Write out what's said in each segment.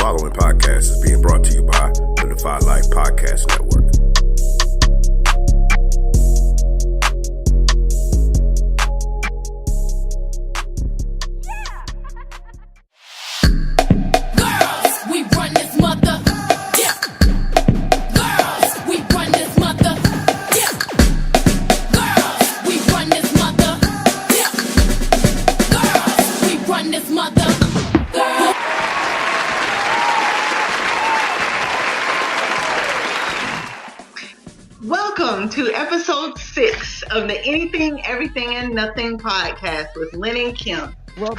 following podcast is being brought to you by the Defy Life Podcast Network. Welcome to episode 6 of the Anything, Everything, and Nothing podcast with Lin and Kim. Well,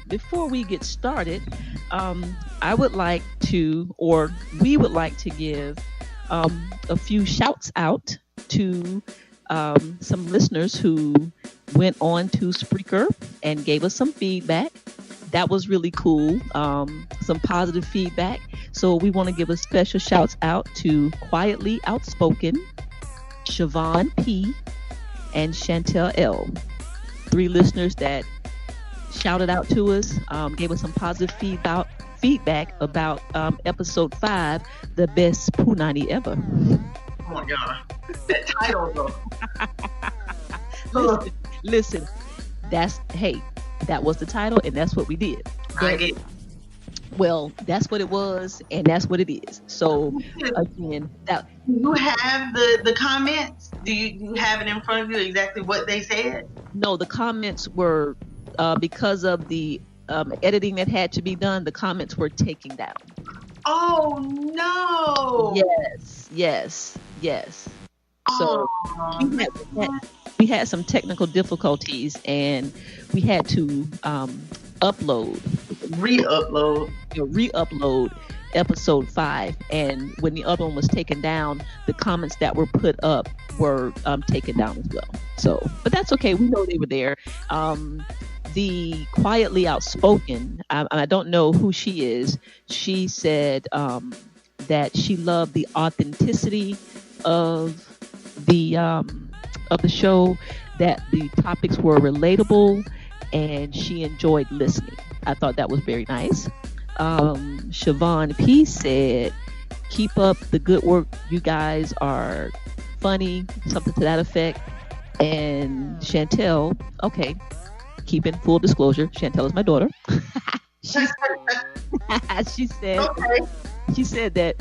before we get started, I would like to, or we would like to give a few shouts out to some listeners who went on to Spreaker and gave us some feedback. That was really cool. Some positive feedback. So we want to give a special shouts out to Quietly Outspoken, Siobhan P, and Chantel L. 3 listeners that shouted out to us, gave us some positive feedback about episode 5, the best Punani ever. Oh my God, that title though. Listen, that was the title, and that's what we did. Well, that's what it was, and that's what it is. So, again, do you have the comments? Do you have it in front of you exactly what they said? No, the comments were, because of the editing that had to be done, the comments were taken down. Oh, no. Yes. So, we had some technical difficulties, and we had to re-upload episode 5, and when the other one was taken down, the comments that were put up were taken down as well. So, but that's okay, we know they were there. The Quietly Outspoken, I don't know who she is. She said that she loved the authenticity of the show, that the topics were relatable, and she enjoyed listening. I thought that was very nice. Siobhan P said, keep up the good work. You guys are funny, something to that effect. And Chantel, okay, keep in full disclosure, Chantel is my daughter. She said that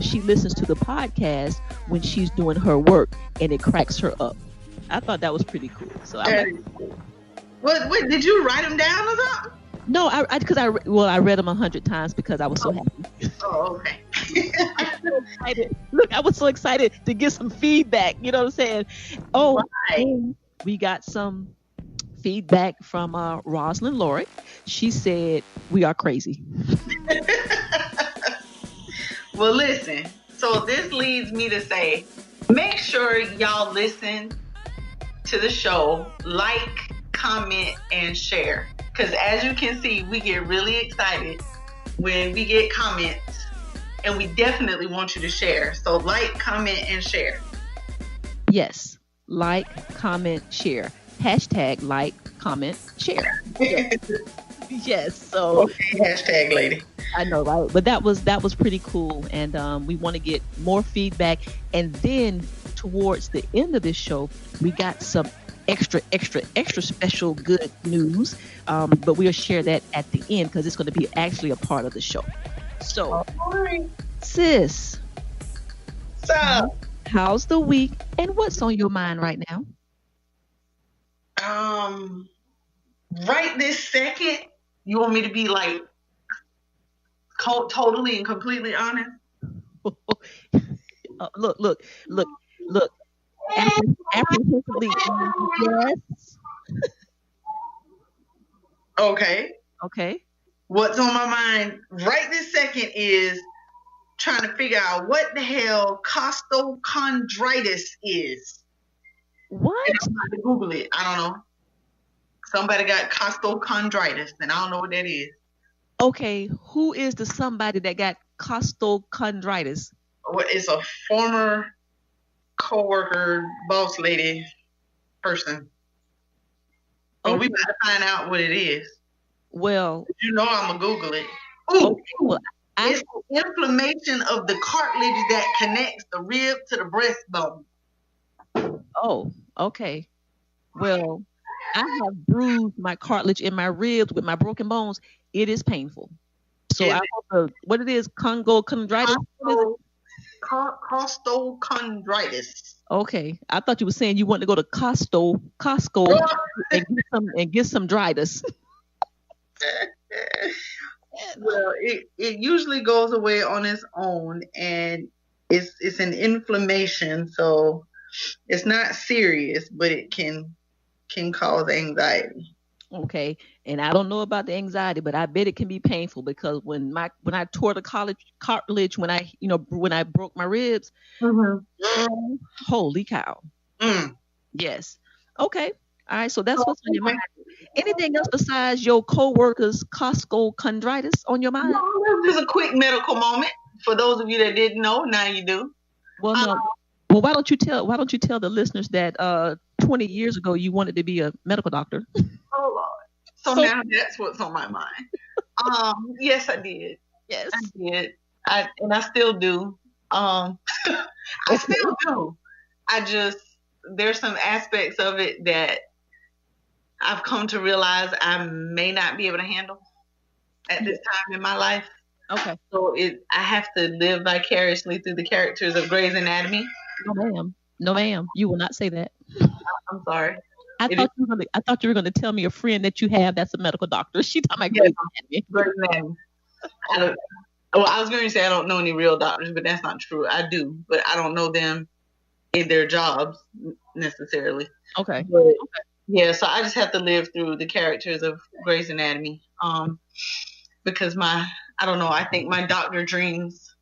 she listens to the podcast when she's doing her work, and it cracks her up. I thought that was pretty cool. So What did you write them down or something? No, I read them 100 times because I was so happy. Oh, okay. I was so excited. Look, I was so excited to get some feedback. You know what I'm saying? Oh, right. We got some feedback from Rosalind Lorick. She said we are crazy. Well, listen. So this leads me to say, make sure y'all listen to the show, like, comment, and share. Because as you can see, we get really excited when we get comments, and we definitely want you to share. So like, comment, and share. Yes. Like, comment, share. Hashtag like, comment, share. Yes. So okay, hashtag lady. I know, right? But that was pretty cool, and we want to get more feedback. And then towards the end of this show, we got some extra special good news, but we'll share that at the end because it's going to be actually a part of the show. So, sis, how's the week, and what's on your mind right now? Right this second, you want me to be like totally and completely honest? Look. Apprehensively, yes. Okay. What's on my mind right this second is trying to figure out what the hell costochondritis is. What? And I'm about to Google it. I don't know. Somebody got costochondritis, and I don't know what that is. Okay, who is the somebody that got costochondritis? Well, it's a former co-worker, boss lady person. So we about to find out what it is. Well, you know I'm gonna Google it. Ooh, Okay. Well, it's inflammation of the cartilage that connects the rib to the breastbone. oh, okay. Well, I have bruised my cartilage in my ribs with my broken bones. It is painful. So Is I hope what it is, Congo chondritis. What is it? costochondritis. Okay, I thought you were saying you want to go to Costco, and get some dritis. Well, it usually goes away on its own, and it's an inflammation, so it's not serious, but it can cause anxiety. Okay, and I don't know about the anxiety, but I bet it can be painful because when I tore the college cartilage when I broke my ribs, girl, holy cow! Mm. Yes. Okay. All right. So that's what's on your mind. Anything else besides your coworkers' Costco chondritis on your mind? No, this is a quick medical moment for those of you that didn't know. Now you do. Well, no. Well, why don't you tell the listeners that 20 years ago you wanted to be a medical doctor? Oh Lord. So now that's what's on my mind. Yes, I did. Yes. I did. And I still do. I still do. I just there's some aspects of it that I've come to realize I may not be able to handle at this time in my life. Okay. So I have to live vicariously through the characters of Grey's Anatomy. No, ma'am. No, ma'am. You will not say that. I'm sorry. I thought you were gonna tell me a friend that you have that's a medical doctor. She talking about Grey's Anatomy. Grey's Anatomy. I was going to say I don't know any real doctors, but that's not true. I do, but I don't know them in their jobs necessarily. Okay. But, yeah, so I just have to live through the characters of Grey's Anatomy. Because I don't know, I think my doctor dreams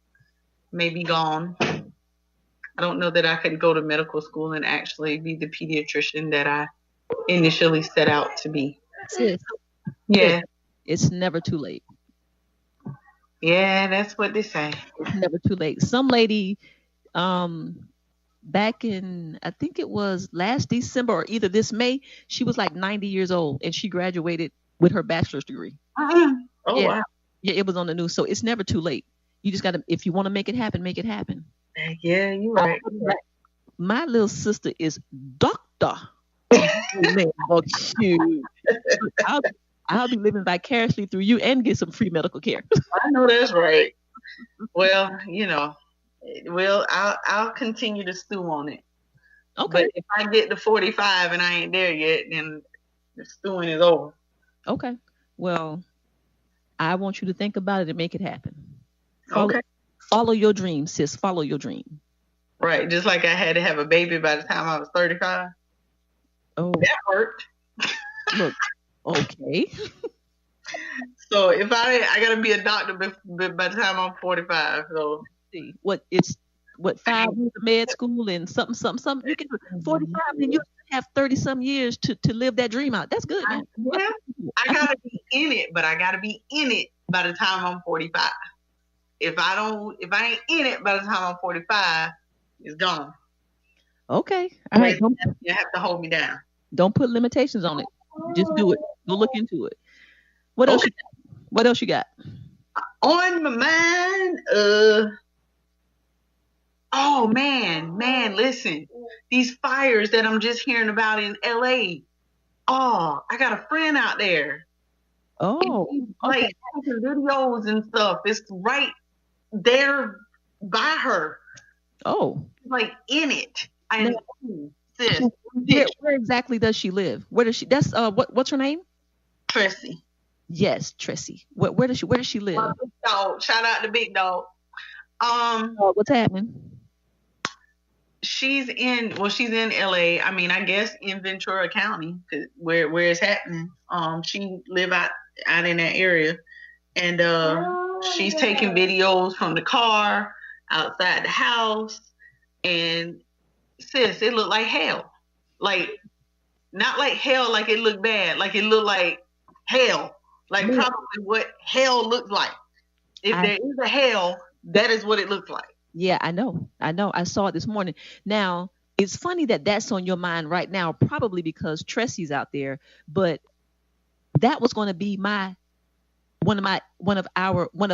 may be gone. I don't know that I could go to medical school and actually be the pediatrician that I initially set out to be. Sis, Yeah. it's never too late. Yeah, that's what they say. It's never too late. Some lady, back in I think it was last December or either this May, she was like 90 years old and she graduated with her bachelor's degree. Oh, Yeah. wow. Yeah, it was on the news. So it's never too late. You just gotta, if you want to make it happen, make it happen. Yeah, you're right. My little sister is doctor. Man, oh, shoot. I'll be living vicariously through you and get some free medical care. I know that's right. Well, I'll continue to stew on it. Okay. But if I get to 45 and I ain't there yet, then the stewing is over. Okay. Well, I want you to think about it and make it happen. Okay. Follow your dream, sis. Follow your dream. Right. Just like I had to have a baby by the time I was 35. Oh, That worked. look. Okay. So if I gotta be a doctor by the time I'm 45. So See, it's 5 years of med school and something. You can 45, then you have 30 some years to live that dream out. That's good, man. I gotta be in it, but I gotta be in it by the time I'm 45. If I ain't in it by the time I'm 45, it's gone. Okay. All right. You have to hold me down. Don't put limitations on it. Just do it. Go look into it. What else? What else you got? On my mind, oh man, listen. These fires that I'm just hearing about in LA. Oh, I got a friend out there. Oh, like taking videos and stuff. It's right there by her. Oh, like in it. I know. Sis, where exactly does she live? Where does she? That's what's her name? Tracy. Yes, Tracy. Where does she live? Big dog. Shout out to Big Dog. What's happening? She's in LA. I mean, I guess in Ventura County, where it's happening. She live out in that area, and she's taking videos from the car outside the house, and sis, it looked like hell. Like not like hell, like it looked bad, like it looked like hell, like probably what hell looks like. If there is a hell, that is what it looks like. Yeah, I know. I saw it this morning. Now, it's funny that that's on your mind right now, probably because Tressy's out there, but that was going to be my one of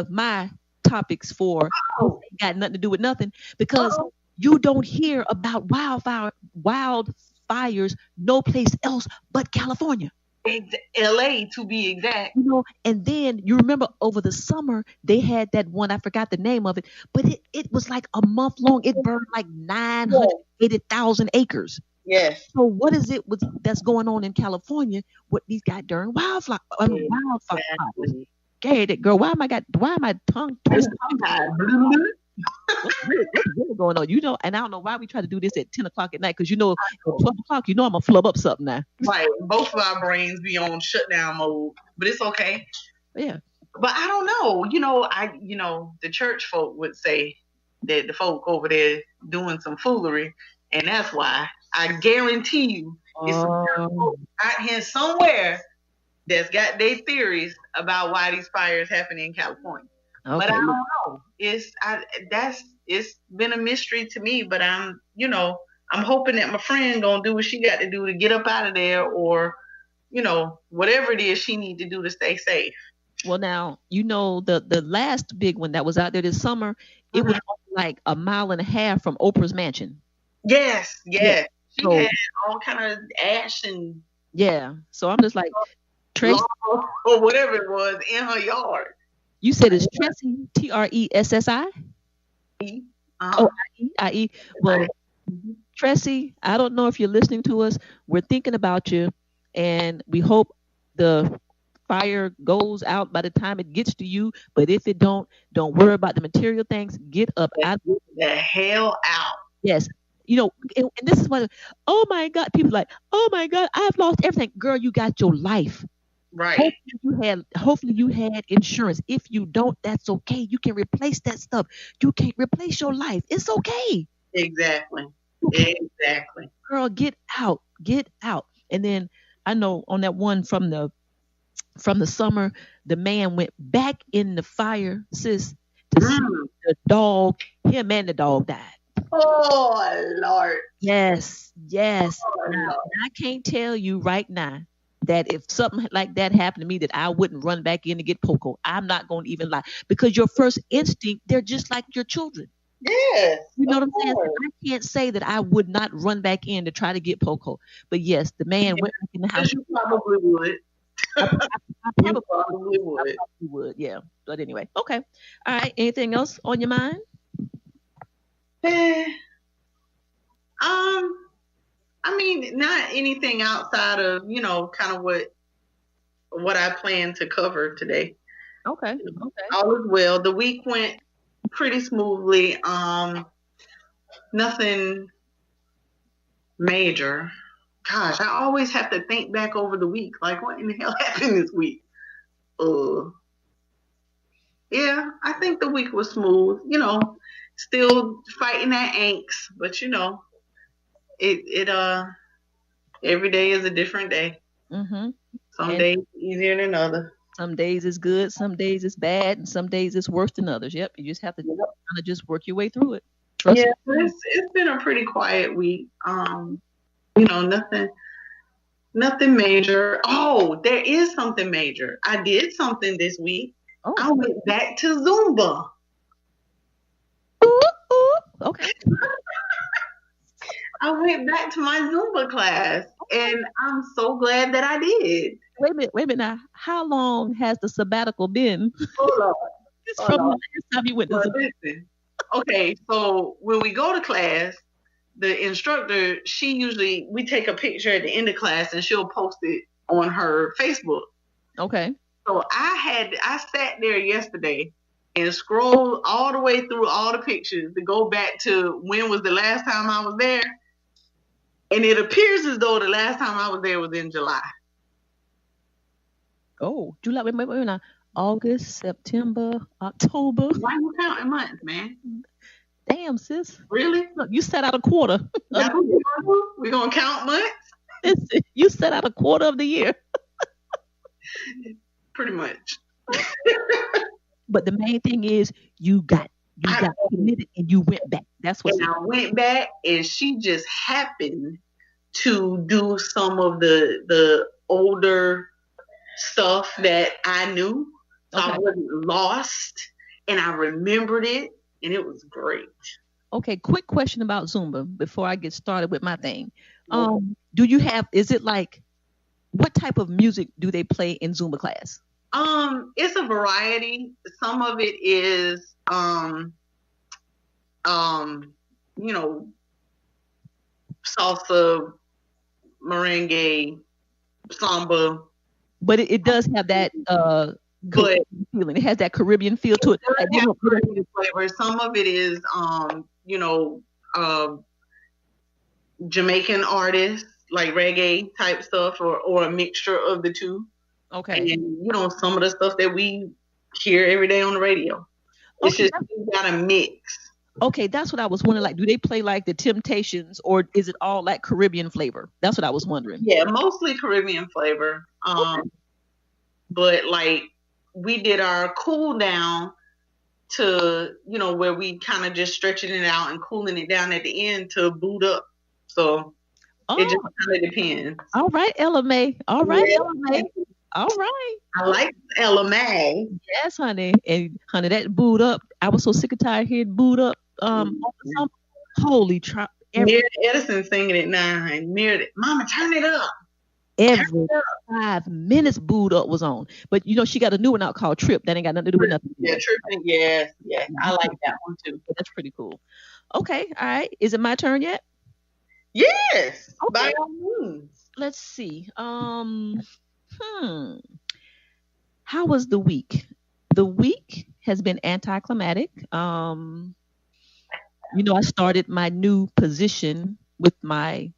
my topics for Oh, got nothing to do with nothing, because oh, you don't hear about wildfires no place else but California. LA to be exact. And then you remember over the summer they had that one, I forgot the name of it, but it was like a month long. It burned like Yeah. 980,000 acres. Yes. So what is it that's going on in California with these goddamn wildfires? Exactly. Scared girl. Why am I tongue twisted? What's really going on? And I don't know why we try to do this at 10 o'clock at night, because at 12 o'clock, I'm gonna flub up something now. Right. Both of our brains be on shutdown mode, but it's okay. Yeah. But I don't know. The church folk would say that the folk over there doing some foolery, and that's why. I guarantee you, it's some church folk out here somewhere that's got their theories about why these fires happen in California. Okay. But I don't know. It's been a mystery to me. But I'm hoping that my friend gonna do what she got to do to get up out of there, or whatever it is she need to do to stay safe. Well, now the last big one that was out there this summer. It was like a mile and a half from Oprah's mansion. Yes. Yeah. She had all kind of ash and So I'm just like, Tracy, or whatever it was in her yard. you said it's Tressie, Tressi? Uh-huh. IE. Well, Tressie, I don't know if you're listening to us. We're thinking about you, and we hope the fire goes out by the time it gets to you. But if it don't worry about the material things. Get up out of the hell out. Yes. And this is what, oh my God, people like, oh my God, I've lost everything. Girl, you got your life. Right. Hopefully you had insurance. If you don't, that's okay. You can replace that stuff. You can't replace your life. It's okay. Exactly. Girl, get out. And then I know on that one from the summer, the man went back in the fire, sis, to see the dog. Him and the dog died. Oh Lord. Yes. Oh, now, I can't tell you right now that if something like that happened to me, that I wouldn't run back in to get Poco. I'm not going to even lie, because your first instinct, they're just like your children. Yes. You know what I'm saying? I can't say that I would not run back in to try to get Poco. But yes, the man went back in the house. You probably would. I probably would. Yeah. But anyway, okay. All right. Anything else on your mind? I mean, not anything outside of kind of what I plan to cover today. Okay. All is well. The week went pretty smoothly. Nothing major. Gosh, I always have to think back over the week. Like, what in the hell happened this week? Yeah, I think the week was smooth. Still fighting that angst, but it every day is a different day. Mm-hmm. Some days easier than others. Some days it's good, some days it's bad, and some days it's worse than others. Yep, you just have to kind of just work your way through it. Trust me. It's been a pretty quiet week. Nothing major. Oh, there is something major. I did something this week. Oh. I went back to Zumba. Ooh, okay. I went back to my Zumba class, and I'm so glad that I did. Wait a minute now. How long has the sabbatical been? Hold on. It's from the last time you went to Zumba. Listen. Okay, so when we go to class, the instructor, we take a picture at the end of class and she'll post it on her Facebook. Okay. So I sat there yesterday and scrolled all the way through all the pictures to go back to when was the last time I was there. And it appears as though the last time I was there was in July. Oh, July, wait now. August, September, October. Why are you counting months, man? Damn, sis. Really? Look, you set out a quarter. We're going to count months? You set out a quarter of the year. Pretty much. But the main thing is you got committed and you went back. That's what. And I went back, and she just happened to do some of the older stuff that I knew. So I wasn't lost, and I remembered it, and it was great. Okay, quick question about Zumba before I get started with my thing. Do you have, is it like, what type of music do they play in Zumba class? It's a variety. Some of it is, you know, salsa, merengue, samba. But it does have that But feeling. It has that Caribbean feel to it. Caribbean flavor. Some of it is, Jamaican artists, like reggae type stuff, or a mixture of the two. Okay. And some of the stuff that we hear every day on the radio. It's just you gotta mix. Okay, that's what I was wondering. Like, do they play like the Temptations, or is it all like Caribbean flavor? That's what I was wondering. Yeah, mostly Caribbean flavor. But like we did our cool down to where we kind of just stretching it out and cooling it down at the end to boot up. So it just kind of depends. All right, Ella May. All right, Ella May. All right. I like Ella May. Yes, honey. And honey, that boot up. I was so sick and tired hearing boot up. Holy trap. Meredith Edison singing at 9. Meredith, Mama, turn it up. Every 5 minutes boot up was on. But she got a new one out called Trip. That ain't got nothing to do with nothing. Yeah, Tripping. Yeah. I like that one too. That's pretty cool. Okay, all right. Is it my turn yet? Yes. Okay. By all means. Let's see. How was the week? The week has been anticlimactic. I started my new position with my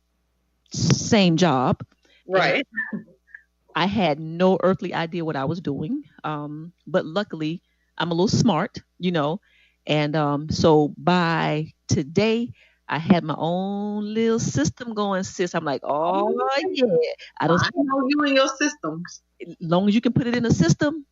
same job. Right. I had no earthly idea what I was doing. But luckily I'm a little smart, and so by today I had my own little system going, sis. I'm like, oh yeah. I know you and your systems. As long as you can put it in a system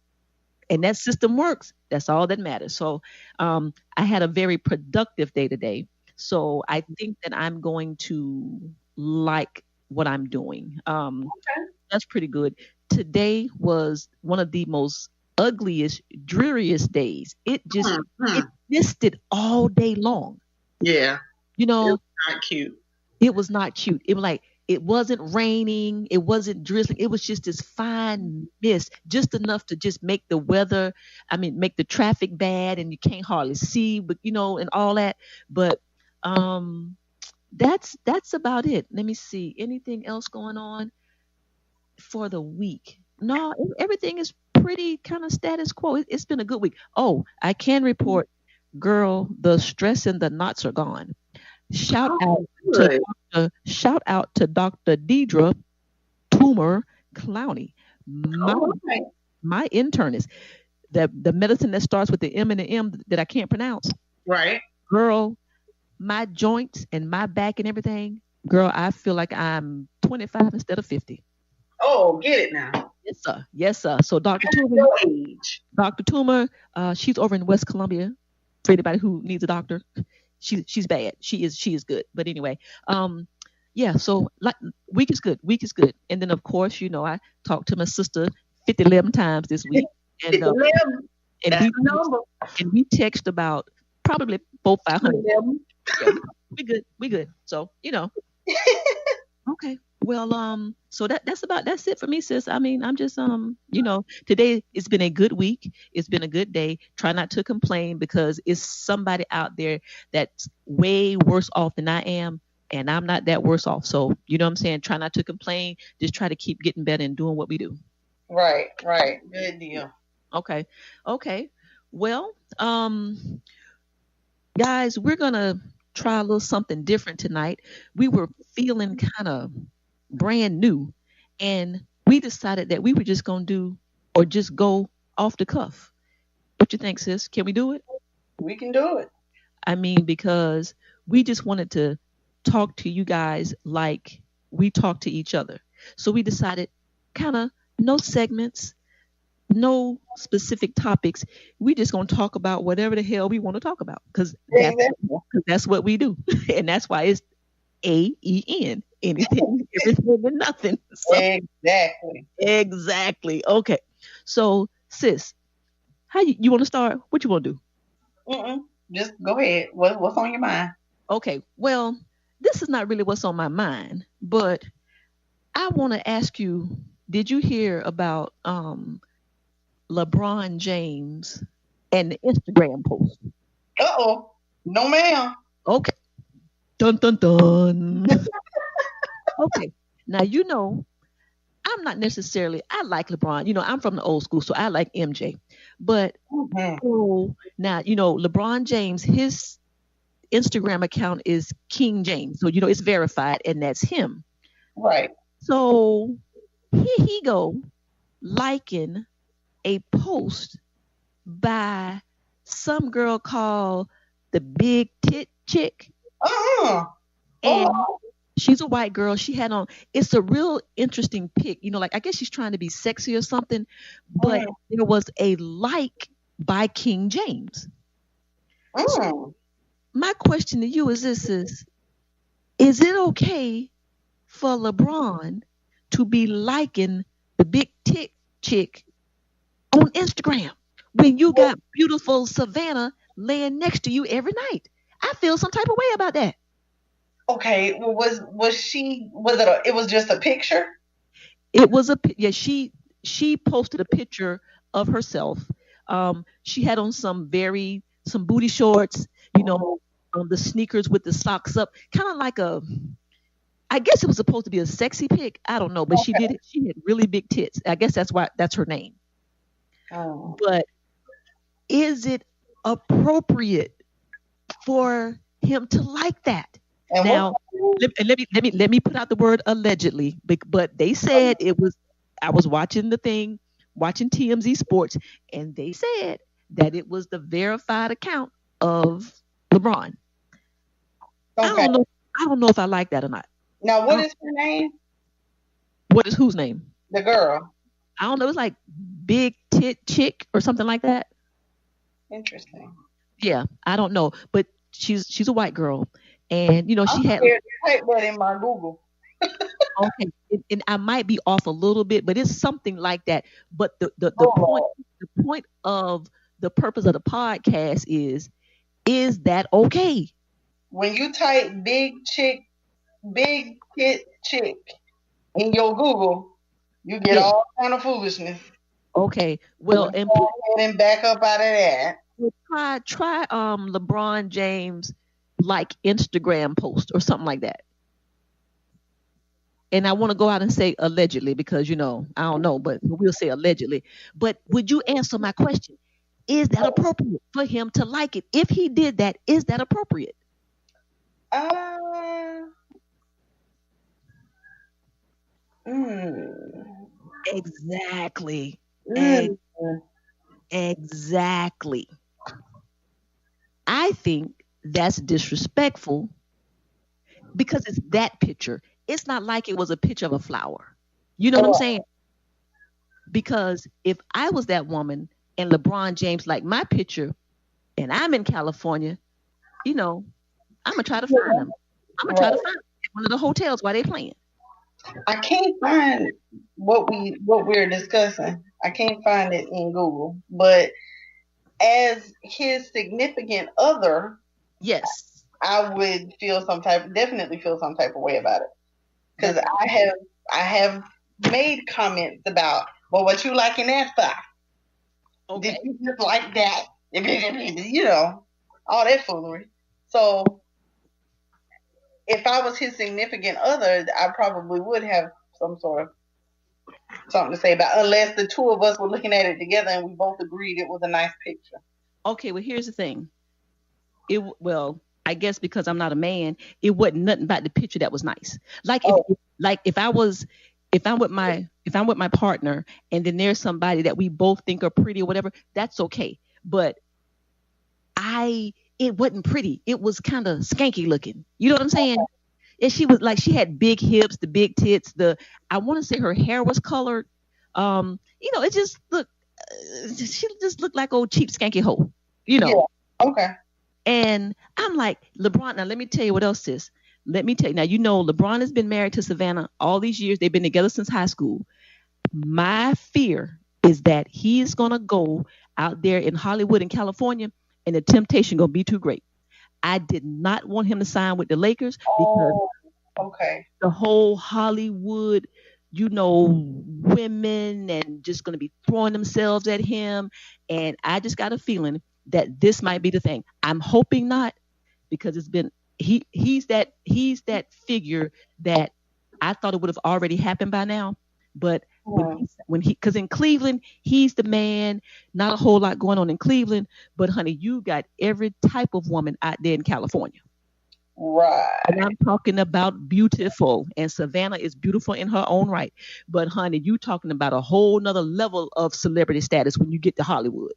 and that system works, that's all that matters. So I had a very productive day today. So I think that I'm going to like what I'm doing. That's pretty good. Today was one of the most ugliest, dreariest days. It just it misted all day long. Yeah. It was not cute. It was not cute. It was like, it wasn't raining. It wasn't drizzling. It was just this fine mist, just enough to just make the weather, make the traffic bad and you can't hardly see, but and all that. But that's about it. Let me see. Anything else going on for the week? No, everything is pretty kind of status quo. It's been a good week. Oh, I can report, girl, the stress and the knots are gone. Shout out to Dr. Deidre Toomer Clowney, my internist. The medicine that starts with the M and the M that I can't pronounce. Right. Girl, my joints and my back and everything, girl, I feel like I'm 25 instead of 50. Oh, get it now. Yes, sir. So Dr. Toomer, she's over in West Columbia. For anybody who needs a doctor. She's bad. She is good. But anyway, so like week is good. And then of course, I talked to my sister 11 times this week. And we text about probably 400-500. Yeah, we good. So, okay. Well, so that's it for me, sis. I'm just today it's been a good week. It's been a good day. Try not to complain because it's somebody out there that's way worse off than I am, and I'm not that worse off. So, you know what I'm saying? Try not to complain. Just try to keep getting better and doing what we do. Right. Good deal. Okay. Well, guys, we're gonna try a little something different tonight. We were feeling kind of brand new, and we decided that we were just gonna do or just go off the cuff. What you think, sis? Can we do it? We can do it. Because we just wanted to talk to you guys like we talk to each other. So we decided kind of no segments, no specific topics. We just gonna talk about whatever the hell we want to talk about because that's what we do, and that's why it's AEN. Anything, everything, and nothing. So, exactly. Okay. So, sis, How you want to start? What you want to do? Mm-mm. Just go ahead. What's on your mind? Okay. Well, this is not really what's on my mind, but I want to ask you, did you hear about LeBron James and the Instagram post? Uh-oh. No, ma'am. Okay. Dun dun dun. Okay. Now I'm not necessarily I like LeBron. I'm from the old school, so I like MJ. But Mhm. oh, now LeBron James, his Instagram account is King James. So it's verified and that's him. Right. So here he go liking a post by some girl called the Big Tit Chick. Uh-uh. And Oh, she's a white girl. She had on, it's a real interesting pic. Like I guess she's trying to be sexy or something, but mm, there was a like by King James. So mm. my question to you is this is it okay for LeBron to be liking the Big Tit Chick on Instagram when you got beautiful Savannah laying next to you every night? I feel some type of way about that. Okay. Well, was she? Was it? It was just a picture. It was yeah. She posted a picture of herself. She had on some booty shorts. You Mm, know, the sneakers with the socks up, kind of like a. I guess it was supposed to be a sexy pic. I don't know, but she okay. did it. She had really big tits. I guess that's why that's her name. Mm. But is it appropriate for him to like that? And what? Now, let me put out the word allegedly, but they said it was. I was watching the thing, watching TMZ Sports, and they said that it was the verified account of LeBron. I Okay. don't know. I don't know if I like that or not. Now, I what don't, is her name? what is whose name? The girl. I don't know. It's like Big Tit Chick or something like that. Interesting. Yeah, I don't know, but she's a white girl, and I'm she had. scared to type that in my Google. Okay, and I might be off a little bit, but it's something like that. But the Oh point Lord. the point of the purpose of the podcast is that okay? When you type big tit chick in your Google, you get Yeah, all kind of foolishness. okay. So Well, let's and go ahead and back up out of that. try LeBron James like Instagram post or something like that. And I want to go out and say allegedly because I don't know, but we'll say allegedly. But would you answer my question? Is that appropriate for him to like it? If he did that, is that appropriate? Uh, mm, Exactly. mm, Ex- exactly. I think that's disrespectful because it's that picture. It's not like it was a picture of a flower. You know what I'm oh, saying? Because if I was that woman and LeBron James like my picture and I'm in California, you know, I'm gonna try to find them. I'm gonna try to right. find them at one of the hotels while they playing. I can't find what we're discussing. I can't find it in Google. But as his significant other, Yes, I would definitely feel some type of way about it. Because that's I have made comments about, well, what you liking that for? Did okay. you just like that? All that foolery. So if I was his significant other, I probably would have some sort of something to say about, unless the two of us were looking at it together and we both agreed it was a nice picture. Okay, well here's the thing. Well, I guess because I'm not a man, it wasn't nothing about the picture that was nice. Like Oh, if I was if I'm with my partner and then there's somebody that we both think are pretty or whatever, that's okay. But I it wasn't pretty. It was kind of skanky looking. You know what I'm saying? And she was like she had big hips, the big tits, the I want to say her hair was colored. It just looked she just looked like old cheap skanky hoe. You yeah. know. Okay. And I'm like, LeBron, now let me tell you what else is. Let me tell you. Now, LeBron has been married to Savannah all these years. They've been together since high school. My fear is that he's going to go out there in Hollywood and California, and the temptation gonna be too great. I did not want him to sign with the Lakers because Oh, okay. the whole Hollywood, women and just going to be throwing themselves at him. And I just got a feeling that this might be the thing. I'm hoping not, because it's been he's that figure that I thought it would have already happened by now. But because in Cleveland, he's the man. Not a whole lot going on in Cleveland, but honey, you got every type of woman out there in California. Right. And I'm talking about beautiful, and Savannah is beautiful in her own right. But honey, you talking about a whole nother level of celebrity status when you get to Hollywood.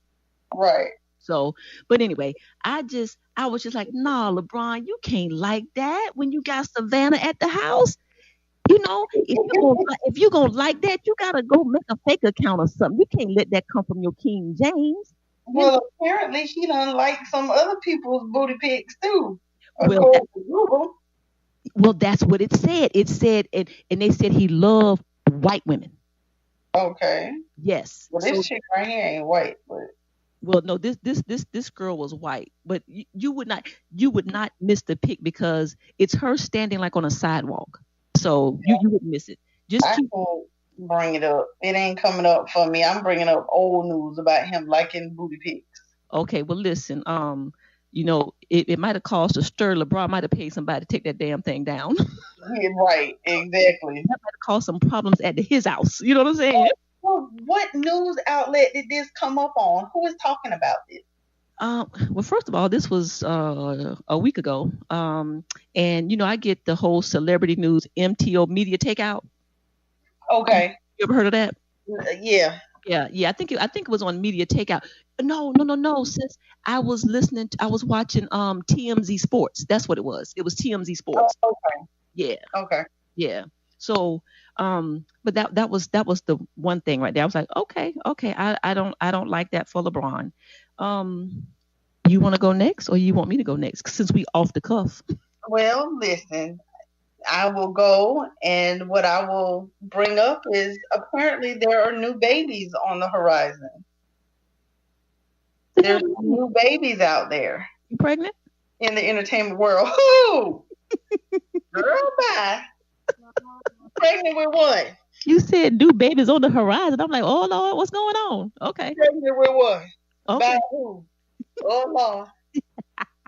Right. So, but anyway, I was just like, nah, LeBron, you can't like that when you got Savannah at the house. If you're gonna like that, you gotta go make a fake account or something. You can't let that come from your King James. Well, apparently she done like some other people's booty pics too. Well, that's what it said. It said, and they said he loved white women. Okay. Yes. Well, this chick right here ain't white, but. Well, no, this girl was white, but you would not miss the pic because it's her standing like on a sidewalk, so you wouldn't miss it. I won't bring it up. It ain't coming up for me. I'm bringing up old news about him liking booty pics. Okay, well, listen, it might have caused a stir. LeBron might have paid somebody to take that damn thing down. Yeah, right, exactly. That might have caused some problems at his house. You know what I'm saying? Well, what news outlet did this come up on? Who is talking about this? Well, first of all, this was a week ago, and I get the whole celebrity news MTO media takeout. Okay, you ever heard of that? Yeah. I think it was on media takeout. No, sis. I was watching TMZ Sports. That's what it was. It was TMZ Sports. Oh, okay. Yeah. Okay. Yeah. So, but that was the one thing right there. I was like, okay. I don't like that for LeBron. You want to go next, or you want me to go next? Since we off the cuff. Well, listen, I will go, and what I will bring up is apparently there are new babies on the horizon. There's new babies out there. You pregnant? In the entertainment world. Who? Girl, bye. Pregnant with what? You said new babies on the horizon. I'm like, oh Lord, what's going on? Okay. Pregnant with what? Okay. By who? Oh Lord.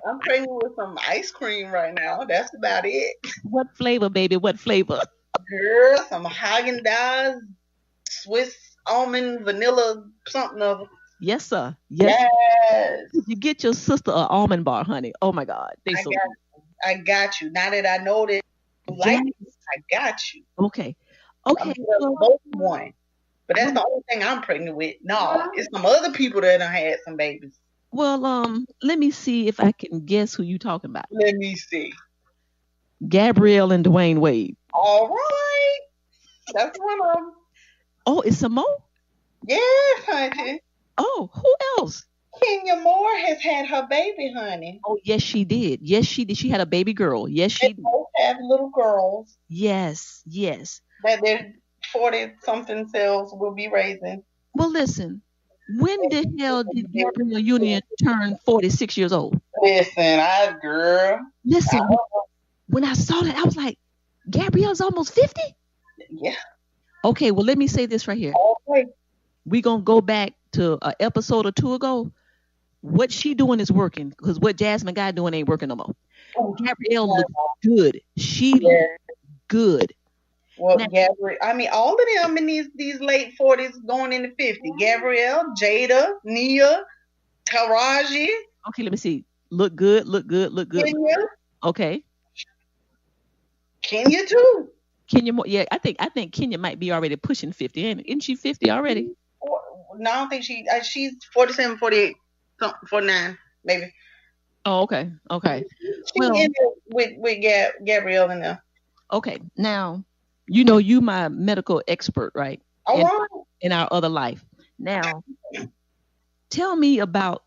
I'm pregnant with some ice cream right now. That's about it. What flavor, baby? What flavor? Girl, some Haagen-Dazs, Swiss almond, vanilla, something of it. Yes, sir. Yes. You get your sister an almond bar, honey. Oh my God. I got you. Now that I know that you like it, I got you. Okay. Both one. But that's the only thing I'm pregnant with. No, it's some other people that done had some babies. Well, let me see if I can guess who you talking about. Let me see. Gabrielle and Dwayne Wade. All right. That's one of them. Oh, it's some more? Yes, honey. Oh, who else? Kenya Moore has had her baby, honey. Oh, yes, she did. She had a baby girl. Yes, she did. They both have little girls. Yes. That their 40-something selves will be raising. Well, listen. When the hell did Gabrielle Union turn 46 years old? Listen, Listen, when I saw that, I was like, Gabrielle's almost 50? Yeah. Okay, well, let me say this right here. Okay. We're going to go back to an episode or two ago. What she doing is working, because what Jasmine Guy doing ain't working no more. Gabrielle looks good. She looks good. Well, Gabrielle, I mean, all of them in these late 40s going into 50. Gabrielle, Jada, Nia, Taraji. Okay, let me see. Look good. Kenya. Okay. Kenya too. Kenya, yeah, I think Kenya might be already pushing 50. Isn't she 50 already? No, I don't think she's 47, 48, 49, maybe. Oh, okay. She's in there with Gabrielle in there. Okay, now, you my medical expert, right? All right. In our other life. Now, tell me about,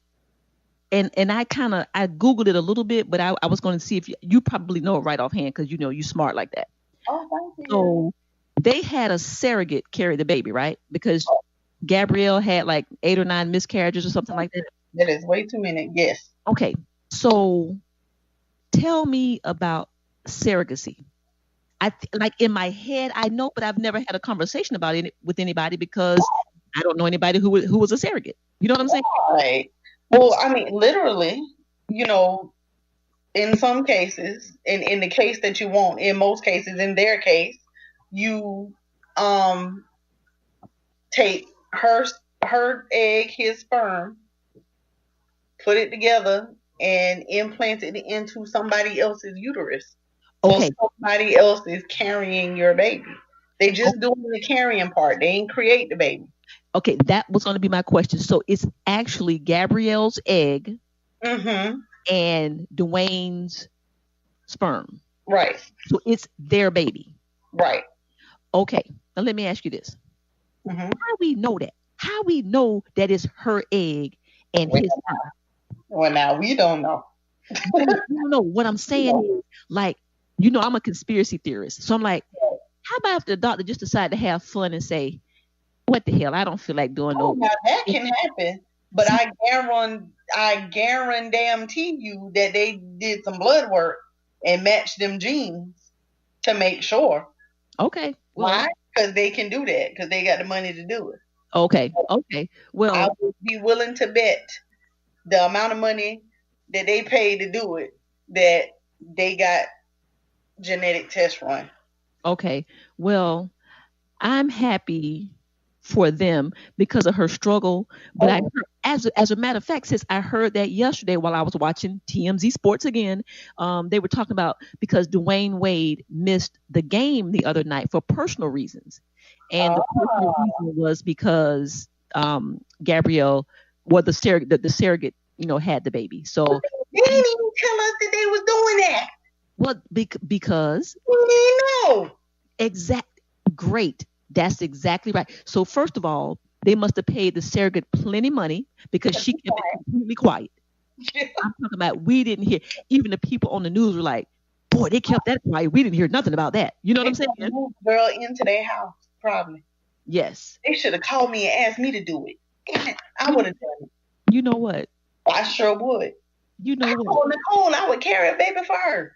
and I Googled it a little bit, but I was going to see if you probably know it right offhand, because you're smart like that. Oh, thank you. So they had a surrogate carry the baby, right? Because Gabrielle had like 8 or 9 miscarriages or something like that? That is way too many. Yes. Okay, so tell me about surrogacy. Like in my head, I know, but I've never had a conversation about it with anybody because I don't know anybody who was a surrogate. You know what I'm saying? Right. Well, I mean, literally, you know, in some cases, in the case that you want, in most cases, in their case, you um take her egg, his sperm, put it together, and implant it into somebody else's uterus. So Okay, somebody else is carrying your baby. They o- just doing the carrying part. They ain't create the baby. okay, that was going to be my question. So it's actually Gabrielle's egg Mm-hmm. and Dwayne's sperm. Right. So it's their baby. Right. Okay, now let me ask you this: Mm-hmm. How we know that? How we know that it's her egg and Well, his sperm? now we don't know. No. What I'm saying is, like, I'm a conspiracy theorist, so I'm like, how about if the doctor just decide to have fun and say, "What the hell? I don't feel like doing Oh, no." now that can happen, but See, I guarantee you that they did some blood work and matched them genes to make sure. okay, well, Why? Because they can do that because they got the money to do it. okay, I well, would be willing to bet the amount of money that they paid to do it that they got genetic tests run. okay, well. I'm happy for them because of her struggle. But Oh, as a matter of fact, since I heard that yesterday while I was watching TMZ Sports again, they were talking about because Dwayne Wade missed the game the other night for personal reasons, and the personal ah. reason was because Gabrielle, well, the surrogate, had the baby. So, They didn't even tell us that they was doing that. well, because We didn't know. exact great. That's exactly right. So first of all, they must have paid the surrogate plenty money because she kept it completely quiet. I'm talking about we didn't hear. Even the people on the news were like, "Boy, they kept that quiet. We didn't hear nothing about that." You know what They I'm saying? moved the girl into their house, probably. Yes. They should have called me and asked me to do it. Damn it, I You, would have done it. you know what? I sure would. You know I what? told Nicole I would carry a baby for her.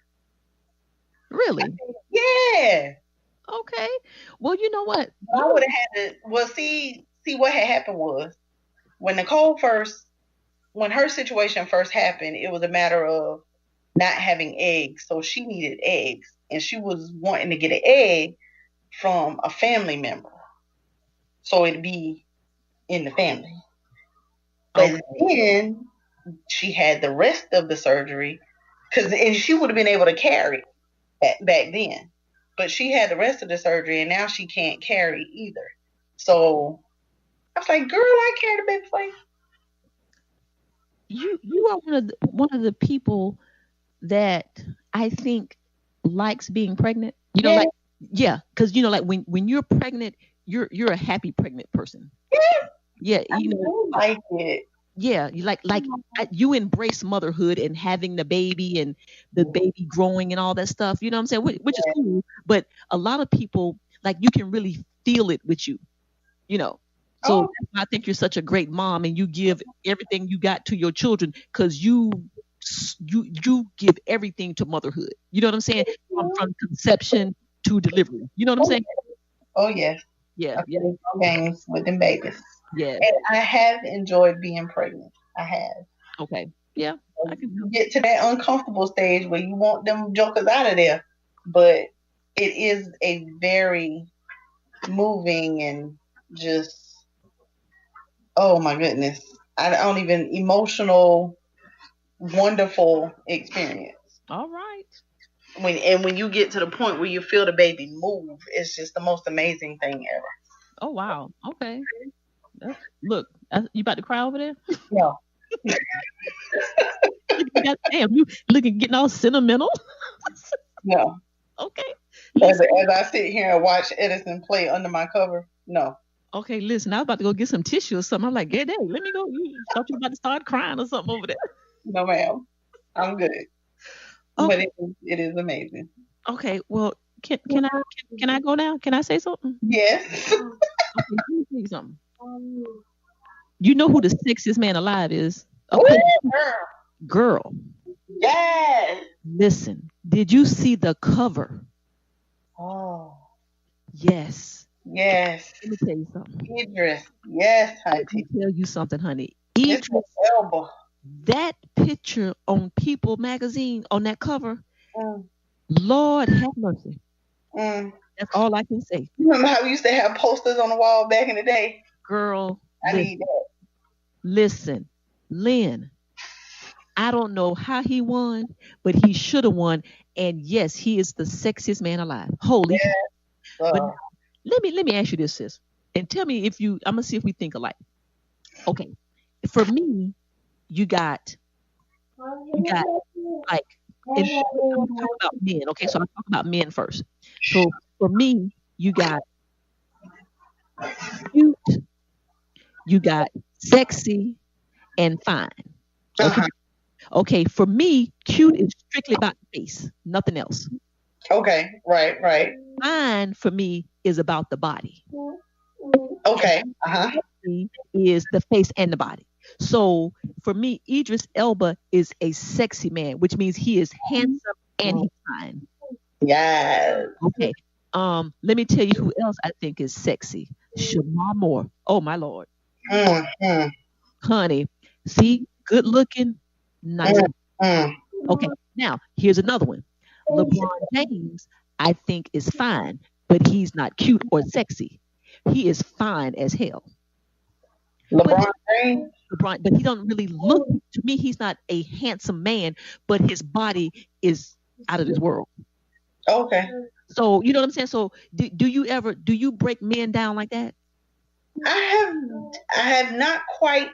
Really? Yeah. Okay. Well, you know what? I would have had to. Well, see what had happened was when Nicole first, when her situation first happened, it was a matter of not having eggs, so she needed eggs, and she was wanting to get an egg from a family member, so it'd be in the family. But then she had the rest of the surgery, and she would have been able to carry back then. But she had the rest of the surgery, and now she can't carry either. So I was like, "Girl, I carried a baby for you." You are one of the people that I think likes being pregnant. Yeah, Like yeah, because like when you're pregnant, you're a happy pregnant person. yeah, Yeah, I do like it. yeah, you you embrace motherhood and having the baby and the baby growing and all that stuff. You know what I'm saying? Which is cool. But a lot of people like you can really feel it with you. You know. So Oh, I think you're such a great mom, and you give everything you got to your children because you give everything to motherhood. You know what I'm saying? From conception to delivery. You know what I'm saying? oh yes. Yeah, I yeah, play no games with them babies. yeah. And I have enjoyed being pregnant. I have. Okay, yeah. I can. You get to that uncomfortable stage where you want them jokers out of there, but it is a very moving and just, oh my goodness, I don't even emotional, wonderful experience. All right. When you get to the point where you feel the baby move, it's just the most amazing thing ever. Oh wow. Okay. Look, you about to cry over there? No, Damn, you looking getting all sentimental. no. Okay. As I sit here and watch Edison play under my cover, no, Okay, listen, I was about to go get some tissue or something. I'm like, get that. Let me go. You thought you were about to start crying or something over there. no, ma'am, I'm good. But Okay. it is amazing. Okay. Well, can I go now? Can I say something? Yes. Okay, let me tell you something. You know who the sexiest man alive is? Ooh, Girl, yes. listen. Did you see the cover? Oh, Yes. yes. Let me tell you something. Idris. Yes, Let me hunty. tell you something, honey. This is Idris, elbow. that picture on People magazine on that cover, Mm, Lord have mercy. mm. That's all I can say. You remember how we used to have posters on the wall back in the day? Girl, I need that. listen. Lynn, I don't know how he won, but he should have won. And yes, he is the sexiest man alive. Holy cow. But Uh, let me ask you this, sis. And tell me if you I'm gonna see if we think alike. Okay. For me, you got you got like and I'm gonna talk about men. Okay, so I'll talk about men first. So for me, you got cute, you got sexy and fine. Okay. uh-huh. Okay, for me, cute is strictly about the face, nothing else. Okay, right, right. Fine for me is about the body. And Okay, uh-huh. sexy is the face and the body. So for me, Idris Elba is a sexy man, which means he is handsome and he's fine. Yes. Okay. Let me tell you who else I think is sexy. Shamar Moore. Oh my lord. Mm, mm, Honey. See, good looking, nice. mm, mm. Okay. Now, here's another one. LeBron James, I think, is fine, but he's not cute or sexy. He is fine as hell. But LeBron James. but he don't really look to me. He's not a handsome man, but his body is out of this world. Okay. So you know what I'm saying. So do you break men down like that? I have I have not quite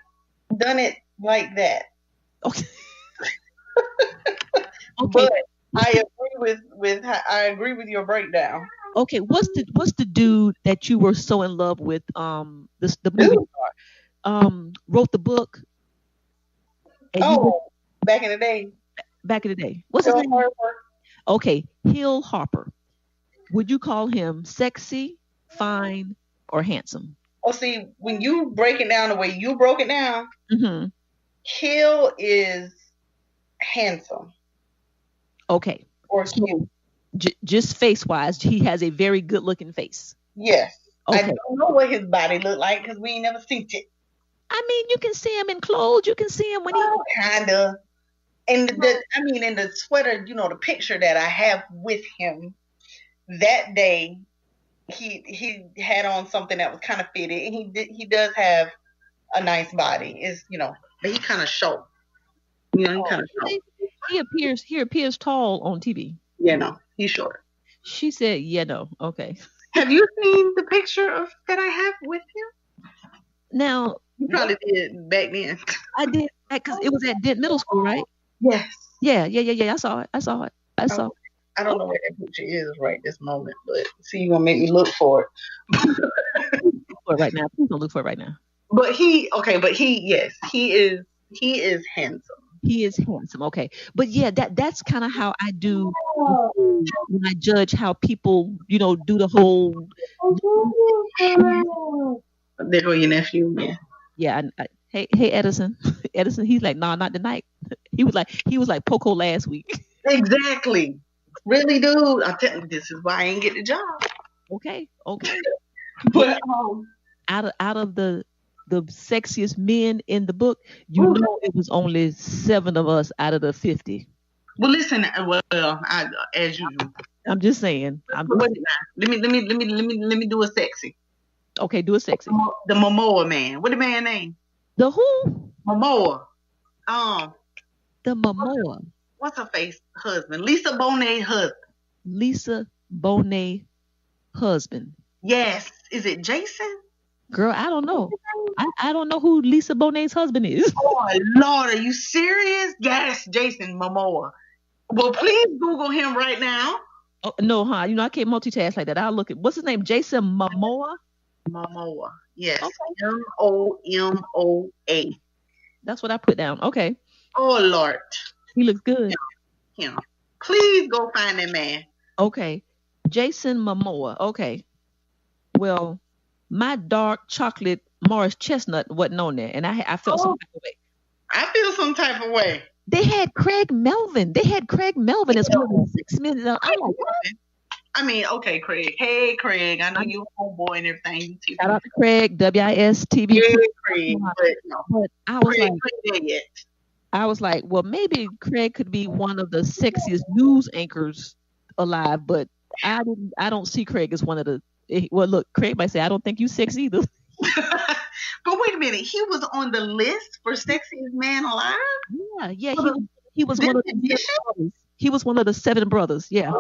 done it like that. Okay, okay, But I agree I agree with your breakdown. okay. What's the dude that you were so in love with? The movie Dude. star wrote the book, and you were Oh, back in the day. back in the day. What's his Phil name? Harper. Okay, Hill Harper. Would you call him sexy, fine, or handsome? Well, see, when you break it down the way you broke it down, Hmm. Hill is handsome Okay, or cute. so just face wise, he has a very good looking face. Yes. I Okay. don't know what his body looked like because we ain't never seen it. I mean, you can see him in clothes. You can see him when he. Well, kinda. And in the sweater, the picture that I have with him that day, he had on something that was kind of fitted, and he does have a nice body. But he kind of short. He Oh, kind of short. really? He appears tall on TV. He's short. She said, "Yeah, no, okay." Have you seen the picture that I have with him? Now, You probably did back then. I did that because it was at Dent Middle School, right? Yes. Yeah, yeah, yeah, yeah. I saw it. I saw it. I saw. It. I don't know where that picture is right this moment, but see, you're gonna make me look for it. Look for it right now. Please don't look for it right now. Yes, he is handsome. He is handsome. Okay, but yeah, that's kind of how I do when I judge how people, do the whole. There go your nephew. Yeah. Yeah. Hey, Edison. Edison. He's like, nah, not tonight. He was like Poco last week. Exactly. Really, dude. I tell you, this is why I ain't get the job. Okay, okay. But Out of the sexiest men in the book, it was only 7 of us out of the 50. well, listen. As usual. I'm just saying. Let me do a sexy. Okay, do it sexy. The Momoa man. What the man name? The who? Momoa. Um, The Momoa. what's her face husband? Lisa Bonet husband. Lisa Bonet husband. Yes. Is it Jason? Girl, I don't know. I don't know who Lisa Bonet's husband is. Oh Lord, are you serious? Yes, Jason Momoa. Well, please Google him right now. Oh, no, huh? I can't multitask like that. I'll look at what's his name? Jason Momoa. Momoa. Yes. Okay. Momoa. That's what I put down. Okay. Oh Lord. He looks good. Him. Please go find that man. Okay. Jason Momoa. Okay. Well, my dark chocolate Morris Chestnut wasn't on there, and I felt some type of way. I feel some type of way. They had Craig Melvin. They had Craig Melvin as one of the 6 minutes. I'm like, I mean, okay, Craig. Hey, Craig. I know you a homeboy and everything. shout out to Craig, WIS-TV. Yeah, Craig. But no. But I was Craig like, ain't there yet. I was like, well, maybe Craig could be one of the sexiest news anchors alive, but I don't see Craig as one of the. Well, look, Craig might say, I don't think you sexy either. But wait a minute, he was on the list for sexiest man alive? Yeah, he was one of the 7 brothers. He was one of the 7 brothers. Yeah.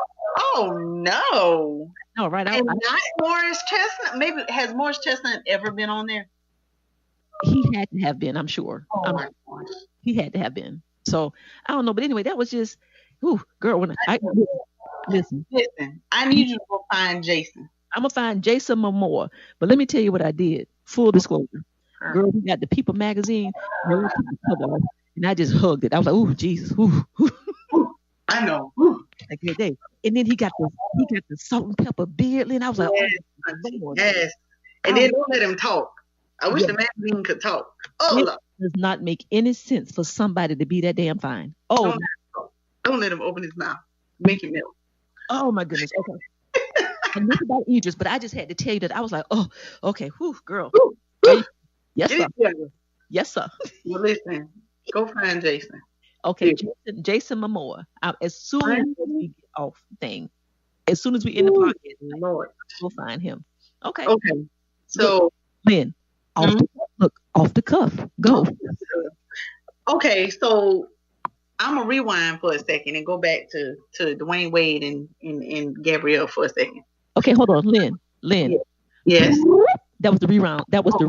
Oh no! No, right. And not Morris Chestnut. Maybe has Morris Chestnut ever been on there? He had to have been, I'm sure. Oh my gosh. He had to have been. So I don't know, but anyway, that was just, girl. When I listen, I need you to go find Jason. I'm gonna find Jason Momoa. But let me tell you what I did. Full disclosure, girl, we got the People magazine, and I just hugged it. I was like, "Ooh, Jesus, ooh." I know. A good day. And then he got the salt and pepper beard, and I was like, yes. And then don't let him talk. I wish the magazine could talk. Oh, it does not make any sense for somebody to be that damn fine. Oh, don't let him open his mouth. Make him melt. Oh my goodness. Okay. And this about Idris, but I just had to tell you that I was like, oh, okay, whew, girl. Yes, sir. Yes, sir. Well, listen, go find Jason. Okay, Jason Momoa. As soon as we get off thing, as soon as we end the podcast, Lord, we'll find him. Okay. Okay. So, Lynn, off the cuff. Go. Okay, so I'm gonna rewind for a second and go back to Dwayne Wade and Gabrielle for a second. Okay, hold on, Lynn. Yes. That was the rewind. That was the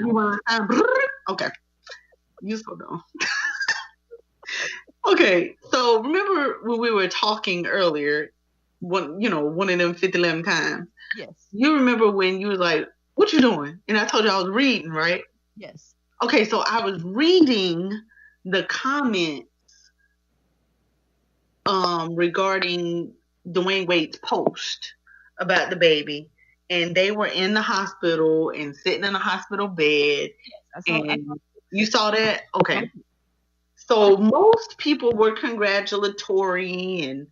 rewind. Okay. You so dumb. Okay, so remember when we were talking earlier, one of them 50-11 times. Yes. You remember when you were like, "What you doing?" And I told you I was reading, right? Yes. Okay, so I was reading the comments regarding Dwayne Wade's post about the baby, and they were in the hospital and sitting in a hospital bed. Yes, you saw that? Okay. So most people were congratulatory and,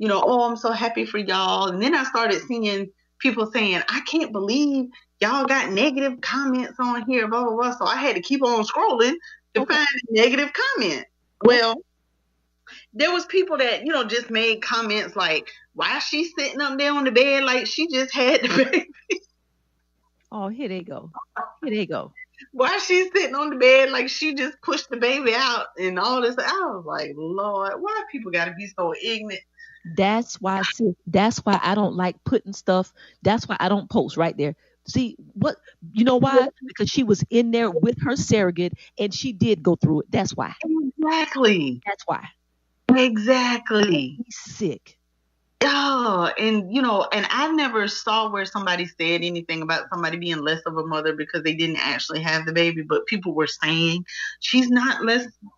oh, I'm so happy for y'all. And then I started seeing people saying, I can't believe y'all got negative comments on here, blah, blah, blah. So I had to keep on scrolling to find a negative comment. Well, there was people that, just made comments like, why is she sitting up there on the bed like she just had the baby? Oh, here they go. Why she sitting on the bed like she just pushed the baby out and all this? I was like, Lord, why people got to be so ignorant? That's why I don't like putting stuff. That's why I don't post right there. See, what, you know why? Because she was in there with her surrogate and she did go through it. That's why. Exactly. That's why. Exactly. He's sick. Oh, and and I never saw where somebody said anything about somebody being less of a mother because they didn't actually have the baby, but people were saying she's not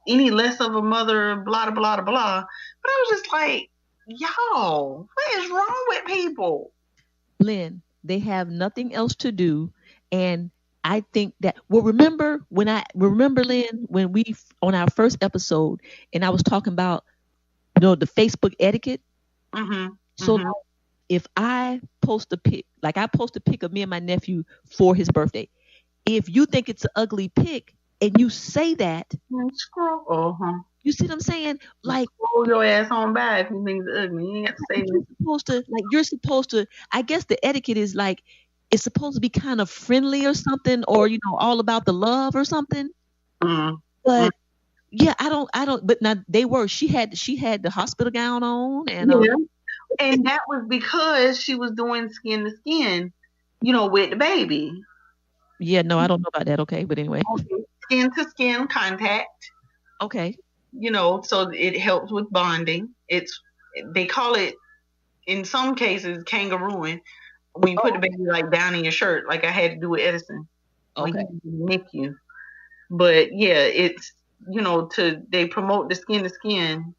any less of a mother, blah, blah, blah, blah. But I was just like, y'all, what is wrong with people? Lynn, they have nothing else to do. And I think that, remember, Lynn, when we, on our first episode, and I was talking about, the Facebook etiquette. Mm-hmm. So if I post a pic, like I post a pic of me and my nephew for his birthday, if you think it's an ugly pic and you say that, you see what I'm saying? Like, roll your ass on by if you think it's ugly. You ain't got to say that. You're supposed to, I guess the etiquette is like, it's supposed to be kind of friendly or something, or, all about the love or something. Mm-hmm. But yeah, I don't, but now she had the hospital gown on and, and that was because she was doing skin to skin, with the baby. Yeah, no, I don't know about that. Okay. But anyway. Okay. Skin to skin contact. Okay. So it helps with bonding. They call it, in some cases, kangarooing. When you put the baby like down in your shirt, like I had to do with Edison. Okay. NICU. But yeah, it's, they promote the skin to skin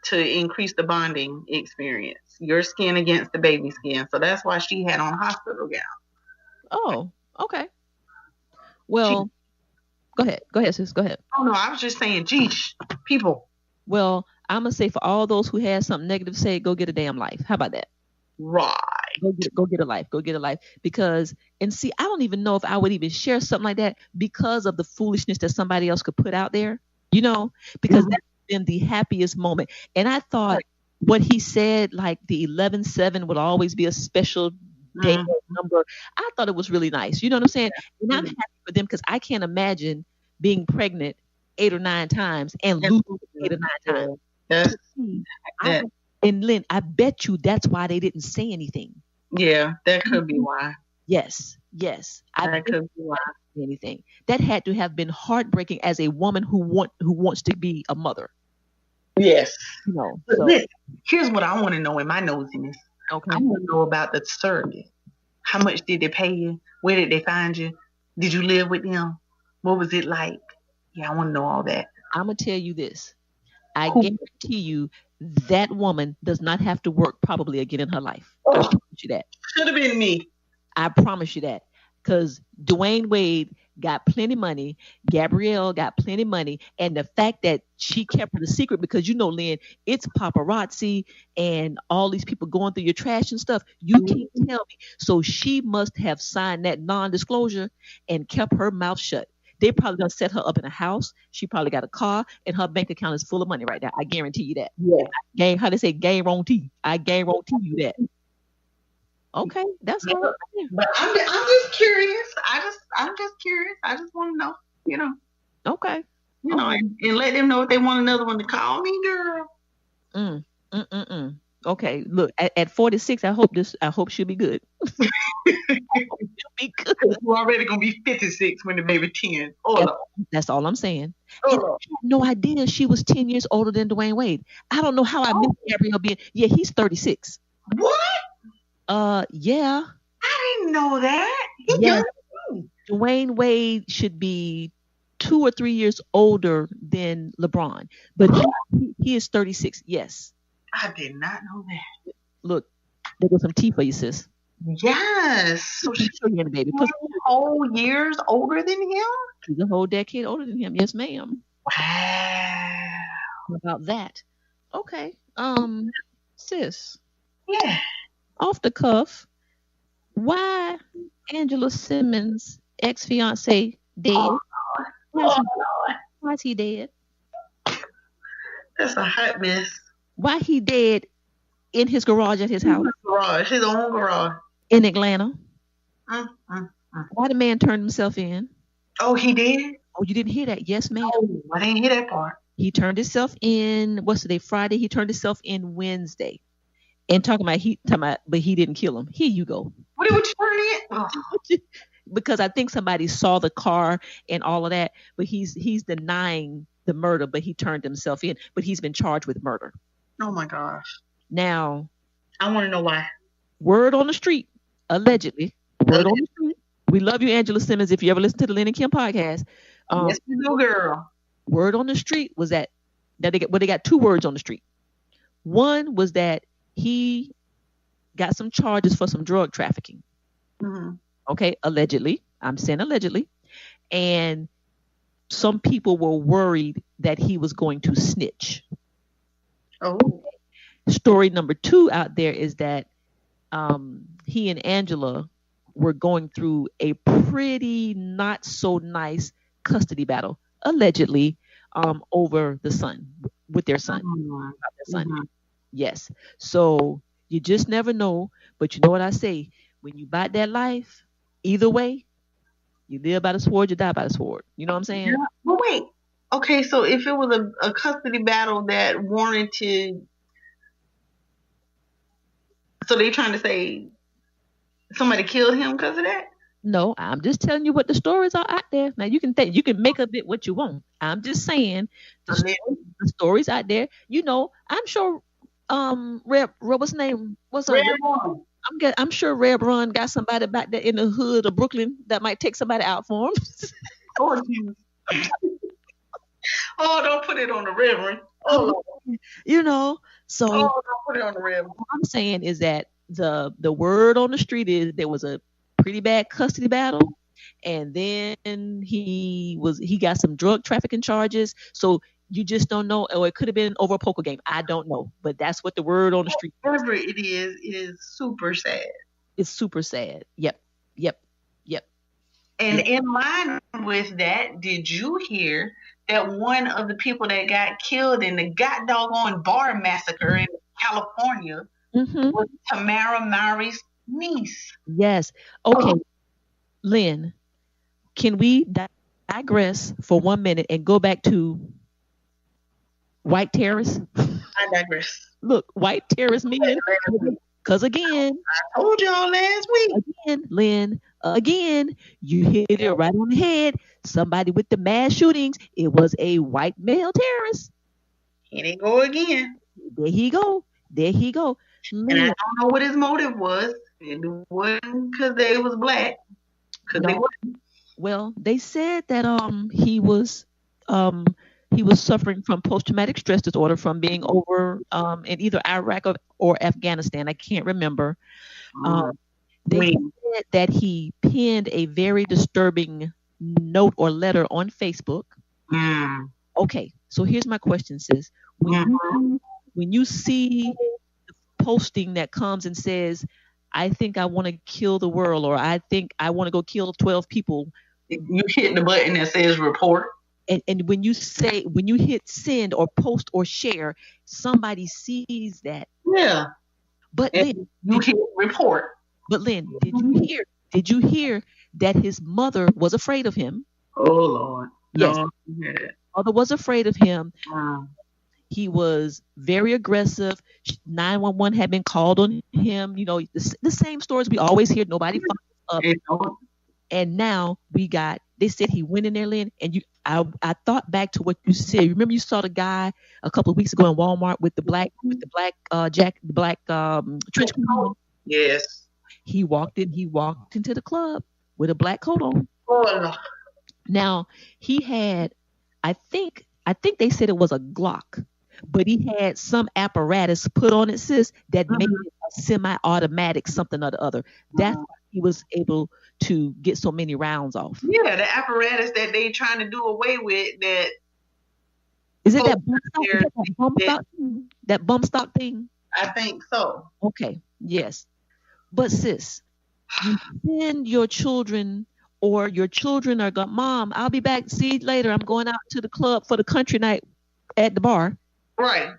to increase the bonding experience. Your skin against the baby skin. So that's why she had on a hospital gown. Oh, okay. Well, go ahead, sis. Go ahead. Oh no, I was just saying, geez, people. Well, I'm gonna say for all those who had something negative to say, go get a damn life. How about that? Right. Go get a life. Go get a life. Because and see, I don't even know if I would even share something like that because of the foolishness that somebody else could put out there. Because that's been the happiest moment. And I thought what he said, like the 11/7 would always be a special day number. I thought it was really nice. You know what I'm saying? And I'm happy for them because I can't imagine being pregnant 8 or 9 times and losing 8 or 9 times. And Lynn, I bet you that's why they didn't say anything. Yeah, that could be why. Yes. That could be why. Anything that had to have been heartbreaking as a woman who wants to be a mother. Yes. So listen, here's what I want to know in my nosiness. Okay. I want to know about the service. How much did they pay you? Where did they find you? Did you live with them? What was it like? Yeah, I want to know all that. I'm gonna tell you this. I guarantee you that woman does not have to work probably again in her life. I promise you that. Should have been me. I promise you that. Because Dwayne Wade got plenty money. Gabrielle got plenty money. And the fact that she kept her the secret because, Lynn, it's paparazzi and all these people going through your trash and stuff. You can't tell me. So she must have signed that non-disclosure and kept her mouth shut. They probably gonna set her up in a house. She probably got a car, and her bank account is full of money right now. I guarantee you that. Yeah. How they say guarantee? I guarantee you that. Okay, that's all. But I'm just curious. I'm just curious. I just want to know. Okay. And let them know if they want another one to call me, girl. Okay, look, at 46, I hope she'll be good. She'll be good. You're already gonna be 56 when the baby 10. That's all I'm saying. I had no idea she was 10 years older than Dwayne Wade. I don't know how I missed Gabrielle being. Yeah, he's 36. What? Yeah. I didn't know that. Yes. Dwayne Wade should be 2 or 3 years older than LeBron, but he is 36. Yes. I did not know that. Look, there goes some tea for you, sis. Yes. So she's the baby. whole years older than him? She's a whole decade older than him. Yes, ma'am. Wow. How about that? Okay. Sis. Yeah. Off the cuff, why Angela Simmons' ex-fiance dead? Why is he dead? That's a hot mess. Why he dead in his garage at his house? His own garage. In Atlanta. Why the man turned himself in? Oh, he did? Oh, you didn't hear that? Yes, ma'am. Oh, I didn't hear that part. He turned himself in, what's today, Friday? He turned himself in Wednesday. And talking about, but he didn't kill him. Here you go. What did you turn in? Oh. Because I think somebody saw the car and all of that, but he's denying the murder, but he turned himself in. But he's been charged with murder. Oh my gosh. Now, I want to know why. Word on the street, allegedly. Word on the street. We love you, Angela Simmons. If you ever listen to the Lin and Kim podcast, yes, you do, girl. Word on the street was that they got 2 words on the street. One was that he got some charges for some drug trafficking. Okay, allegedly. I'm saying allegedly. And some people were worried that he was going to snitch. Oh. Story number 2 out there is that he and Angela were going through a pretty not so nice custody battle, allegedly, over the son, with their son. Yes. So you just never know. But you know what I say? When you bite that life, either way, you live by the sword, you die by the sword. You know what I'm saying? Yeah. But wait. Okay, so if it was a custody battle that warranted, so they trying to say somebody killed him because of that? No, I'm just telling you what the stories are out there. Now you can make of it what you want. I'm just saying the stories out there. I'm sure what's his name? I'm sure Red Run got somebody back there in the hood of Brooklyn that might take somebody out for him. Oh, don't put it on the Reverend. So don't put it on the Reverend. What I'm saying is that the word on the street is there was a pretty bad custody battle, and then he got some drug trafficking charges. So you just don't know, or it could have been over a poker game. I don't know, but that's what the word on the street. Whatever it is super sad. It's super sad. Yep, yep, yep. And yep. in line with that, did you hear that one of the people that got killed in the god doggone bar massacre in California was Tamara Mowry's niece? Yes. Okay, Lynn, can we digress for 1 minute and go back to white terrorists? I digress. Look, white terrorist men. Because again, I told y'all last week. Again, Lynn, again, you hit it right on the head. Somebody with the mass shootings, it was a white male terrorist. Here they go again. There he go. There he go. And I don't know what his motive was. It wasn't because they was black. Because they wasn't. Well, they said that he was suffering from post-traumatic stress disorder from being over in either Iraq or Afghanistan. I can't remember. They said that he penned a very disturbing note or letter on Facebook. Okay, so here's my question, sis. When you see the posting that comes and says, I think I want to kill the world, or I think I want to go kill 12 people. You hit the button that says report. And when you hit send or post or share, somebody sees that. Yeah. But Lynn, you hit report. But Lynn, did you hear that his mother was afraid of him? Oh Lord. Yes. No. Mother was afraid of him. He was very aggressive. 911 had been called on him. You know, the same stories we always hear. Nobody followed up. And now they said he went in there, Lynn, and I thought back to what you said. Remember you saw the guy a couple of weeks ago in Walmart with the black jacket, the black trench coat. Yes. He walked into the club with a black coat on. Oh. Now he had, I think they said it was a Glock, but he had some apparatus put on it, sis, that made it a semi-automatic something or the other. That's why he was able to get so many rounds off. Yeah, the apparatus that they trying to do away with. That is it that bump stock thing? I think so. Okay, yes. But sis, you send your children, or your children are going, Mom, I'll be back. See you later. I'm going out to the club for the country night at the bar. Right.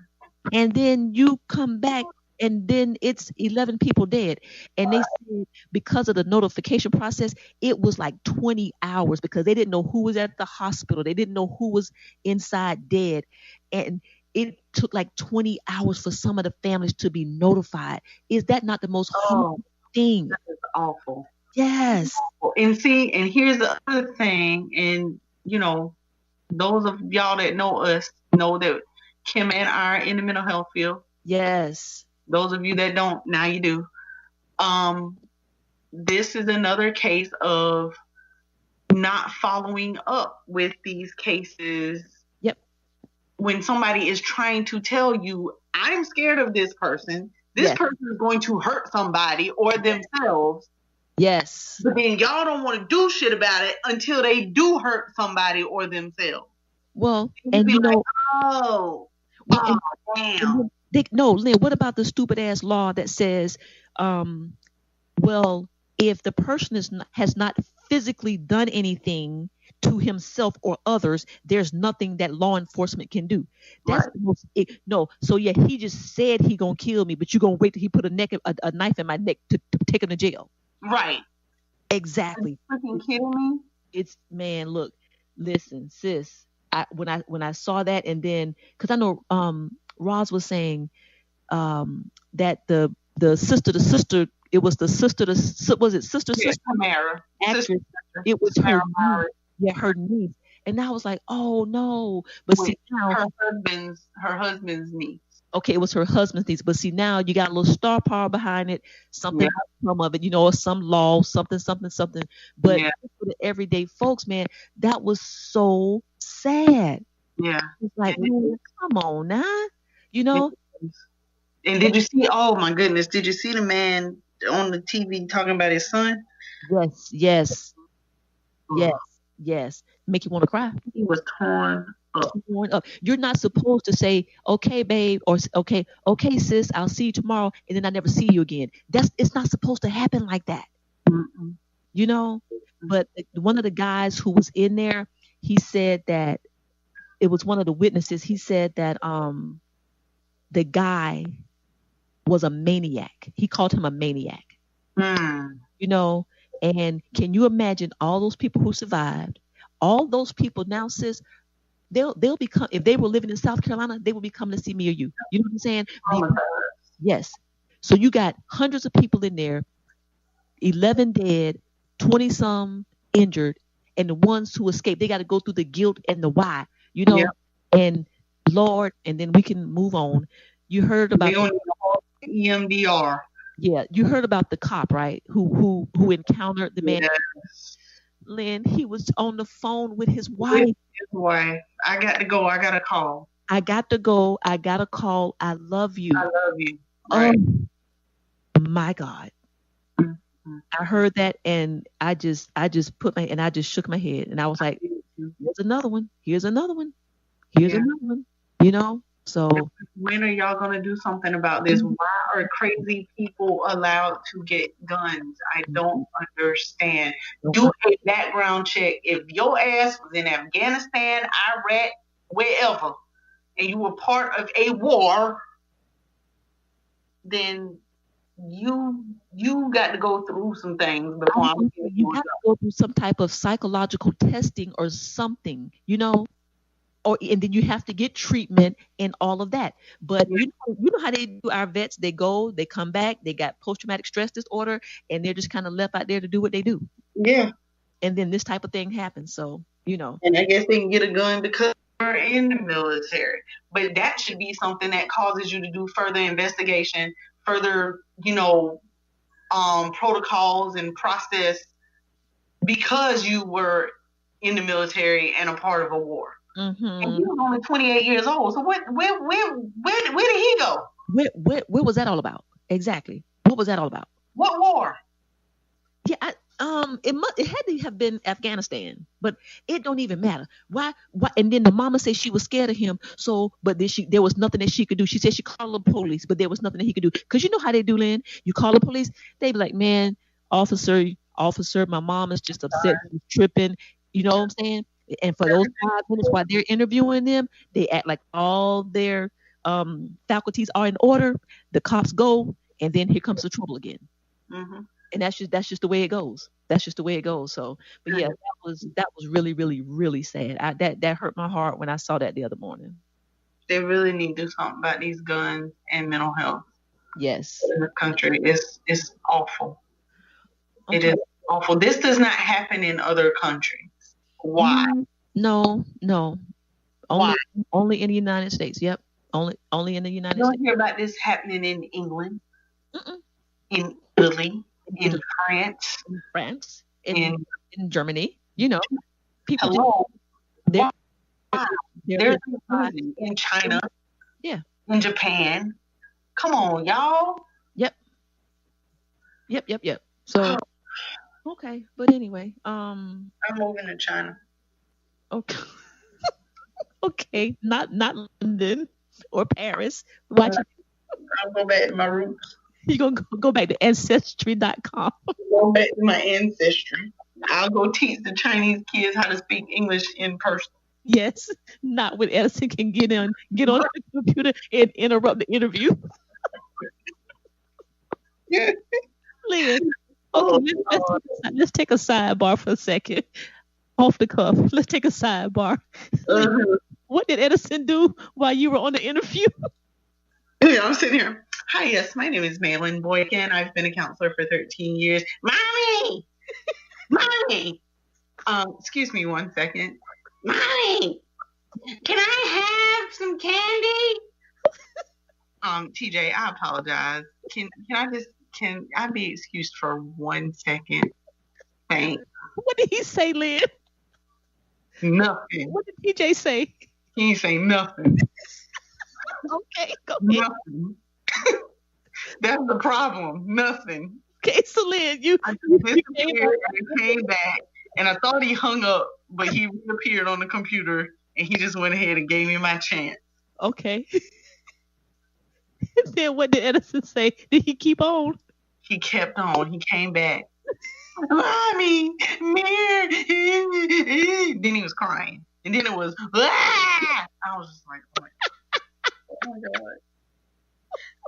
And then you come back, and then it's 11 people dead. And they said because of the notification process, it was like 20 hours because they didn't know who was at the hospital. They didn't know who was inside dead. And it took like 20 hours for some of the families to be notified. Is that not the most horrible thing? That is awful. Yes. And see, and here's the other thing, and you know, those of y'all that know us know that Kim and I are in the mental health field. Yes. Those of you that don't, now you do. This is another case of not following up with these cases. Yep. When somebody is trying to tell you, I'm scared of this person. This person is going to hurt somebody or themselves. Yes. But then y'all don't want to do shit about it until they do hurt somebody or themselves. Well, and you know, damn. No, Lynn, what about the stupid ass law that says, well, if the person has not physically done anything to himself or others, there's nothing that law enforcement can do. That's the most, So yeah, he just said he gonna kill me, but you gonna wait till he put a knife in my neck to take him to jail. Right. Exactly. Are you freaking kidding me? It's, man, look, listen, sis. When I saw that, and then because I know Roz was saying that the sister, it was the sister, was it sister? Tamara. Actress, it was her niece, and I was like, oh no, but see now her husband's niece. Okay, it was her husband's niece, but see now you got a little star power behind it, something some of it, or some law, something. But for the everyday folks, man, that was so sad. Yeah, it's like, man, come on now, And did you see? Oh my goodness, did you see the man on the TV talking about his son? Yes. Yes, yes. Make you want to cry. He was torn up. Torn up. You're not supposed to say, "Okay, babe," or "Okay, okay, sis, I'll see you tomorrow," and then I never see you again. It's not supposed to happen like that, Mm-mm. you know. But one of the guys who was in there, he said that it was one of the witnesses. He said that the guy was a maniac. He called him a maniac, Mm. you know. And can you imagine all those people who survived? All those people now, sis, they'll become, if they were living in South Carolina, they will be coming to see me or you. You know what I'm saying? Oh my God. Yes. So you got hundreds of people in there, 11 dead, 20 some injured, and the ones who escaped, they got to go through the guilt and the why, you know. Yeah. And Lord, and then we can move on. You heard about We don't need EMDR. yeah, you heard about the cop, right? Who encountered the man. Yes. Lynn, he was on the phone with his wife. His wife. I got to go. I got to call. I got to go. I got to call. I love you. I love you. Right. Oh my God. Mm-hmm. I heard that and I just shook my head and I was like, here's another one. Here's another one. Here's another one. You know? So when are y'all going to do something about this? Why are crazy people allowed to get guns? I don't understand. Do a background check. If your ass was in Afghanistan, Iraq, wherever, and you were part of a war, then you got to go through some things before you have to go through some type of psychological testing or something, you know, and then you have to get treatment and all of that. But you know how they do our vets, they go, they come back, they got post-traumatic stress disorder, and they're just kind of left out there to do what they do. Yeah. And then this type of thing happens. So, you know. And I guess they can get a gun because they're in the military. But that should be something that causes you to do further investigation, further, you know, protocols and process because you were in the military and a part of a war. Mm-hmm. And he was only 28 years old. So where did he go? Where was that all about? Exactly. What was that all about? What war? Yeah, it had to have been Afghanistan, but it don't even matter. Why? And then the mama said she was scared of him. So, but then there was nothing that she could do. She said she called the police, but there was nothing that he could do. Cause you know how they do, Lynn. You call the police, they be like, "Man, officer, my mom is just upset, she's tripping." You know what I'm saying? And for those 5 minutes while they're interviewing them, they act like all their faculties are in order. The cops go, and then here comes the trouble again. Mm-hmm. And that's just the way it goes. That's just the way it goes. So, but yeah, that was really, really, really sad. That hurt my heart when I saw that the other morning. They really need to do something about these guns and mental health. Yes. In the country, it's awful. Okay. It is awful. This does not happen in other countries. Why? No. Why? Only in the United States. Yep. Only in the United States. You don't hear about this happening in England, in Italy, in France, in Germany. You know, people. Hello. There's in China. Yeah. In Japan. Come on, y'all. Yep. So. Okay, but anyway, I'm moving to China. Okay. Okay, not London or Paris. Watch. I'll go back to my roots. You're gonna go back to ancestry.com. Go back to my ancestry. I'll go teach the Chinese kids how to speak English in person. Yes, not when Edison can get on the computer and interrupt the interview. Lynn. Okay, let's take a sidebar for a second. Off the cuff. Let's take a sidebar. What did Edison do while you were on the interview? Yeah, I'm sitting here. Hi, yes, my name is Malin Boykin. I've been a counselor for 13 years. Mommy! Mommy! Excuse me 1 second. Mommy! Can I have some candy? TJ, I apologize. Can I be excused for 1 second? Thanks. What did he say, Lynn? Nothing. What did TJ say? He ain't say nothing. Okay, go ahead. Nothing. That's the problem. Nothing. Okay, so Lynn, I came back And I thought he hung up, but he reappeared on the computer, and he just went ahead and gave me my chance. Okay. Then what did Edison say? Did he keep on? He kept on. He came back. Mommy, Mary. Then he was crying. And then it was, I was just like, oh my God.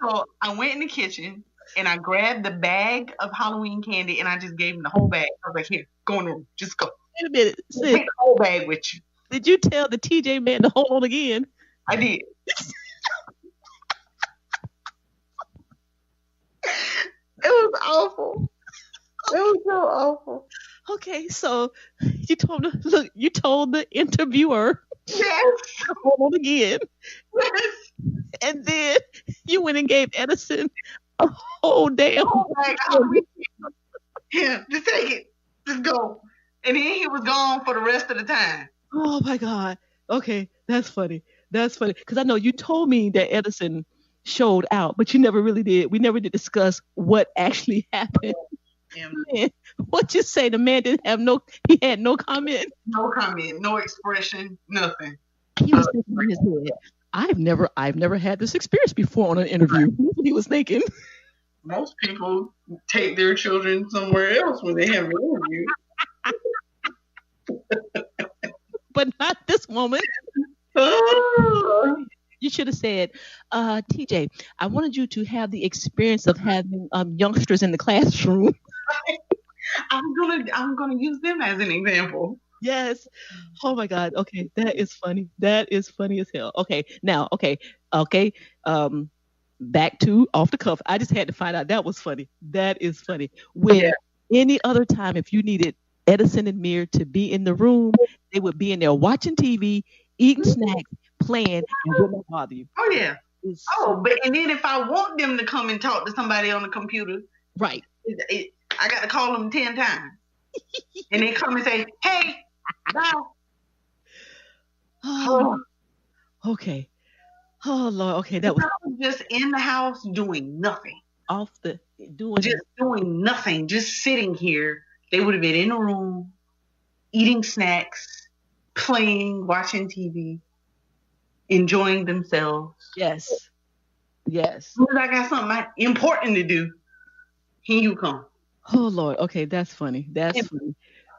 So I went in the kitchen and I grabbed the bag of Halloween candy and I just gave him the whole bag. I was like, here, go in the room. Just go. Wait a minute. Sis, take the whole bag with you. Did you tell the TJ man to hold on again? I did. It was awful. It was so awful. Okay, so you told the interviewer, yes, hold on again. Yes. And then you went and gave Edison a whole damn. Yeah, just take it. Just go. And then he was gone for the rest of the time. Oh my God. Okay, that's funny. That's funny. Because I know you told me that Edison showed out, but you never really did. We never did discuss what actually happened. Man, what you say? The man didn't have he had no comment. No comment, no expression, nothing. He was thinking in his head, I've never had this experience before on an interview. That's what he was thinking. Most people take their children somewhere else when they have an interview. But not this woman. You should have said, TJ, I wanted you to have the experience of having youngsters in the classroom. I'm gonna use them as an example. Yes. Oh my God. Okay, that is funny. That is funny as hell. Okay, now, okay. Back to off the cuff. I just had to find out that was funny. That is funny. When any other time, if you needed Edison and Mir to be in the room, they would be in there watching TV, eating snacks, playing, and would not bother you. Oh yeah. And then if I want them to come and talk to somebody on the computer, right? I got to call them 10 times, and they come and say, "Hey, bye." Oh, okay. Oh Lord. Okay, that was just in the house doing nothing. Doing nothing, just sitting here. They would have been in a room, eating snacks, playing, watching TV, enjoying themselves. Yes. As soon as I got something important to do, here you come. Oh Lord. Okay, that's funny. That's funny.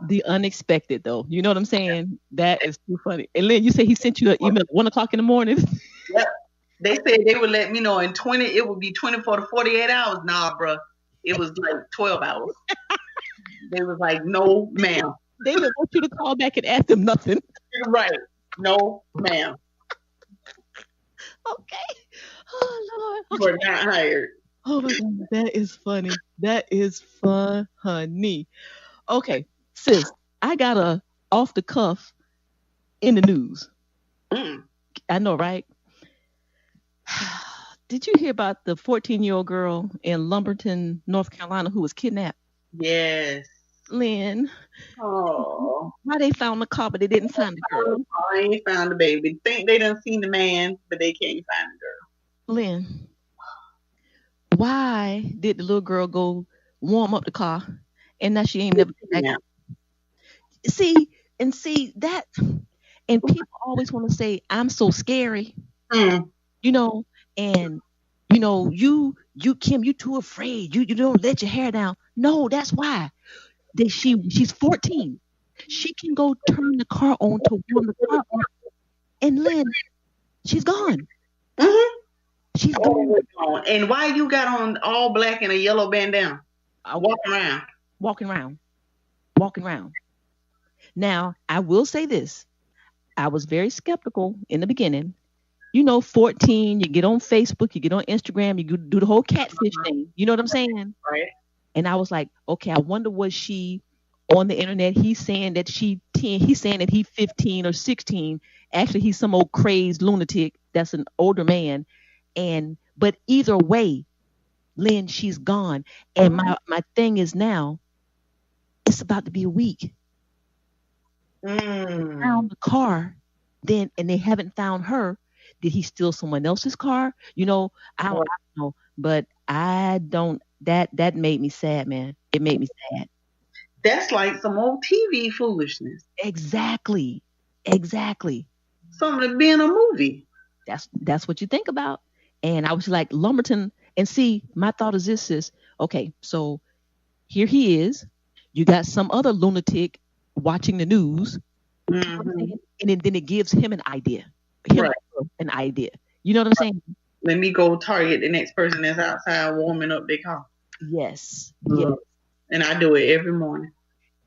The unexpected, though. You know what I'm saying? That is too funny. And Lynn, you say he sent you an email at 1:00 in the morning. Yep. They said they would let me know in 20. It would be 24 to 48 hours. Nah, bro. It was like 12 hours. They was like, no, ma'am. They didn't want you to call back and ask them nothing. Right. No, ma'am. Okay. Oh Lord. You are not hired. Oh my God, that is funny. That is funny. Okay, sis, I got a off the cuff in the news. I know, right? Did you hear about the 14-year-old girl in Lumberton, North Carolina, who was kidnapped? Yes. Lynn. Oh. Why they found the car, but they didn't find the girl? I ain't found the baby. Think they done seen the man, but they can't find the girl. Lynn, why did the little girl go warm up the car and now she ain't never been back? See that, and people always want to say I'm so scary, you know, and you know you Kim, you too afraid, you don't let your hair down. No, that's why she's 14. She can go turn the car on to warm the car on, and Lynn, she's gone. She's gone. And why you got on all black and a yellow bandana? Walking around. Now, I will say this. I was very skeptical in the beginning. You know, 14, you get on Facebook, you get on Instagram, you do the whole catfish thing. You know what I'm saying? Right. And I was like, okay, I wonder was she on the internet? He's saying that she's 10. He's saying that he's 15 or 16. Actually, he's some old crazed lunatic that's an older man. But either way, Lynn, she's gone. And my thing is now, it's about to be a week. Found the car, and they haven't found her. Did he steal someone else's car? You know, I don't know, but I don't. That made me sad, man. It made me sad. That's like some old TV foolishness. Exactly. Something to be in a movie. That's what you think about. And I was like, Lumberton, and see, my thought is this is okay, so here he is. You got some other lunatic watching the news. You know what I'm saying? And then it gives him an idea. Him an idea. You know what I'm saying? Let me go target the next person that's outside warming up their car. Yes. And I do it every morning.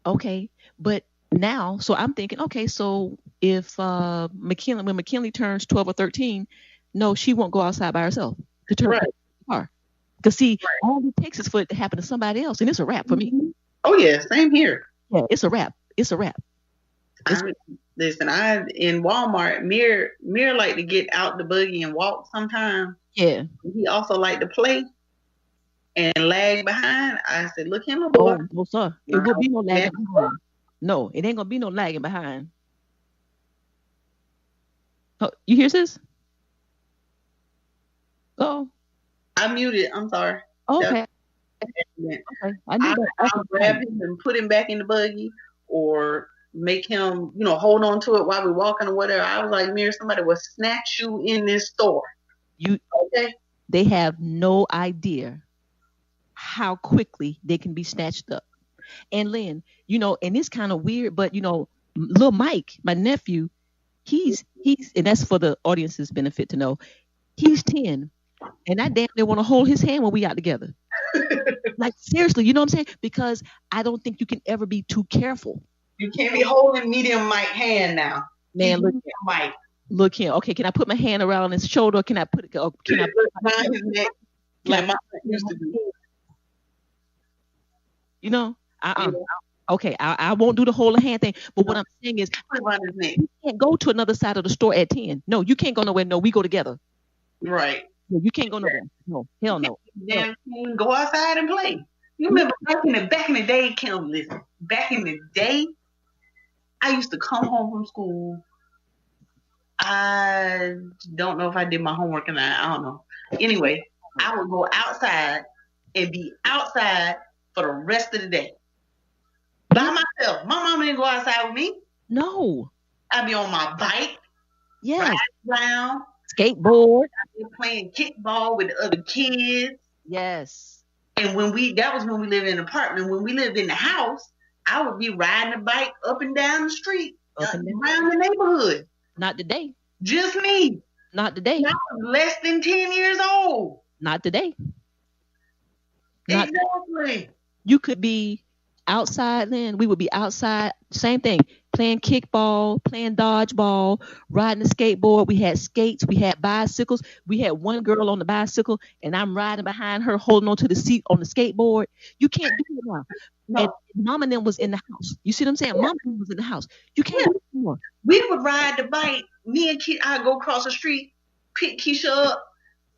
Okay. But now, so I'm thinking, okay, so if when McKinley turns 12 or 13, no, she won't go outside by herself to turn the car. Because see, all it takes is for it to happen to somebody else, and it's a wrap for me. Oh yeah, same here. Yeah, it's a wrap. Listen, in Walmart, Mir like to get out the buggy and walk sometimes. Yeah. He also like to play and lag behind. I said, look him, boy. Oh, no, sir. It will be no lagging behind. No, it ain't gonna be no lagging behind. Oh, you hear this? Oh. I muted. I'm sorry. Okay. I'll grab him and put him back in the buggy, or make him, hold on to it while we're walking or whatever. I was like, Mir, somebody will snatch you in this store. Okay? They have no idea how quickly they can be snatched up. And Lynn, and it's kind of weird, but little Mike, my nephew, he's and that's for the audience's benefit to know, he's 10, and I damn near want to hold his hand when we out together. Like seriously, you know what I'm saying? Because I don't think you can ever be too careful. You can't be holding medium Mike hand now. Man, look, Mike. Look here. Okay, can I put my hand around his shoulder? Or can I put it? Can I put around his neck like my used to do? Okay, I won't do the whole hand thing. But what I'm saying is, you can't go to another side of the store at 10. No, you can't go nowhere. No, we go together. Right. No, you can't go nowhere. No, hell no. Damn, go outside and play. You remember back in the day, Kim, listen, back in the day, I used to come home from school. I don't know if I did my homework or not. I don't know. Anyway, I would go outside and be outside for the rest of the day. By myself. My mama didn't go outside with me. No. I'd be on my bike. Yes. Riding around. Skateboard. I'd be playing kickball with the other kids. Yes. And that was when we lived in an apartment. When we lived in the house, I would be riding a bike up and down the street, around the neighborhood. Not today. Just me. Not today. I was less than 10 years old. Not today. Exactly. You could be outside then. We would be outside. Same thing. Playing kickball, playing dodgeball, riding a skateboard. We had skates. We had bicycles. We had one girl on the bicycle, and I'm riding behind her, holding onto the seat on the skateboard. You can't do it now. No. And Mom and them was in the house. You see what I'm saying? Yeah. Mom and them was in the house. You can't do it anymore. We would ride the bike. Me and Keisha, I'd go across the street, pick Keisha up.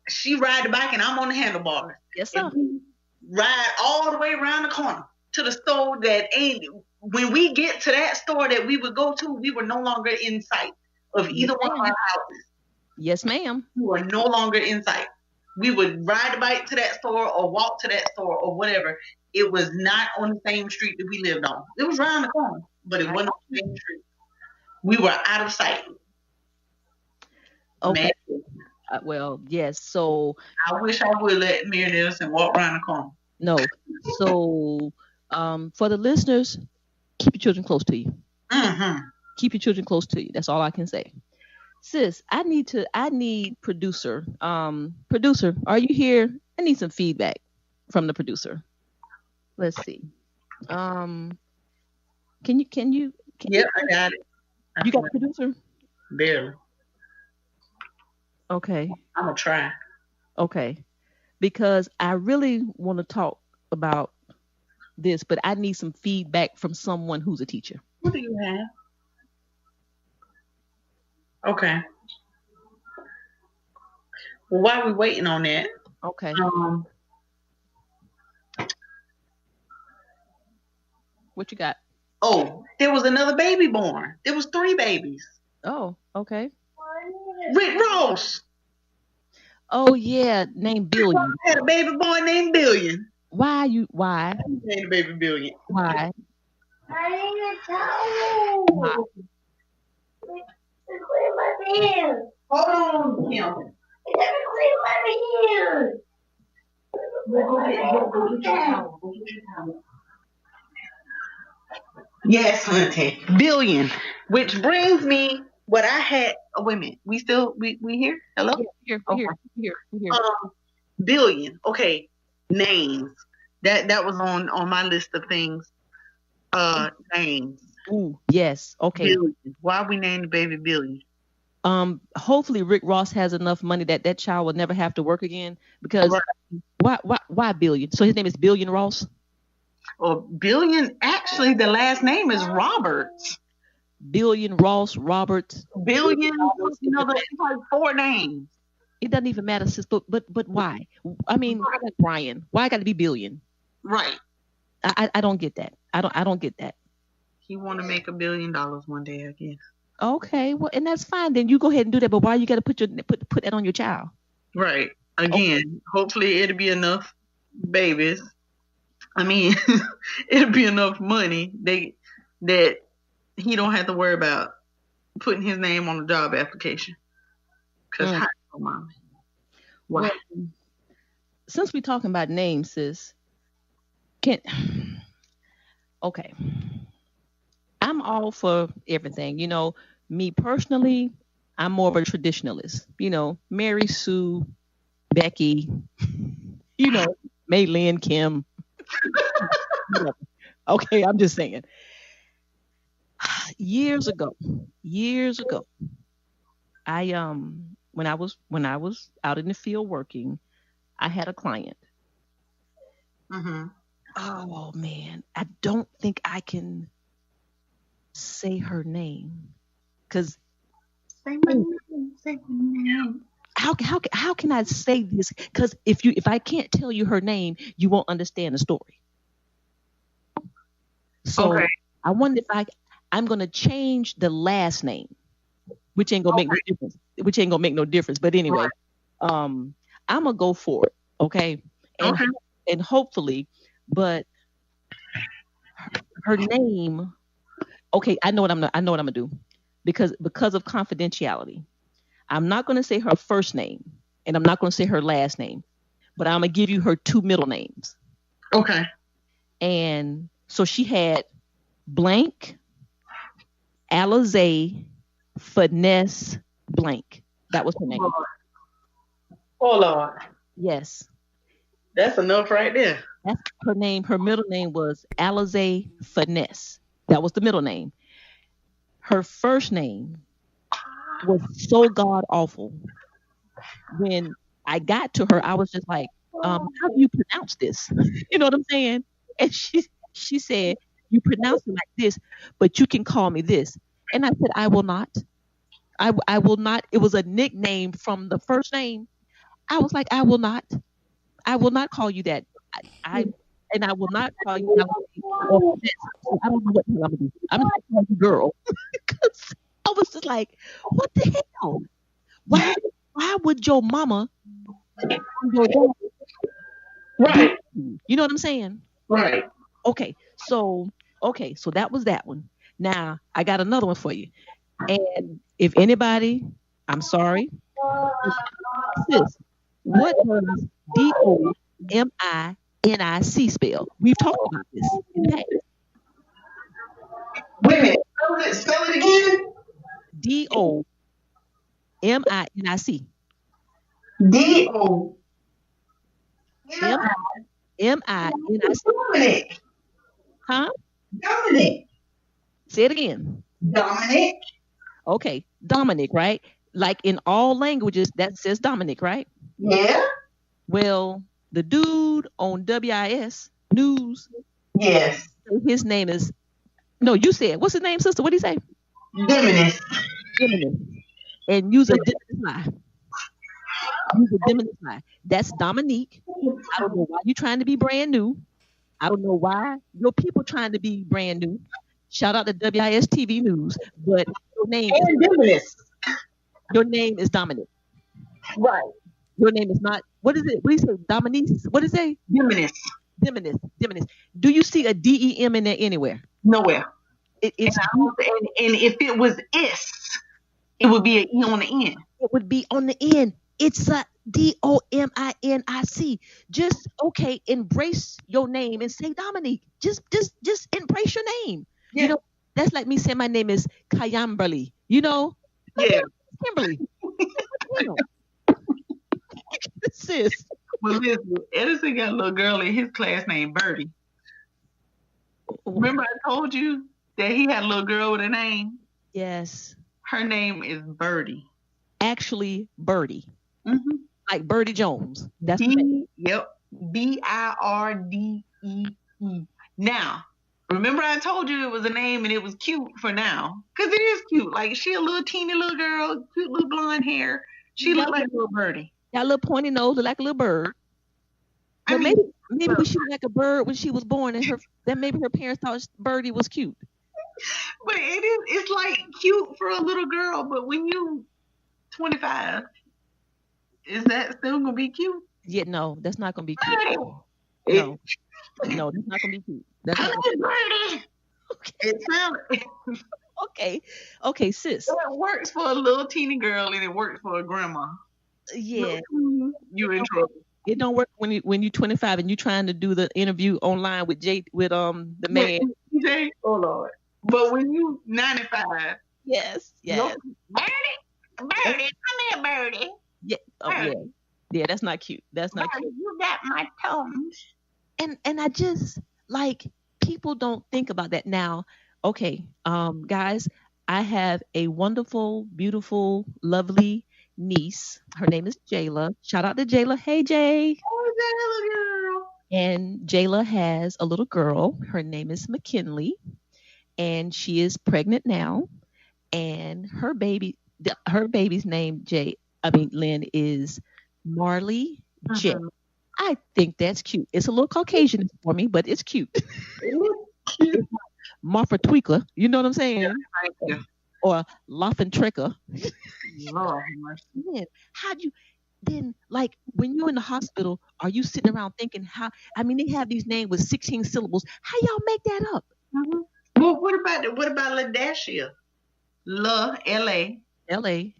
She ride the bike, and I'm on the handlebars. Yes, sir. Ride all the way around the corner to the store that ain't. When we get to that store that we would go to, we were no longer in sight of either one of our houses. Yes, ma'am. We were no longer in sight. We would ride the bike to that store or walk to that store or whatever. It was not on the same street that we lived on. It was around the corner, but it wasn't on the same street. We were out of sight. Okay. Well, yes. So I wish I would let Mir Nelson walk around the corner. No. So for the listeners, keep your children close to you. Mm-hmm. Keep your children close to you. That's all I can say. Sis, I need producer. Producer, are you here? I need some feedback from the producer. Let's see. Can you? Yep, I got it. You got a producer? Barely. Okay. I'm gonna try. Okay. Because I really want to talk about this, but I need some feedback from someone who's a teacher. What do you have? Okay. Well, while we're waiting on that, okay. What you got? Oh, there was another baby born. There was 3 babies. Oh, okay. Rick Ross. Oh yeah, named Billion. Had a baby boy named Billion. Why? Named baby Billion. Why? I need a towel. Clean my hands. Hold on, Kim. I gotta clean my hands. Go get your towel. Go get your towel. Yes, Hunty. Billion. Which brings me what I had. Oh, wait a minute. We here? Hello? Yeah, Okay. here. Billion. Okay. Names. That was on my list of things. Names. Ooh, yes. Okay. Billion. Why we named the baby Billion? Hopefully Rick Ross has enough money that child will never have to work again. Because why Billion? So his name is Billion Ross? Or Billion, actually the last name is Roberts. Billion Ross Roberts. Billion, there's like 4 names. It doesn't even matter, sis. But why? I mean, why not Brian? Why got to be Billion? Right. I don't get that. I don't get that. He want to make $1 billion one day, I guess. Okay, well, and that's fine. Then you go ahead and do that. But why you got to put that on your child? Right. Again, hopefully it'll be enough babies. I mean, it'll be enough money that he don't have to worry about putting his name on the job application. Because hi, mommy. Why? Well, since we're talking about names, sis, okay. I'm all for everything. Me personally, I'm more of a traditionalist. Mary Sue, Becky, May Lin Kim. Okay, I'm just saying. Years ago, I when I was out in the field working, I had a client. Mm-hmm. Oh man, I don't think I can say her name because Say my name. how can I say this? Because if I can't tell you her name, you won't understand the story. So Okay. I wonder if I'm gonna change the last name, which ain't gonna make no difference. Which ain't gonna make no difference. But anyway, I'm gonna go for it. Okay. And hopefully, but her name. Okay, I know what I'm gonna do because of confidentiality. I'm not gonna say her first name, and I'm not gonna say her last name, but I'm gonna give you her 2 middle names. Okay. And so she had blank, Alizé, Finesse, blank. That was her name. Oh Lord. Yes. That's enough right there. That's her name. Her middle name was Alizé Finesse. That was the middle name. Her first name was so god awful. When I got to her, I was just like, how do you pronounce this? You know what I'm saying? And she said, you pronounce it like this, but you can call me this. And I said, I will not. I will not. It was a nickname from the first name. I was like, I will not. I will not call you that. I will not call you. I don't know what the hell I'm gonna do. I'm just gonna call you girl. Because I was just like, what the hell? Why would your mama your dad? Right. You know what I'm saying? Right. Okay, so that was that one. Now I got another one for you. And if anybody, I'm sorry, sis, what does DOMINIC spell? We've talked about this in the past. Wait a minute. Spell it again. DOMINIC. MINIC. Dominic. Huh? Dominic. Say it again. Dominic. Okay, Dominic, right? Like in all languages, that says Dominic, right? Yeah. Well, the dude on WIS News, Yes. his name is, no, you said, what's his name, sister? What did he say? Diminus. And use a Diminus lie. Use a Diminus lie. That's Dominique. I don't know why you're trying to be brand new. I don't know why your people trying to be brand new. Shout out to WIS TV News, but your name is Diminus. Your name is Dominic. Right. Your name is not. What is it? What do you say? Dominique? What is it? Diminus. Diminus. Do you see a DEM in there anywhere? Nowhere. It's And if it was S, it would be an E on the end. it would be on the end. It's a Dominic. Just okay, embrace your name and say Dominique. Just embrace your name. Yeah. You know, that's like me saying my name is Kayamberly. You know, Yeah. Kimberly. You know. Sis. Well, listen, Edison got a little girl in his class named Birdie. Remember I told you that he had a little girl with a name? Yes. Her name is Birdie. Actually, Birdie. Mm-hmm. Like Birdie Jones. That's her name. Yep. Birdee. Now, remember I told you it was a name and it was cute for now? Because it is cute. Like, she a little teeny little girl, cute little blonde hair. She looked like a little birdie. Got a little pointy nose, look like a little bird. But maybe when she was like a bird when she was born, and maybe her parents thought Birdie was cute. But it's like cute for a little girl. But when you 25, is that still gonna be cute? Yeah, no, that's not gonna be cute. No, that's not gonna be cute. That's not Birdie. It sounds okay, sis. It works for a little teeny girl and it works for a grandma. Yeah, you're in trouble. It don't work when you're 25 and you're trying to do the interview online with the man. Jay, oh Lord! But when you 95, yes. Birdie, come here, Birdie. Yeah, yeah. That's not cute. That's not Birdie, cute. you got my tones. And I just like people don't think about that now. Okay, guys, I have a wonderful, beautiful, lovely niece. Her name is Jayla. Shout out to Jayla. Hey, Jay. Oh, that little girl. And Jayla has a little girl. Her name is McKinley, and she is pregnant now. And her baby's name Lynn is Marley J. I think that's cute. It's a little Caucasian for me, but it's cute. Cute. Marfa Tweaker, you know what I'm saying? Yeah. Or Laughing Trekker. Lord, Man, how do you then, like, when you're in the hospital, are you sitting around thinking they have these names with 16 syllables. How y'all make that up? Mm-hmm. Well, what about LaDashia? L-A. L-A.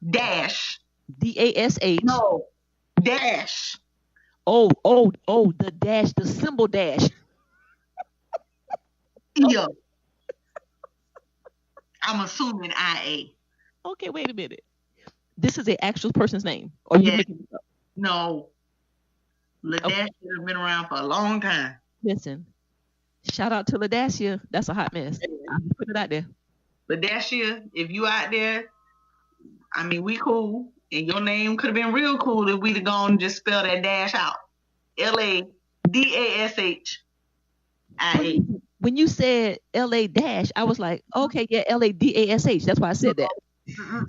Dash. D-A-S-H. No. Dash. Oh, the dash, the symbol dash. Yeah. I'm assuming IA. Okay, wait a minute. This is an actual person's name. Or you making it up? No. LaDashia has been around for a long time. Listen, shout out to LaDashia. That's a hot mess. I'm putting it out there. LaDashia, if you out there, I mean, we cool. And your name could have been real cool if we'd have gone and just spell that dash out. LaDashia. When you said LA dash, I was like, okay, yeah, LADASH. That's why I said that. Mm-mm.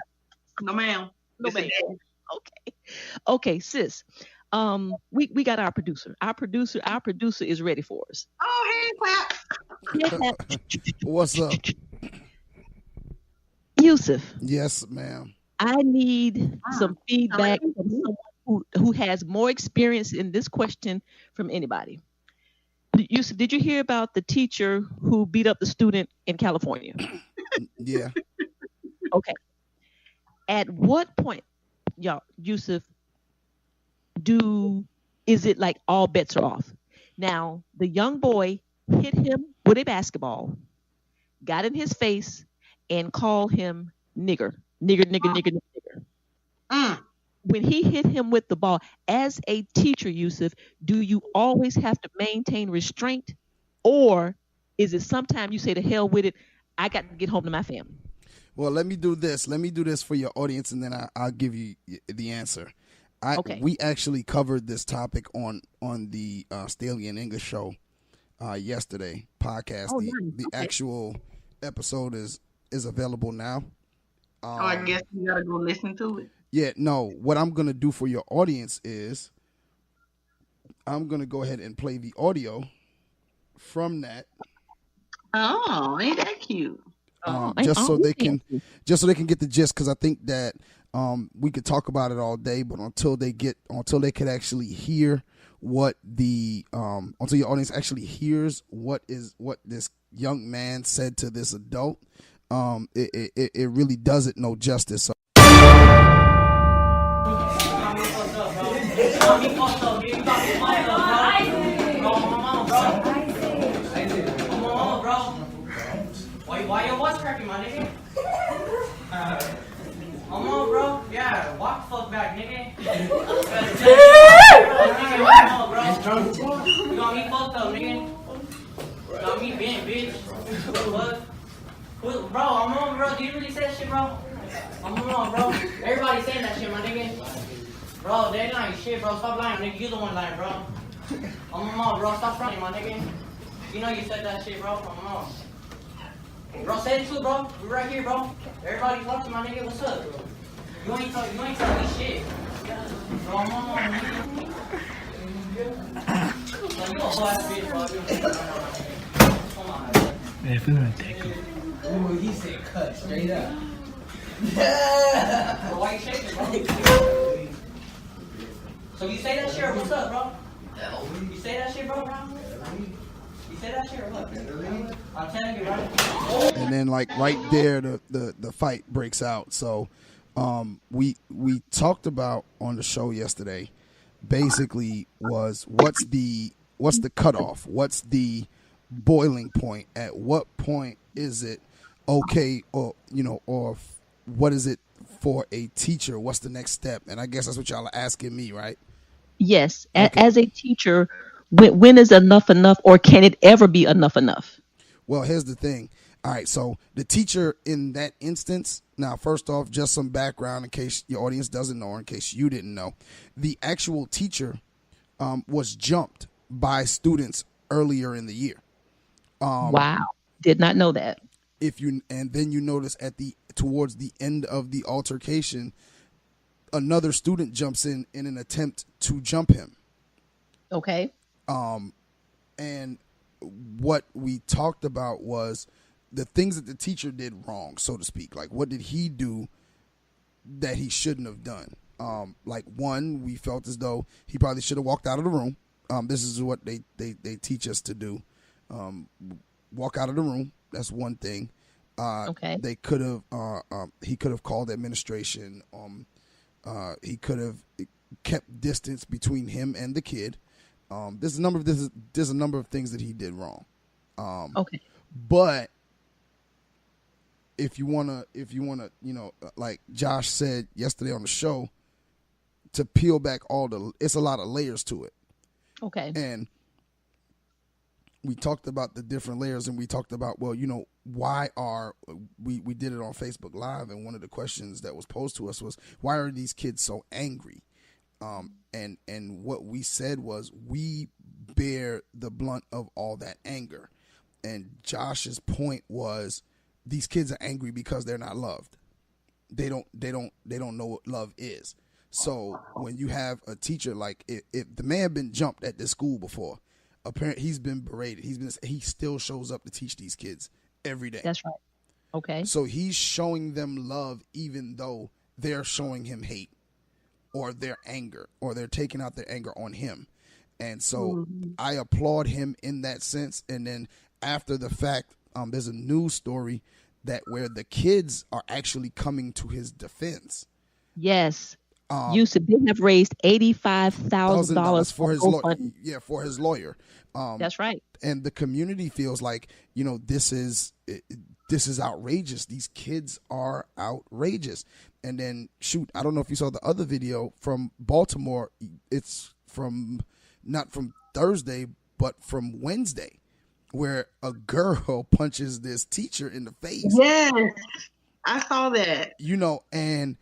No, ma'am. No, ma'am. Okay, sis. We got our producer. Our producer is ready for us. Oh, hey, clap. What's up? Yusuf. Yes, ma'am. I need some feedback from someone who has more experience in this question from anybody. Yusuf, did you hear about the teacher who beat up the student in California? Yeah. Okay. At what point, y'all, Yusuf, is it like all bets are off? Now, the young boy hit him with a basketball, got in his face, and called him nigger. When he hit him with the ball, as a teacher, Yusuf, do you always have to maintain restraint? Or is it sometimes you say to hell with it, I got to get home to my family? Well, let me do this. Let me do this for your audience, and then I'll give you the answer. Okay. We actually covered this topic on the Staley and English show yesterday podcast. Oh, the nice. Okay. actual episode is available now. I guess you gotta go listen to it. Yeah, no. What I'm gonna do for your audience is I'm gonna go ahead and play the audio from that. Oh, ain't that cute? Just so they can get the gist, because I think that we could talk about it all day, but until they could actually hear what until your audience actually hears what this young man said to this adult, it really does it no justice. So Why your voice cracking, my nigga? Come on, bro. Yeah, walk the fuck back, nigga. Come on, bro. You got me fucked up, nigga. You got me bent, bitch. What? Bro, I'm on, bro. Did you really say that shit, bro? I'm on, bro. Everybody saying that shit, my nigga. Bro, they lying shit, bro. Stop lying, nigga. You the one lying, bro. I'm on, bro. Stop fronting, my nigga. You know you said that shit, bro. I'm on. Bro, say it too, bro. We're right here, bro. Everybody's watching, my nigga. What's up? You ain't telling me shit. Bro, I'm on, nigga. Bro, you a whole ass bitch, bro. Come on, man. Man, if we're gonna take it. Ooh, he said cut straight up. Bro, why you shaking, bro? So you say that shit or what's up, bro? You say that shit, bro? You say that shit or what? I'm telling you, right? and then like right there, the fight breaks out. So we talked about on the show yesterday, basically was what's the cutoff? What's the boiling point? At what point is it okay, or what is it for a teacher? What's the next step? And I guess that's what y'all are asking me, right? Yes. Okay. As a teacher, when is enough, or can it ever be enough? Well, here's the thing. All right, so the teacher in that instance, now, first off, just some background in case your audience doesn't know, or in case you didn't know. The actual teacher was jumped by students earlier in the year. Wow. Did not know that. And then you notice towards the end of the altercation, another student jumps in an attempt to jump him. Okay. And what we talked about was the things that the teacher did wrong, so to speak. Like, what did he do that he shouldn't have done? Like, one, we felt as though he probably should have walked out of the room. This is what they teach us to do. Walk out of the room. That's one thing. Okay. They could have. He could have called administration. He could have kept distance between him and the kid. There's a number of things that he did wrong. Okay. But if you wanna, like Josh said yesterday on the show, to peel back it's a lot of layers to it. Okay. And we talked about the different layers, and we talked about, well, why we did it on Facebook Live, and one of the questions that was posed to us was, why are these kids so angry? And what we said was, we bear the blunt of all that anger. And Josh's point was, these kids are angry because they're not loved. They don't know what love is. So when you have a teacher, like if the man been jumped at this school before, apparently he's been berated. He still shows up to teach these kids every day. That's right. Okay. So he's showing them love even though they're showing him hate, or their anger, or they're taking out their anger on him. And so I applaud him in that sense. And then after the fact, there's a news story where the kids are actually coming to his defense. Yes. They have raised $85,000 for his lawyer. Yeah, for his lawyer. That's right. And the community feels like, this is outrageous. These kids are outrageous. And then, shoot, I don't know if you saw the other video from Baltimore. It's not from Thursday, but from Wednesday, where a girl punches this teacher in the face. Yes, I saw that. And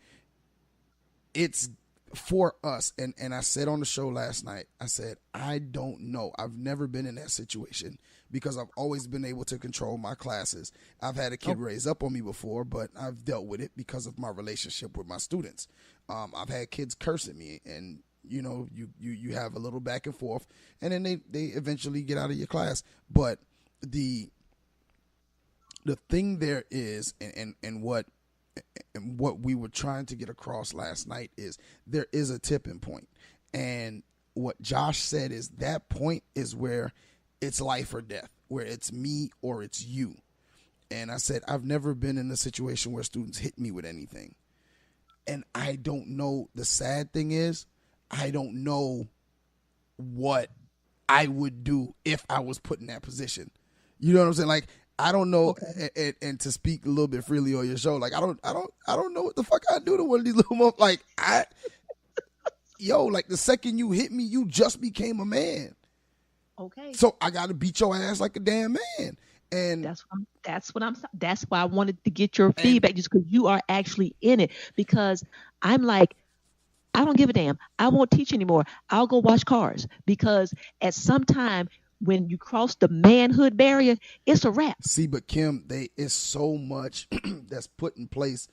it's for us. And I said on the show last night, I said, I don't know. I've never been in that situation because I've always been able to control my classes. I've had a kid raise up on me before, but I've dealt with it because of my relationship with my students. I've had kids curse at me, and you have a little back and forth, and then they eventually get out of your class. But the thing there is, and what we were trying to get across last night is, there is a tipping point. And what Josh said is, that point is where it's life or death. where it's me or it's you. And I said, I've never been in a situation where students hit me with anything. And I don't know. The sad thing is, I don't know what I would do if I was put in that position. You know what I'm saying? Like, I don't know. Okay. And to speak a little bit freely on your show, like, I don't know what the fuck I do to one of these little months. Like, like the second you hit me, you just became a man. Okay. So I got to beat your ass like a damn man. And that's why I wanted to get your feedback, just because you are actually in it. Because I'm like, I don't give a damn. I won't teach anymore. I'll go wash cars, because at some time when you cross the manhood barrier, it's a wrap. See, but Kim, it's so much that's put in place.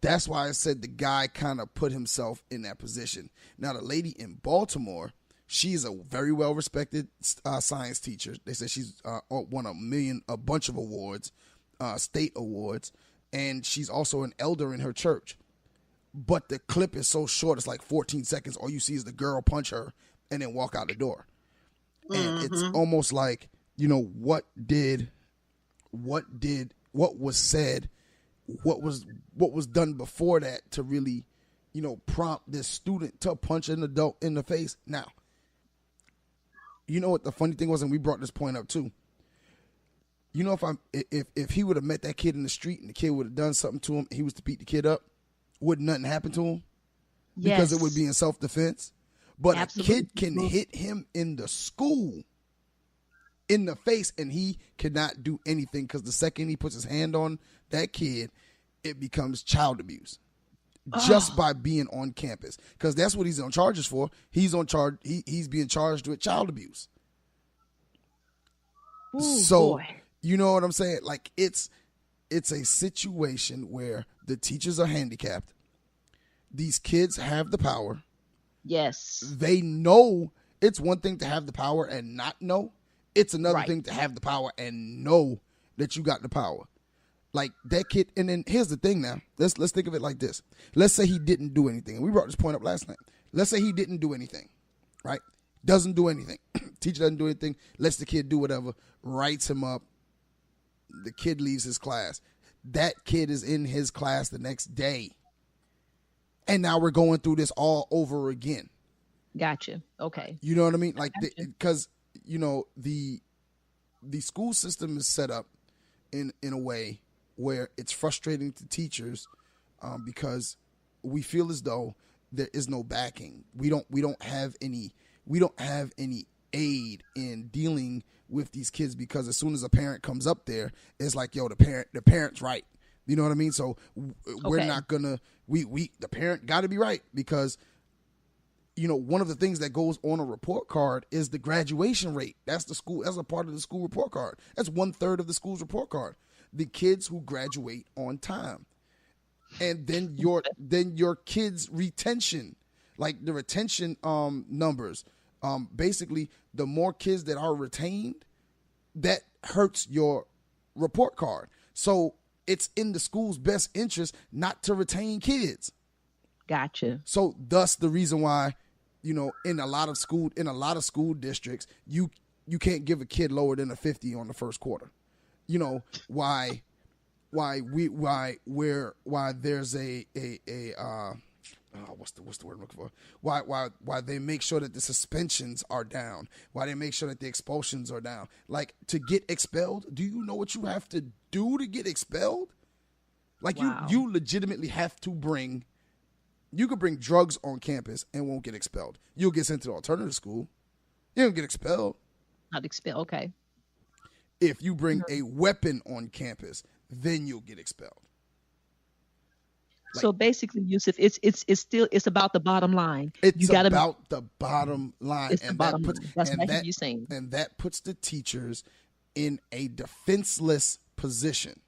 That's why I said the guy kind of put himself in that position. Now, the lady in Baltimore, she's a very well-respected science teacher. They said she's won a bunch of awards, state awards, and she's also an elder in her church. But the clip is so short, it's like 14 seconds. All you see is the girl punch her and then walk out the door. And it's almost like, what was said, what was done before that to really, prompt this student to punch an adult in the face. Now, you know what the funny thing was, and we brought this point up too. If he would have met that kid in the street and the kid would have done something to him, and he was to beat the kid up, would nothing happen to him? Yes. Because it would be in self-defense. But Absolutely. A kid can hit him in the school in the face, and he cannot do anything, because the second he puts his hand on that kid, it becomes child abuse. Just by being on campus, because that's what he's on charges for. He's on charge. He's being charged with child abuse. Ooh, so boy. You know what I'm saying? Like, it's a situation where the teachers are handicapped. These kids have the power. Yes. They know. It's one thing to have the power and not know. It's another Right. thing to have the power and know that you got the power. Like that kid, and then here's the thing now. Let's think of it like this. Let's say he didn't do anything. And we brought this point up last night. Let's say he didn't do anything, right? Doesn't do anything. Teacher doesn't do anything, lets the kid do whatever, writes him up. The kid leaves his class. That kid is in his class the next day. And now we're going through this all over again. Gotcha. Okay. You know what I mean? Like, Gotcha. because, the school system is set up in a way where it's frustrating to teachers, because we feel as though there is no backing. We don't have any aid in dealing with these kids, because as soon as a parent comes up there, it's like, yo, the parent's right. You know what I mean? So we're not gonna the parent got to be right, because one of the things that goes on a report card is the graduation rate. That's a part of the school report card. That's 1/3 of the school's report card. The kids who graduate on time. And then your kids' retention, like the retention numbers. Basically, the more kids that are retained, that hurts your report card. So it's in the school's best interest not to retain kids. Gotcha. So thus the reason why, in a lot of school districts, you can't give a kid lower than a 50 on the first quarter. Why there's what's the word I'm looking for? Why they make sure that the suspensions are down? Why they make sure that the expulsions are down? Like, to get expelled, do you know what you have to do to get expelled? Like, wow. you legitimately have to bring. You could bring drugs on campus and won't get expelled. You'll get sent to the alternative school. You don't get expelled. Not expelled. Okay. If you bring a weapon on campus, then you'll get expelled. So basically, Yusuf, it's about the bottom line. It's about the bottom line. It's the bottom line. That's what I hear you saying. And that puts the teachers in a defenseless position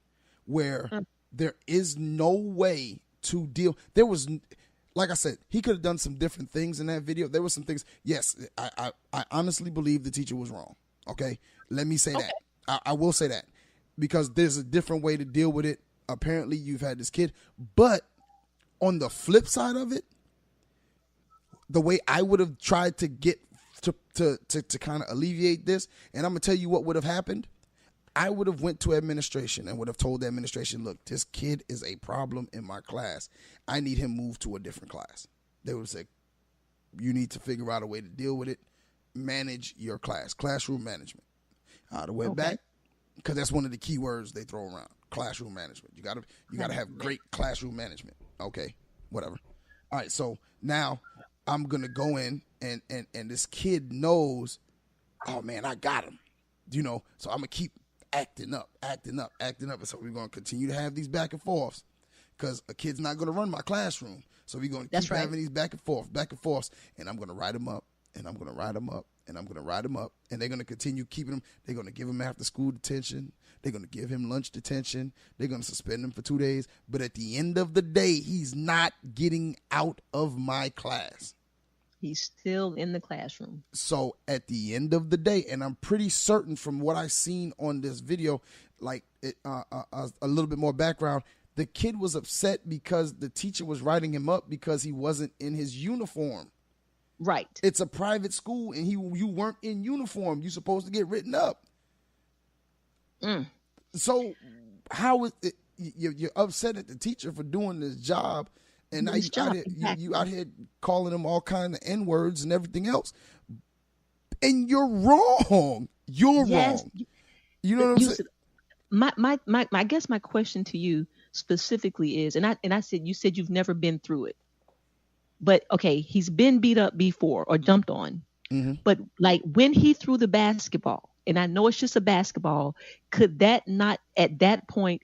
where there is no way to deal. There was, like I said, he could have done some different things in that video. There were some things. Yes, I honestly believe the teacher was wrong. Okay, let me say that. I will say that, because there's a different way to deal with it. Apparently, you've had this kid, but on the flip side of it, the way I would have tried to get to kind of alleviate this, and I'm gonna tell you what would have happened. I would have went to administration and would have told the administration, look, this kid is a problem in my class. I need him moved to a different class. They would say, you need to figure out a way to deal with it. Manage your class, classroom management. I'd have went back, because that's one of the key words they throw around, classroom management. You gotta have great classroom management. Okay, whatever. All right, so now I'm gonna go in and this kid knows, oh man, I got him. So I'm gonna keep acting up. And so we're gonna continue to have these back and forths, because a kid's not gonna run my classroom. So we're gonna keep having these back and forths, and I'm gonna write them up, and I'm gonna write them up, and I'm gonna write them up, and they're gonna continue keeping him. They're gonna give him after school detention. They're gonna give him lunch detention. They're gonna suspend him for 2 days. But at the end of the day, he's not getting out of my class. He's still in the classroom. So at the end of the day, and I'm pretty certain from what I've seen on this video, like a little bit more background, the kid was upset because the teacher was writing him up because he wasn't in his uniform. Right. It's a private school, and you weren't in uniform. You're supposed to get written up. So how is it, you're upset at the teacher for doing this job, and now you out here calling them all kind of N-words and everything else, and you're wrong. You're wrong. You know what I'm saying? I guess my question to you specifically is, and I said, you said you've never been through it, but okay, he's been beat up before or jumped on, but like when he threw the basketball, and I know it's just a basketball, could that not at that point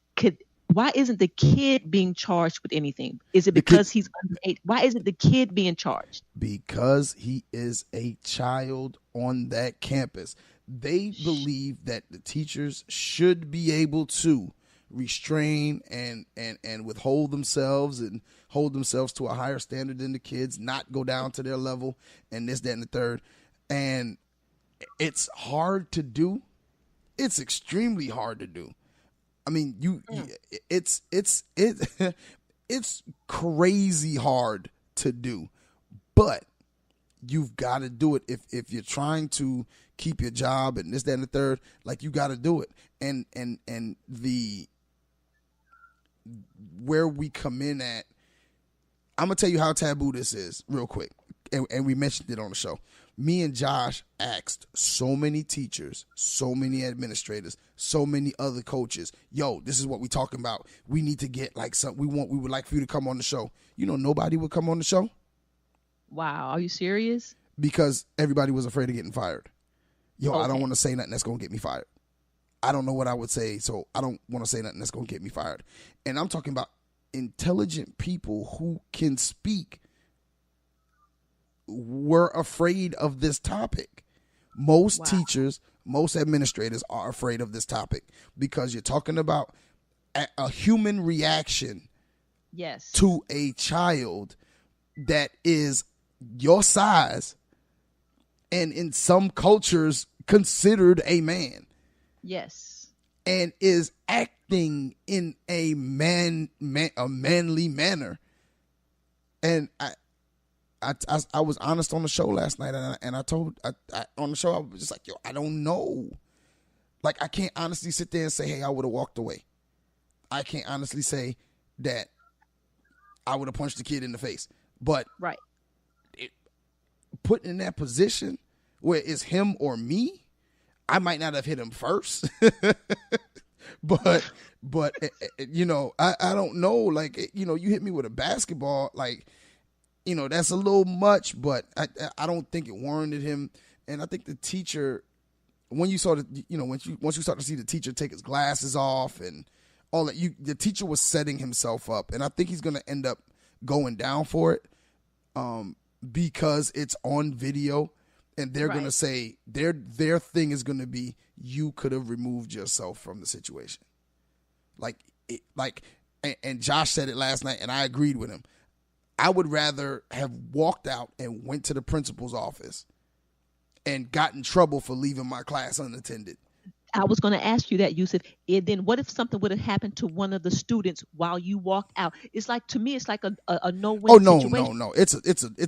why isn't the kid being charged with anything? Is it because he's underage? Why isn't the kid being charged? Because he is a child on that campus. They believe that the teachers should be able to restrain and withhold themselves and hold themselves to a higher standard than the kids, not go down to their level, and this, that, and the third. And it's hard to do. It's extremely hard to do. I mean, it's crazy hard to do, but you've got to do it if you're trying to keep your job and this, that, and the third. Like, you got to do it. And the where we come in at, I'm gonna tell you how taboo this is real quick, and we mentioned it on the show. Me and Josh asked so many teachers, so many administrators, so many other coaches, yo, this is what we talking about. We need to get like we would like for you to come on the show. Nobody would come on the show. Wow, are you serious? Because everybody was afraid of getting fired. Yo, Okay. I don't want to say nothing that's going to get me fired. I don't know what I would say, so I don't want to say nothing that's going to get me fired. And I'm talking about intelligent people who can speak were afraid of this topic. Most teachers, most administrators are afraid of this topic because you're talking about a human reaction to a child that is your size and in some cultures considered a man. Yes. And is acting in a manly manner. And I was honest on the show last night, and I told on the show, I was just like, yo, I don't know. Like, I can't honestly sit there and say, hey, I would have walked away. I can't honestly say that I would have punched the kid in the face. But put in that position where it's him or me, I might not have hit him first. but I don't know. Like, you hit me with a basketball, like, that's a little much, but I don't think it warranted him. And I think the teacher, when you saw once you start to see the teacher take his glasses off and all that, the teacher was setting himself up. And I think he's going to end up going down for it because it's on video, and they're going to say their thing is going to be, you could have removed yourself from the situation. And Josh said it last night, and I agreed with him. I would rather have walked out and went to the principal's office and got in trouble for leaving my class unattended. I was going to ask you that, Yusuf. And then what if something would have happened to one of the students while you walked out? It's like, to me, it's like a no-win Oh no, situation. no. It's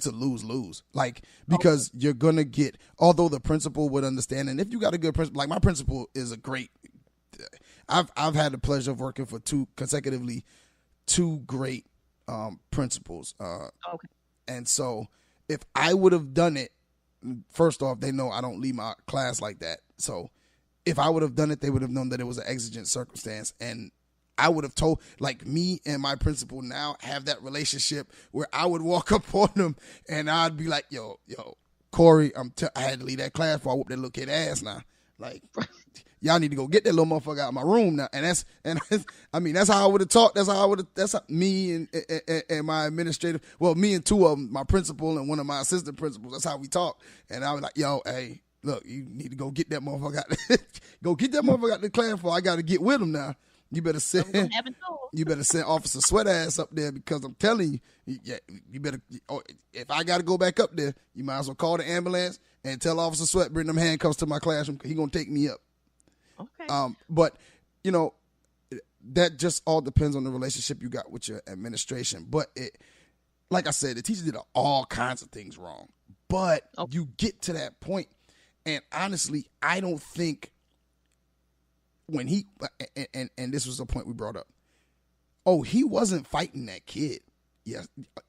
a lose-lose. Like, because you're gonna get, although the principal would understand, and if you got a good principal, like my principal is a great. I've had the pleasure of working for two great principals. Okay. And so if I would have done it, first off, they know I don't leave my class like that. So if I would have done it, they would have known that it was an exigent circumstance. And I would have told, like, me and my principal now have that relationship where I would walk up on them and I'd be like, yo, Corey, I had to leave that class before I whoop that little kid ass now. Like, y'all need to go get that little motherfucker out of my room now. That's how I would have talked. That's how me and my administrative, well, me and two of them, my principal and one of my assistant principals, that's how we talk. And I was like, yo, hey, look, you need to go get that motherfucker out. Go get that motherfucker out the class before I got to get with him now. You better send Officer Sweat ass up there, because I'm telling you, you better. If I got to go back up there, you might as well call the ambulance and tell Officer Sweat bring them handcuffs to my classroom, because he gonna take me up. Okay. But that just all depends on the relationship you got with your administration. But like I said, the teacher did all kinds of things wrong. But you get to that point, and honestly, I don't think. When he, and this was the point we brought up. Oh, he wasn't fighting that kid. Yeah,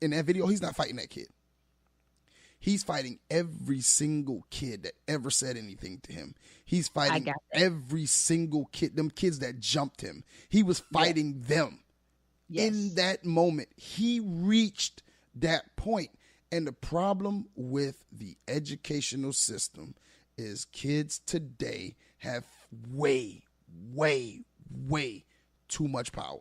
in that video, he's not fighting that kid. He's fighting every single kid that ever said anything to him. He's fighting every single kid, them kids that jumped him. He was fighting them. Yes. In that moment, he reached that point. And the problem with the educational system is kids today have way too much power.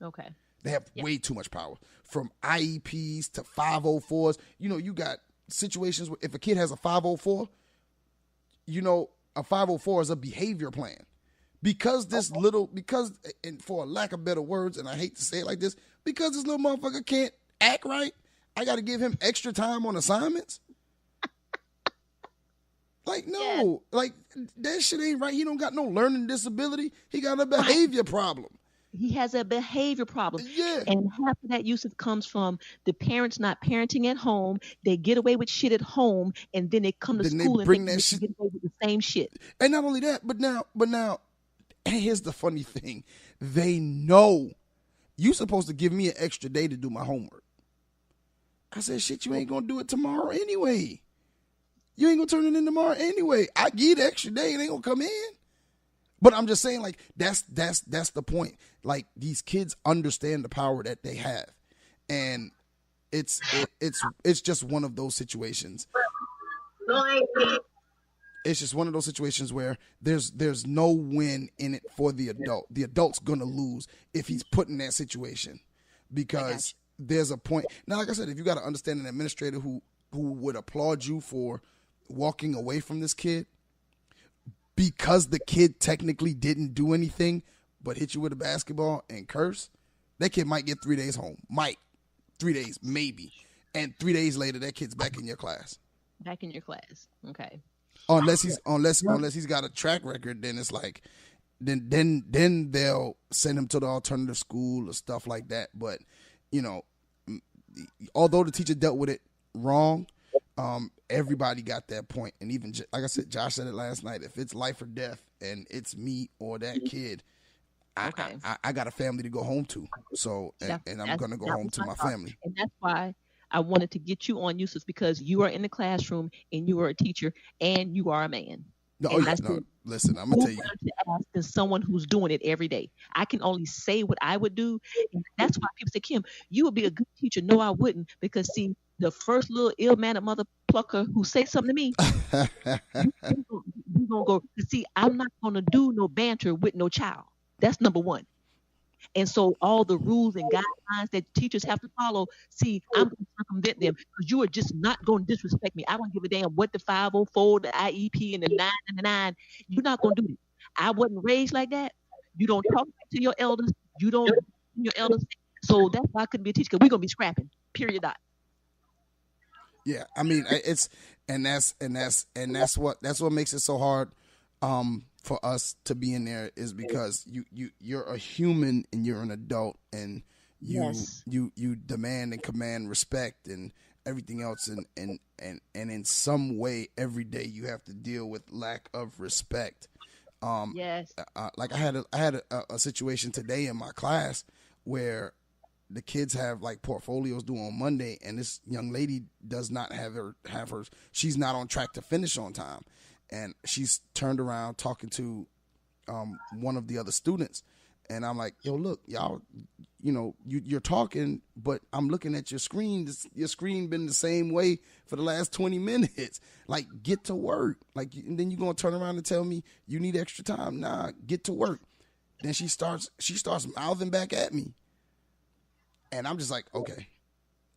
Okay. They have way too much power. From IEPs to 504s. You got situations where if a kid has a 504, a 504 is a behavior plan. Because and for a lack of better words, and I hate to say it like this, because this little motherfucker can't act right, I got to give him extra time on assignments. Like, no, like, that shit ain't right. He don't got no learning disability. He got a behavior problem. He has a behavior problem. Yeah. And half of that usage comes from the parents not parenting at home. They get away with shit at home, and then they come to school and get away with the same shit. And not only that, but now, here's the funny thing. They know you supposed to give me an extra day to do my homework. I said, shit, you ain't going to do it tomorrow anyway. You ain't gonna turn it in tomorrow anyway. I give you the extra day, it ain't gonna come in. But I'm just saying, like, that's the point. Like, these kids understand the power that they have, and it's just one of those situations. It's just one of those situations where there's no win in it for the adult. The adult's gonna lose if he's put in that situation, because there's a point. Now, like I said, if you got to understand an administrator who would applaud you for walking away from this kid because the kid technically didn't do anything but hit you with a basketball and curse, that kid might get 3 days home. 3 days, maybe. And 3 days later, that kid's back in your class. Back in your class. Okay. Unless he's got a track record, then it's like, then they'll send him to the alternative school or stuff like that. But, although the teacher dealt with it wrong, everybody got that point. And even, like I said, Josh said it last night, if it's life or death and it's me or that kid, I got a family to go home to. So, and I'm going to go home to my family. And that's why I wanted to get you on, Yusuf, because you are in the classroom and you are a teacher and you are a man. Listen, I'm going to tell you. To ask than someone who's doing it every day. I can only say what I would do. And that's why people say, Kim, you would be a good teacher. No, I wouldn't. Because, see, the first little ill-mannered mother plucker who say something to me, you gonna go. See, I'm not going to do no banter with no child. That's number one. And so all the rules and guidelines that teachers have to follow, see, I'm going to circumvent them because you are just not going to disrespect me. I don't give a damn what the 504, the IEP, and the 999. You're not going to do it. I wasn't raised like that. You don't talk to your elders. You don't your elders. So that's why I couldn't be a teacher, because we're going to be scrapping. Period. Dot. Yeah, I mean, that's what makes it so hard for us to be in there is because you're a human and you're an adult, and you demand and command respect and everything else, and in some way every day you have to deal with lack of respect. Like I had a situation today in my class where the kids have like portfolios due on Monday, and this young lady does not have her. She's not on track to finish on time, and she's turned around talking to one of the other students, and I'm like, yo, look, y'all, you're talking, but I'm looking at your screen. Your screen been the same way for the last 20 minutes. Like, get to work. Like, and then you're gonna turn around and tell me you need extra time. Nah, get to work. Then she starts mouthing back at me. And I'm just like, okay,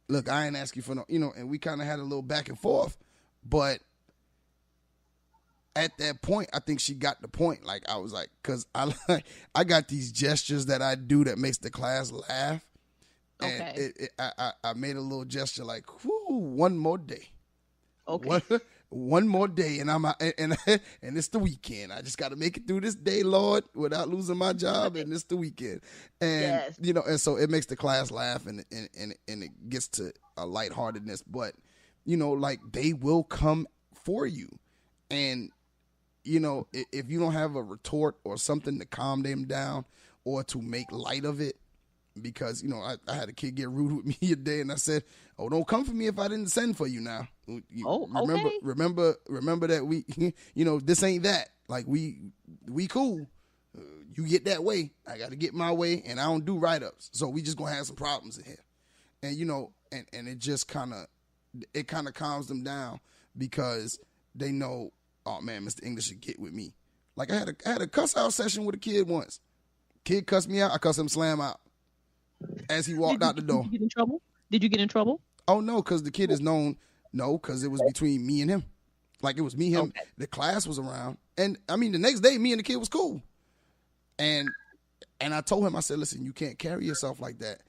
look, I ain't asking for no, and we kind of had a little back and forth. But at that point, I think she got the point. Like, I was like, because I got these gestures that I do that makes the class laugh. And I made a little gesture like, whoo, one more day. Okay. One more day, and and it's the weekend. I just got to make it through this day, Lord, without losing my job, and it's the weekend. And and so it makes the class laugh, and it gets to a lightheartedness. But like, they will come for you, and if you don't have a retort or something to calm them down or to make light of it. Because, I had a kid get rude with me today, and I said, oh, don't come for me if I didn't send for you now. Remember that we, this ain't that. Like, we cool. You get that way. I got to get my way, and I don't do write-ups. So we just going to have some problems in here. And, and it just kind of calms them down because they know, oh, man, Mr. English should get with me. Like, I had a cuss-out session with a kid once. Kid cussed me out. I cussed him slam out. As he walked out the door. Did you get in trouble? Did you get in trouble? Oh, no, because the kid is known. No, because it was between me and him. Like, it was me, him. Okay. The class was around. And, I mean, the next day, me and the kid was cool. And I told him, I said, listen, you can't carry yourself like that.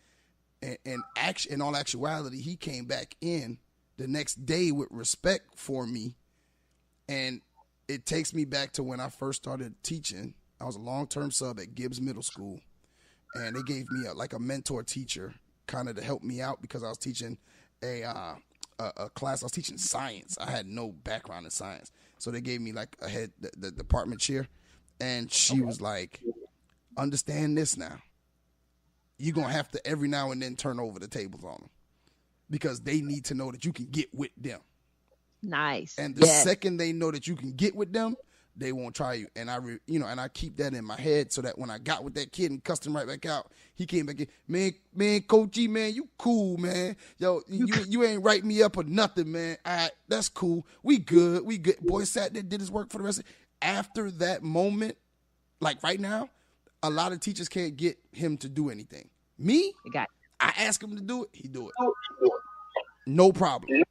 And in all actuality, he came back in the next day with respect for me. And it takes me back to when I first started teaching. I was a long-term sub at Gibbs Middle School. And they gave me a mentor teacher kind of to help me out because I was teaching a class. I was teaching science. I had no background in science. So they gave me like the department chair. And she was like, understand this now. You're going to have to every now and then turn over the tables on them because they need to know that you can get with them. Nice. And the second they know that you can get with them, they won't try you. And I keep that in my head so that when I got with that kid and cussed him right back out, he came back in, man, Coach G, man, you cool, man. Yo, you ain't write me up or nothing, man. All right, that's cool. We good. Boy sat there, did his work for the rest of it. After that moment, like right now, a lot of teachers can't get him to do anything. Me, I ask him to do it, he do it. No problem.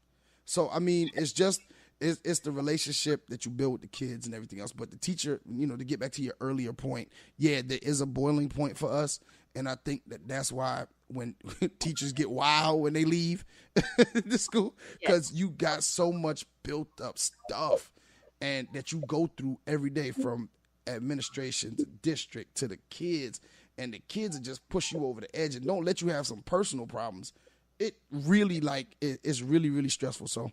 So, I mean, it's just... It's the relationship that you build with the kids and everything else. But the teacher, to get back to your earlier point, there is a boiling point for us. And I think that's why when teachers get wild when they leave the school, because you got so much built up stuff and that you go through every day from administration to district to the kids. And the kids will just push you over the edge and don't let you have some personal problems. It really it's really, really stressful. So,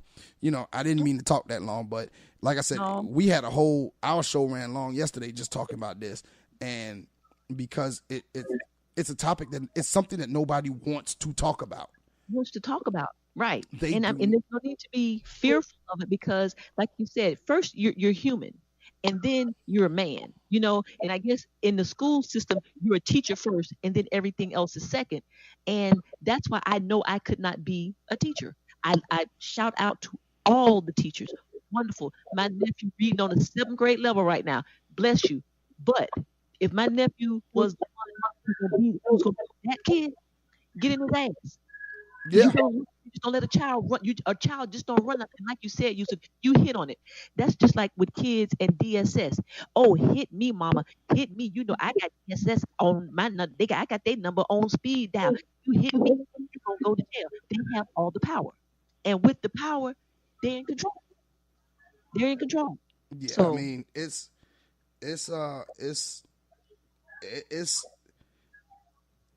I didn't mean to talk that long, but like I said, we had our show ran long yesterday just talking about this. And because it's a topic that it's something that nobody wants to talk about. Right. And there's no need to be fearful of it because like you said, first you're human. And then you're a man, and I guess in the school system, you're a teacher first and then everything else is second. And that's why I know I could not be a teacher. I shout out to all the teachers. Wonderful. My nephew reading on the 7th grade level right now. Bless you. But if my nephew was the one who was going to be that kid, get in his ass. Yeah. You just don't let a child run. A child just don't run up. And like you said, Yusuf, you hit on it. That's just like with kids and DSS. Oh, hit me, mama. Hit me. I got DSS on my number. I got their number on speed dial. You hit me, you're going to go to jail. They have all the power. And with the power, they're in control. Yeah, so, I mean, it's it's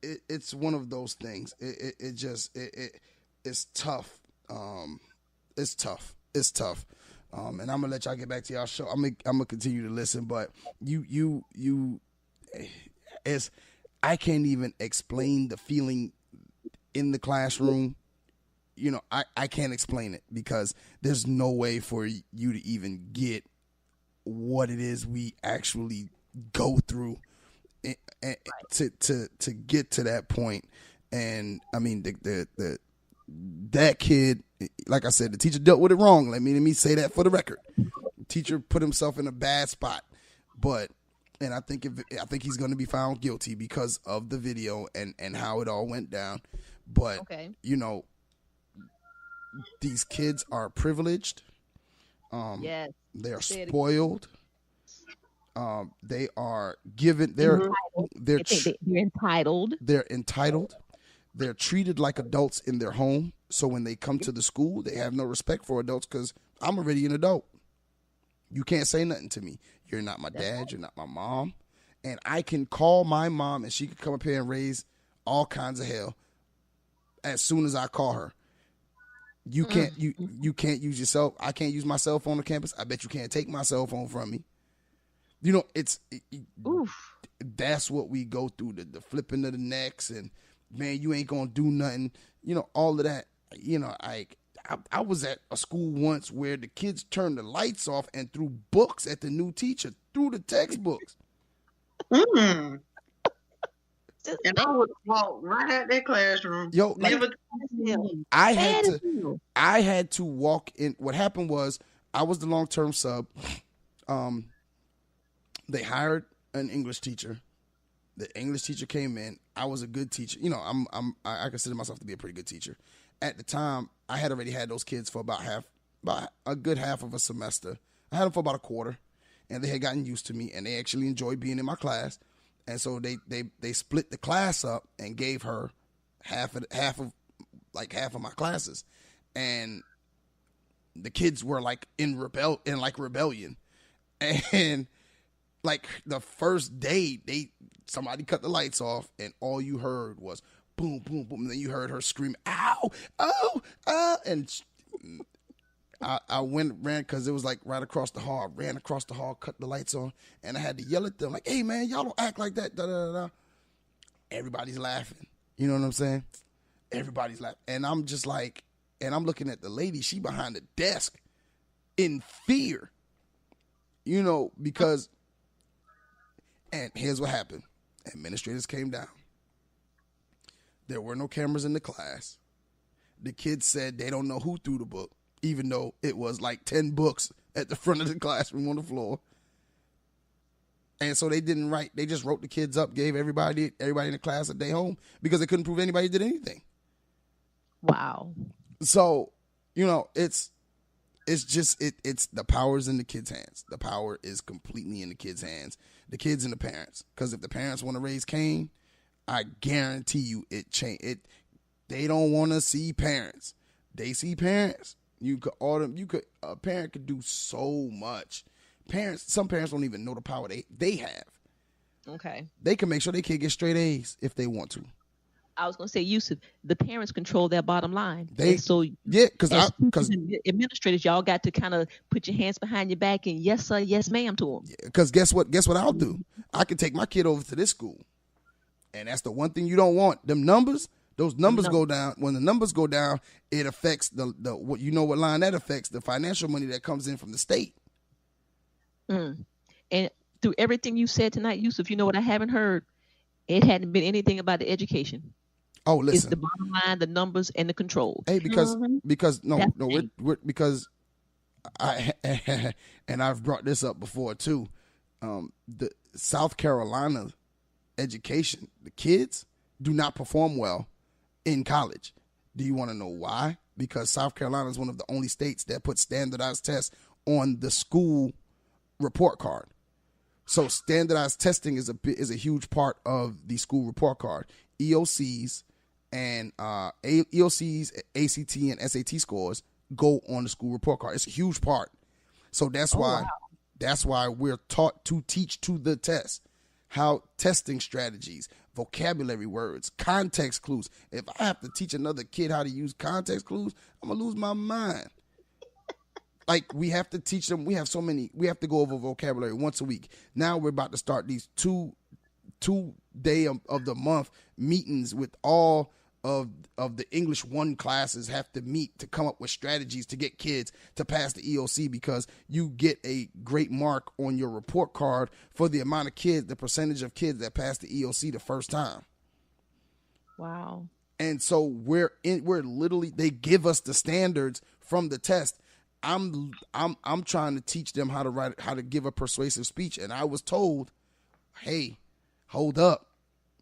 it's one of those things. It's tough. It's tough. It's tough. And I'm gonna let y'all get back to y'all show. I'm gonna continue to listen, but you it's I can't even explain the feeling in the classroom. You know, I can't explain it because there's no way for you to even get what it is we actually go through to get to that point. And I mean, that kid, like I said, the teacher dealt with it wrong. Let me say that for the record. The teacher put himself in a bad spot, and I think he's going to be found guilty because of the video and how it all went down. But Okay. you know, these kids are privileged. Yes. They are Say it again. spoiled. They are given. They're entitled. They're entitled. They're treated like adults in their home. So when they come to the school, they have no respect for adults because I'm already an adult. You can't say nothing to me. You're not my dad. You're not my mom. And I can call my mom and she can come up here and raise all kinds of hell as soon as I call her. You can't you can't use yourself. I can't use my cell phone on campus. I bet you can't take my cell phone from me. You know, Oof. that's what we go through, the flipping of the necks and, man, you ain't going to do nothing. You know, all of that. You know, I was at a school once where the kids turned the lights off and threw books at the new teacher, threw the textbooks. And I would walk right out that classroom. Yo, like, Never. I had to walk in. What happened was I was the long-term sub. They hired an English teacher. The English teacher came in. I was a good teacher. You know, I consider myself to be a pretty good teacher. At the time, I had already had those kids for about a good half of a semester. I had them for about a quarter, and they had gotten used to me, and they actually enjoyed being in my class. And so they split the class up and gave her half of my classes, and the kids were like in rebellion, and like the first day somebody cut the lights off and all you heard was boom, boom, boom. And then you heard her scream, ow, oh, and I ran because it was like right across the hall. I ran across the hall, cut the lights on, and I had to yell at them like, hey man, y'all don't act like that. Da, da, da, da. Everybody's laughing. You know what I'm saying? Everybody's laughing. And I'm just like, and I'm looking at the lady, she behind the desk in fear. You know, because, and here's what happened. Administrators came down. There were no cameras in the class. The kids said they don't know who threw the book, even though it was like 10 books at the front of the classroom on the floor. And so they didn't write. They just wrote the kids up, gave everybody in the class a day home because they couldn't prove anybody did anything. Wow. So, you know, it's the power's in the kids' hands. The power is completely in the kids' hands. The kids and the parents. Because if the parents want to raise Cain, I guarantee you they don't want to see parents. They see parents. A parent could do so much. Some parents don't even know the power they have. Okay. They can make sure their kid gets straight A's if they want to. I was going to say, Yusuf, the parents control their bottom line. Because administrators, y'all got to kind of put your hands behind your back and yes sir, yes ma'am to them. Because guess what I'll do? I can take my kid over to this school, and that's the one thing you don't want. Those numbers go down. When the numbers go down, it affects the what what line that affects? The financial money that comes in from the state. And through everything you said tonight, Yusuf, you know what I haven't heard? It hadn't been anything about the education. Oh, listen. It's the bottom line, the numbers, and the control. Hey, because I and I've brought this up before too. The South Carolina education, the kids do not perform well in college. Do you want to know why? Because South Carolina is one of the only states that put standardized tests on the school report card. So standardized testing is a huge part of the school report card. EOCs and EOCs, ACT, and SAT scores go on the school report card. It's a huge part. So that's why That's why we're taught to teach to the test. How testing strategies, vocabulary words, context clues. If I have to teach another kid how to use context clues, I'm going to lose my mind. Like, we have to teach them. We have to go over vocabulary once a week. Now we're about to start these two day of the month meetings with all of the English 1 classes have to meet to come up with strategies to get kids to pass the EOC, because you get a great mark on your report card for the amount of kids, the percentage of kids that pass the EOC the first time. Wow. And so we're literally, they give us the standards from the test. I'm trying to teach them how to give a persuasive speech, and I was told, hey, hold up.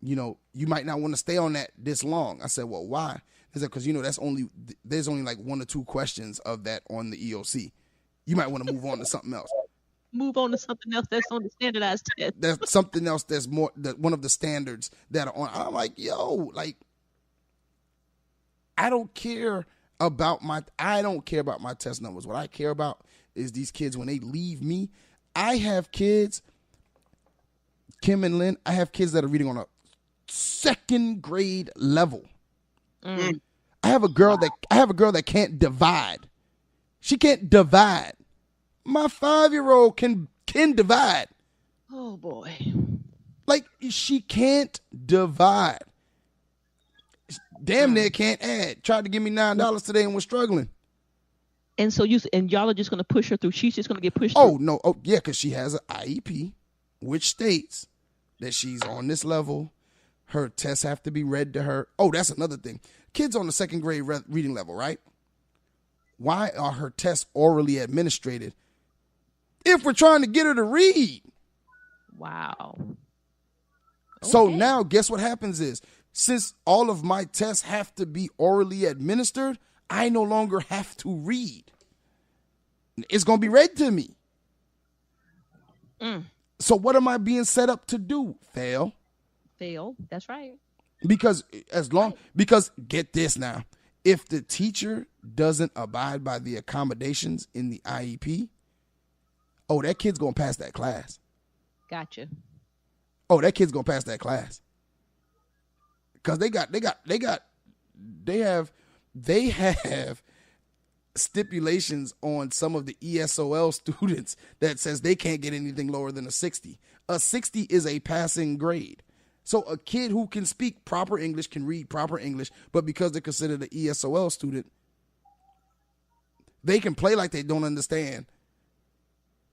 You might not want to stay on that this long. I said, well, why? They said, because, there's only like 1 or 2 questions of that on the EOC. You might want to move on to something else. Move on to something else that's on the standardized test. There's something else that's more, one of the standards that are on. I'm like, yo, like, I don't care about my test numbers. What I care about is these kids when they leave me. I have kids, Kim and Lin, I have kids that are reading on a 2nd grade level. I have a girl that can't divide. She can't divide. My 5-year-old can divide. Oh boy. Like, she can't divide. Damn near can't add. Tried to give me $9 today and was struggling. And so y'all are just going to push her through. She's just going to get pushed through. through. No. Oh, yeah, because she has an IEP, which states that she's on this level. Her tests have to be read to her. Oh, that's another thing. Kids on the 2nd grade reading level, right? Why are her tests orally administered if we're trying to get her to read? Wow. So now guess what happens is, since all of my tests have to be orally administered, I no longer have to read. It's going to be read to me. So what am I being set up to do? Fail. That's right. Because get this now, if the teacher doesn't abide by the accommodations in the IEP, that kid's going to pass that class. Gotcha. That kid's going to pass that class. Because they have stipulations on some of the ESOL students that says they can't get anything lower than a 60. A 60 is a passing grade. So a kid who can speak proper English can read proper English, but because they're considered an ESOL student, they can play like they don't understand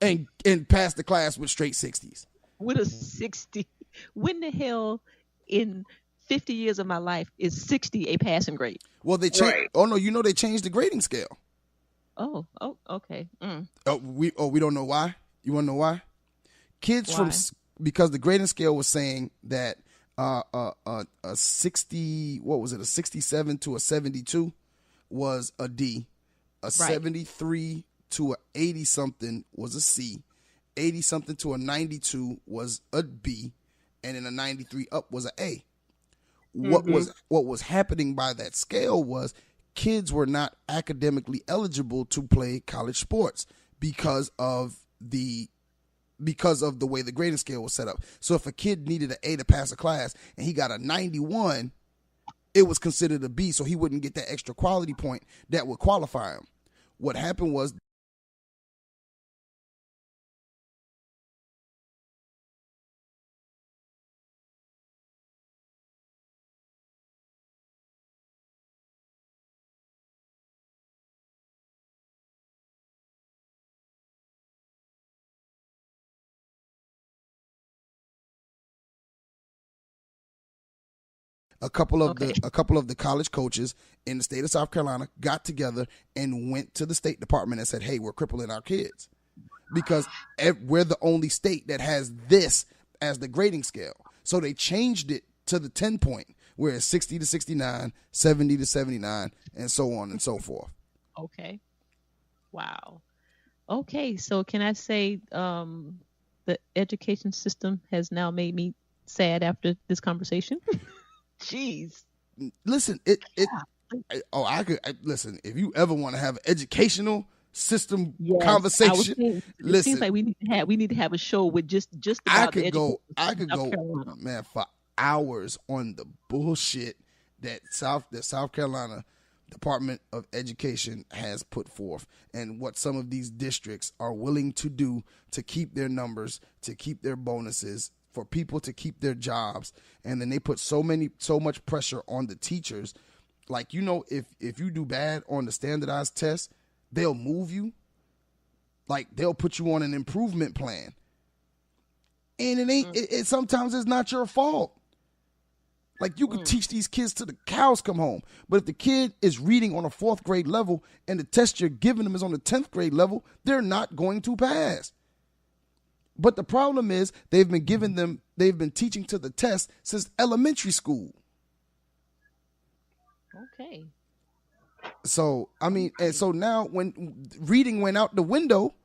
and pass the class with straight 60s. With a 60. When the hell in 50 years of my life is 60 a passing grade? Well, they changed. Right. Oh no, they changed the grading scale. Oh, okay. We don't know why. You want to know why? Because the grading scale was saying that a 60, what was it? A 67 to a 72 was a D. A 73 to a 80 something was a C. 80 something to a 92 was a B, and then a 93 up was an A. What was happening by that scale was kids were not academically eligible to play college sports because of the way the grading scale was set up. So if a kid needed an A to pass a class and he got a 91, it was considered a B, so he wouldn't get that extra quality point that would qualify him. What happened was a couple of the college coaches in the state of South Carolina got together and went to the State Department and said, hey, we're crippling our kids because we're the only state that has this as the grading scale. So they changed it to the 10 point, where it's 60 to 69, 70 to 79, and so on and so forth. Okay. Wow. Okay. So can I say the education system has now made me sad after this conversation? Jeez. Listen, listen, if you ever want to have an educational system Yes, I was conversation. saying, it seems Listen, like we need to have a show with just I about the could education go, I of could South go, Carolina. man, for hours on the bullshit that South Carolina Department of Education has put forth, and what some of these districts are willing to do to keep their numbers, to keep their bonuses, for people to keep their jobs, and then they put so much pressure on the teachers. Like, if you do bad on the standardized test, they'll move you. Like, they'll put you on an improvement plan. And it ain't it sometimes it's not your fault. Like, you could teach these kids till the cows come home, but if the kid is reading on a 4th grade level and the test you're giving them is on the 10th grade level, they're not going to pass. But the problem is they've been teaching to the test since elementary school. Okay. So, I mean, and so now when reading went out the window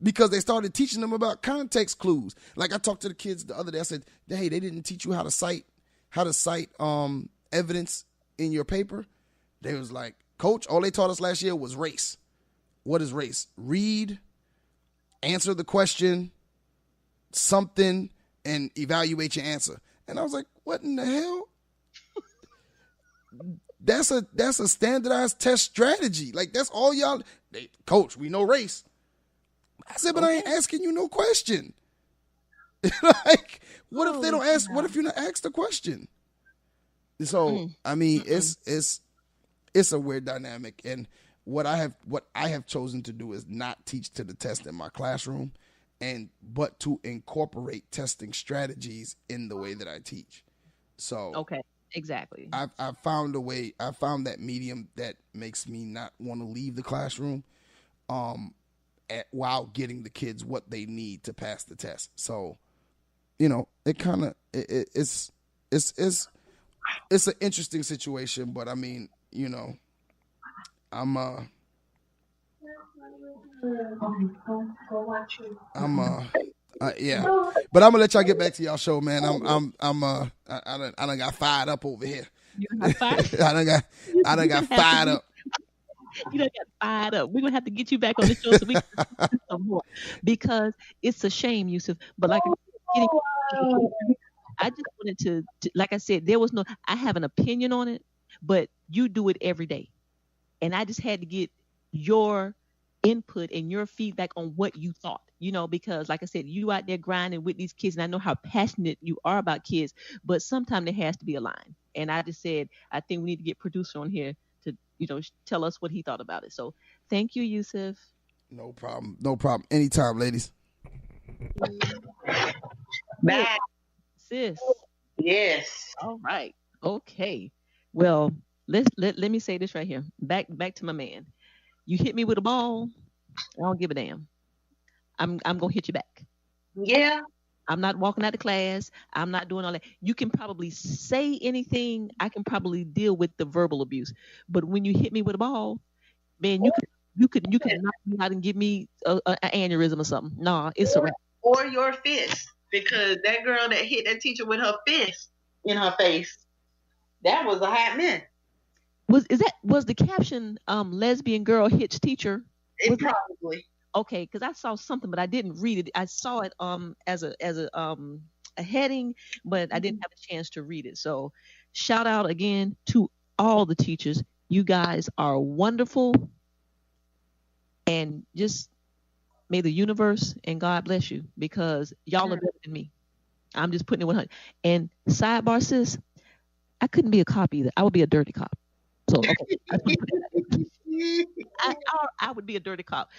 because they started teaching them about context clues. Like, I talked to the kids the other day. I said, hey, they didn't teach you how to cite evidence in your paper. They was like, Coach, all they taught us last year was race. What is race? Read, answer the question, something, and evaluate your answer. And I was like, what in the hell? That's a standardized test strategy. Like, that's all y'all. Coach, we know race. I said, but I ain't asking you no question. Like, what if they don't ask? What if you don't ask the question? So, I mean, it's a weird dynamic. And what I have chosen to do is not teach to the test in my classroom, but to incorporate testing strategies in the way that I teach. So, Okay. Exactly. I've found a way. I found that medium that makes me not want to leave the classroom, while getting the kids what they need to pass the test. So, it kind of it's an interesting situation. But I mean, I'm yeah. But I'm gonna let y'all get back to y'all show, man. I done got fired up over here. You got fired. I done got fired up. You don't get fired up. We're gonna have to get you back on the show so we can do some more, because it's a shame, Yusuf. But like I just wanted to, like I said, I have an opinion on it, but you do it every day, and I just had to get your input and your feedback on what you thought. Because like I said, you out there grinding with these kids, and I know how passionate you are about kids, but sometimes there has to be a line. And I just said, I think we need to get producer on here to, tell us what he thought about it. So thank you, Yusuf. No problem. No problem. Anytime, ladies. Bye. Sis. Yes. All right. Okay. Well, let me say this right here. Back to my man. You hit me with a ball, I don't give a damn. I'm gonna hit you back. Yeah. I'm not walking out of class. I'm not doing all that. You can probably say anything. I can probably deal with the verbal abuse. But when you hit me with a ball, man, you could knock me out and give me an aneurysm or something. Nah, it's a wrap. Or your fist, because that girl that hit that teacher with her fist in her face, that was a hot mess. Was the caption lesbian girl hits teacher? It probably. Okay, because I saw something, but I didn't read it. I saw it as a heading, but I didn't have a chance to read it. So shout out again to all the teachers. You guys are wonderful, and just may the universe and God bless you, because y'all are better than me. I'm just putting it 100. And sidebar, sis, I couldn't be a cop either. I would be a dirty cop. So okay, I would be a dirty cop.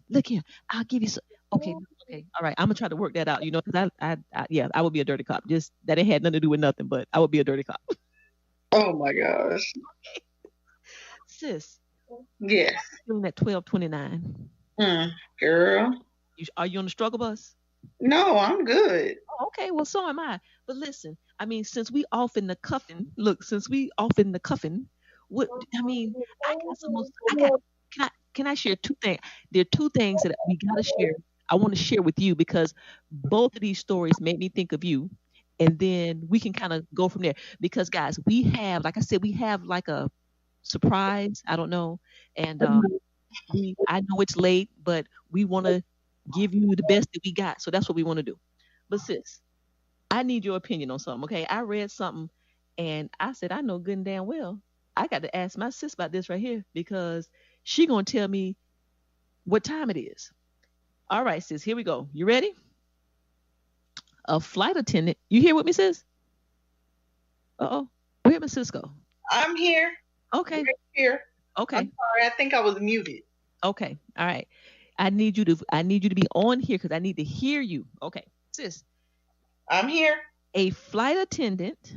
Look here, I'll give you some. Okay, all right. I'm gonna try to work that out. Because I would be a dirty cop. Just that it had nothing to do with nothing, but I would be a dirty cop. Oh my gosh. Sis. Yes. Feeling at 12:29. Girl. Are you on the struggle bus? No, I'm good. Oh, okay, well, so am I. But listen, I mean, since we off in the cuffing, what I mean, can I share two things? There are two things that we gotta share. I want to share with you, because both of these stories made me think of you, and then we can kind of go from there. Because guys, we have, like I said, we have like a surprise. I don't know, and I know it's late, but we want to give you the best that we got. So that's what we want to do. But sis, I need your opinion on something, okay? I read something and I said, I know good and damn well. I got to ask my sis about this right here because she gonna tell me what time it is. All right, sis, here we go. You ready? A flight attendant. You here with me, sis? Uh-oh. Where my sis go? I'm here. Okay. Right here. Okay. I'm sorry. I think I was muted. Okay. All right. I need you to be on here because I need to hear you. Okay. Sis, I'm here. a flight attendant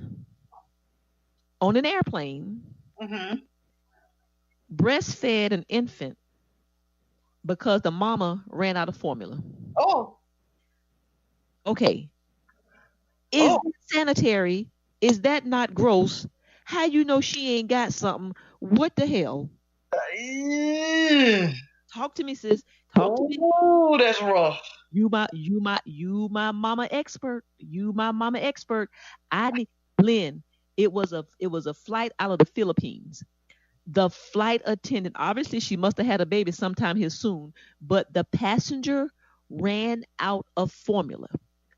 on an airplane Mm-hmm. breastfed an infant because the mama ran out of formula. Oh. Okay. Is that sanitary? Is that not gross? How you know she ain't got something? What the hell? Talk to me, sis. Talk to me. Oh, that's rough. You my mama expert. You my mama expert. I need Lynn. It was a flight out of the Philippines. The flight attendant, obviously she must have had a baby sometime here soon, but the passenger ran out of formula.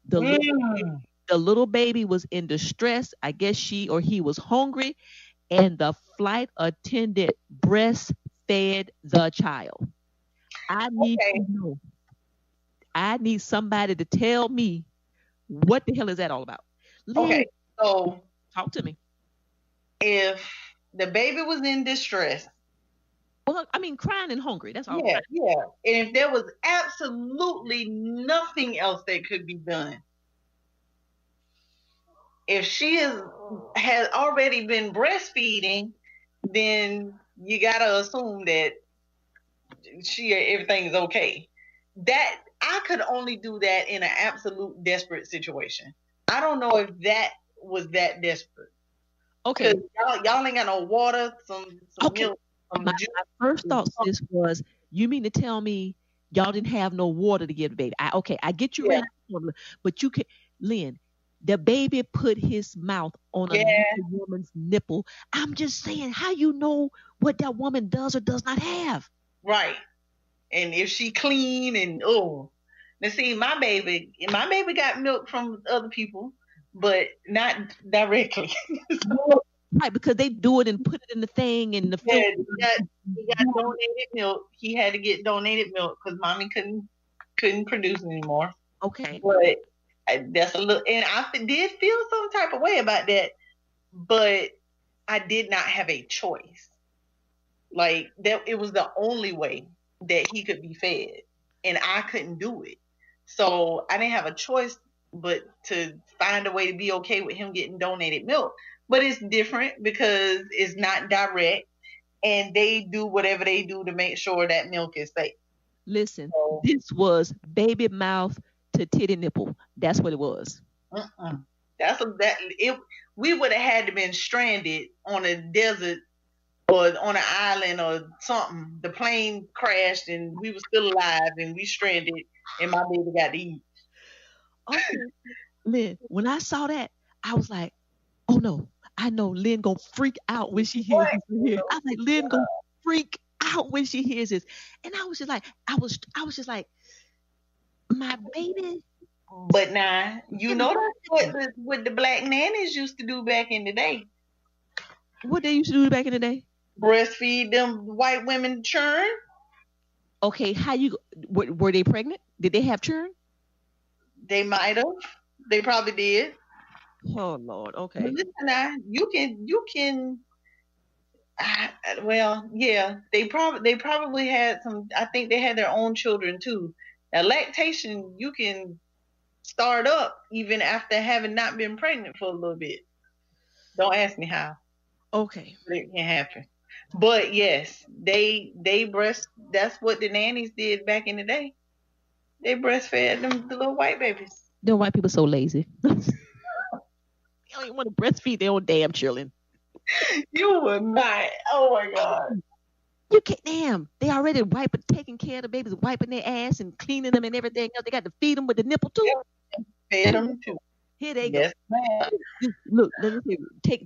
The little baby was in distress. I guess she or he was hungry, and the flight attendant breastfed the child. I need to know. I need somebody to tell me what the hell is that all about. Lynn, Okay, so talk to me. if the baby was in distress, Well, I mean, crying and hungry. That's all. yeah, and if there was absolutely nothing else that could be done, if she has already been breastfeeding, then you gotta assume that everything's okay. That I could only do that in an absolute desperate situation. I don't know if that was that desperate. Okay. Y'all ain't got no water, some Okay. milk. My first thought this was, you mean to tell me y'all didn't have no water to give the baby? I get you ran out of formula, but you can, Lynn, the baby put his mouth on another woman's nipple. I'm just saying, how you know what that woman does or does not have? Right. And if she clean and now see, my baby got milk from other people, but not directly. Right, because they do it and put it in the thing and the he got donated milk. He had to get donated milk because mommy couldn't produce anymore. Okay. But that's a little, and I did feel some type of way about that, but I did not have a choice. Like that, it was the only way that he could be fed, and I couldn't do it. So I didn't have a choice but to find a way to be okay with him getting donated milk. But it's different because it's not direct, and they do whatever they do to make sure that milk is safe. Listen, this was baby mouth to titty nipple. That's what it was. We would have had to been stranded on a desert or on an island or something. The plane crashed and we were still alive and we stranded and my baby got to eat. Okay. Lynn, when I saw that, I was like, oh no, I know Lynn gonna freak out when she hears this here. I was like, Lynn gonna freak out when she hears this. And I was just like, my baby. But now, that's what the black nannies used to do back in the day. What they used to do back in the day? Breastfeed them white women churn. Okay, were they pregnant? Did they have churn? They might have. They probably did. Oh Lord. Okay. But listen now, you can. Well, yeah, they probably had some. I think they had their own children too. Now, lactation, you can start up even after having not been pregnant for a little bit. Don't ask me how. Okay. But it can happen. But yes, they that's what the nannies did back in the day. They breastfed the little white babies. The white people so lazy. They don't even want to breastfeed their own damn children. You would not. Oh my God. You can't. Damn. They already taking care of the babies, wiping their ass and cleaning them and everything else. They got to feed them with the nipple too. Fed them too. Here they yes, go. Ma'am. Look,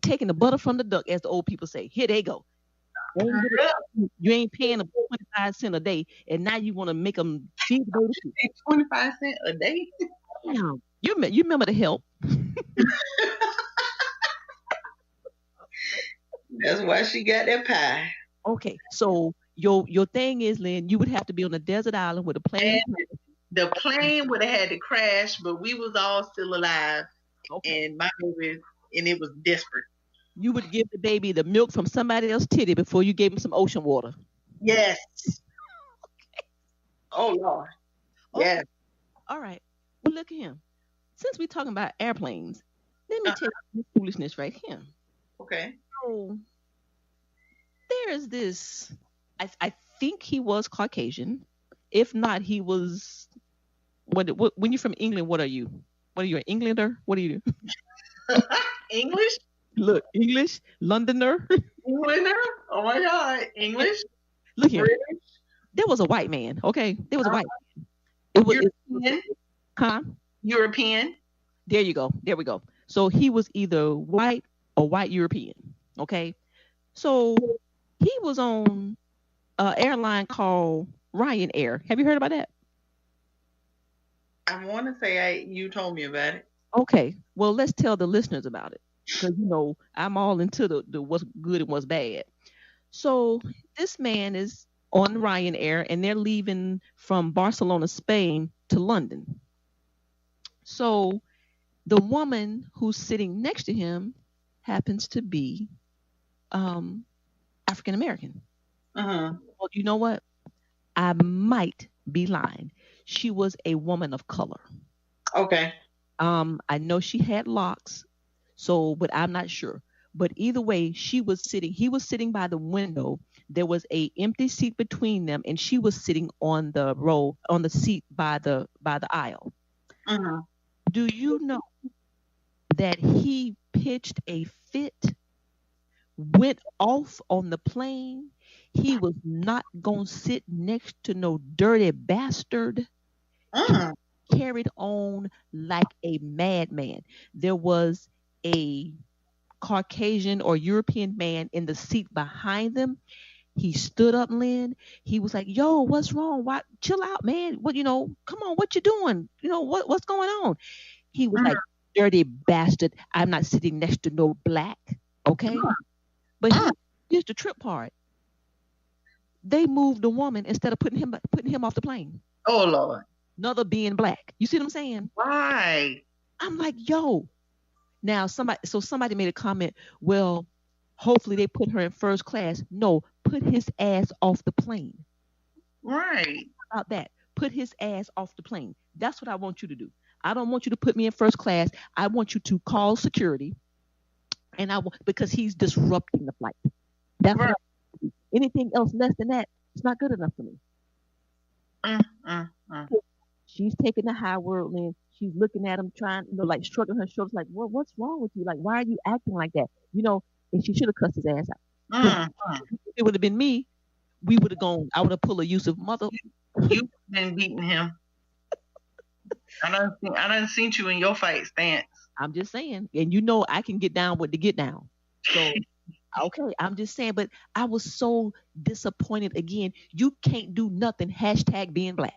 taking the butter from the duck, as the old people say. Here they go. Ain't you ain't paying them 25 cents a day, and now you want to make them feed the baby too. 25 cents a day. Damn. You remember the help? That's why she got that pie. Okay, so your thing is, Lynn, you would have to be on a desert island with a plane. And the plane would have had to crash, but we was all still alive, Okay. and my baby, and it was desperate. You would give the baby the milk from somebody else's titty before you gave him some ocean water. Yes. Oh Lord. Okay. Yes. All right. Well, look at him. Since we're talking about airplanes, let me tell you this foolishness right here. Okay. So there is this. I think he was Caucasian. If not, he was. What when you're from England? What are you? What are you, an Englander? What are you? English? Look, English, Londoner. Englander? Oh my God. English? Look here. British? There was a white man. Okay, there was a white man. It was European? huh? European? There you go. There we go. So he was either white or white European. Okay. So he was on an airline called Ryanair. Have you heard about that? I want to say you told me about it. Okay. Well, let's tell the listeners about it because I'm all into the what's good and what's bad. So this man is on Ryanair and they're leaving from Barcelona, Spain to London. So the woman who's sitting next to him happens to be African American. Well, you know what? I might be lying. She was a woman of color. Okay. I know she had locks, but I'm not sure. But either way, he was sitting by the window. There was a empty seat between them, and she was sitting on the seat by the aisle. Do you know that he pitched a fit, went off on the plane? He was not gonna sit next to no dirty bastard. Carried on like a madman. There was a Caucasian or European man in the seat behind them. He stood up, Lynn. He was like, "Yo, what's wrong? Why? Chill out, man. What? Come on. What you doing? What's going on?" He was like, "Dirty bastard. I'm not sitting next to no black." Okay, but here's the trip part. They moved the woman instead of putting him off the plane. Oh Lord. Another being black. You see what I'm saying? Why? I'm like, yo. Now somebody made a comment. Well, hopefully they put her in first class. No, put his ass off the plane. Right. How about that? Put his ass off the plane. That's what I want you to do. I don't want you to put me in first class. I want you to call security, and because he's disrupting the flight. That's right. Anything else less than that, it's not good enough for me. She's taking the high word, Lynn. She's looking at him, trying, like shrugging her shoulders, like, what's wrong with you? Like, why are you acting like that? And she should have cussed his ass out. If it would have been me, we would have gone. I would have pulled a Yusuf mother. You've been beating him. I done seen you in your fight stance. I'm just saying, and I can get down with the get down. So. Okay, I'm just saying, but I was so disappointed again. You can't do nothing. # being black.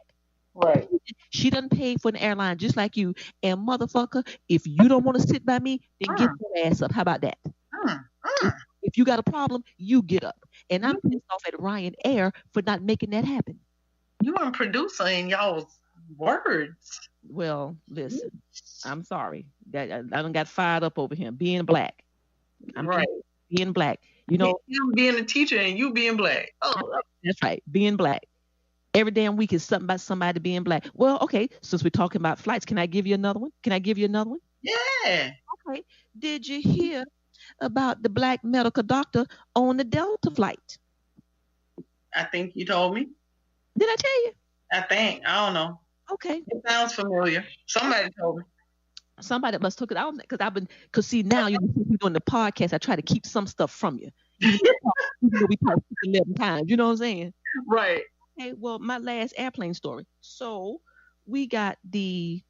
Right. She doesn't pay for an airline just like you. And motherfucker, if you don't want to sit by me, then get your ass up. How about that? If you got a problem, you get up. And I'm pissed off at Ryanair for not making that happen. You weren't producing y'all's words. Well, listen, I'm sorry. I done got fired up over him being black. Right. Being black, you being a teacher and you being black. Oh, that's right, being black. Every damn week is something about somebody being black. Well, okay, since we're talking about flights, can I give you another one? Yeah. Okay. Did you hear about the black medical doctor on the Delta flight? I think you told me. Did I tell you? I don't know. Okay. It sounds familiar. Somebody told me. Somebody must took it out because see now you're doing the podcast. I try to keep some stuff from you. We talked 11 times. You know what I'm saying? Right. Okay. Well, my last airplane story. So we got the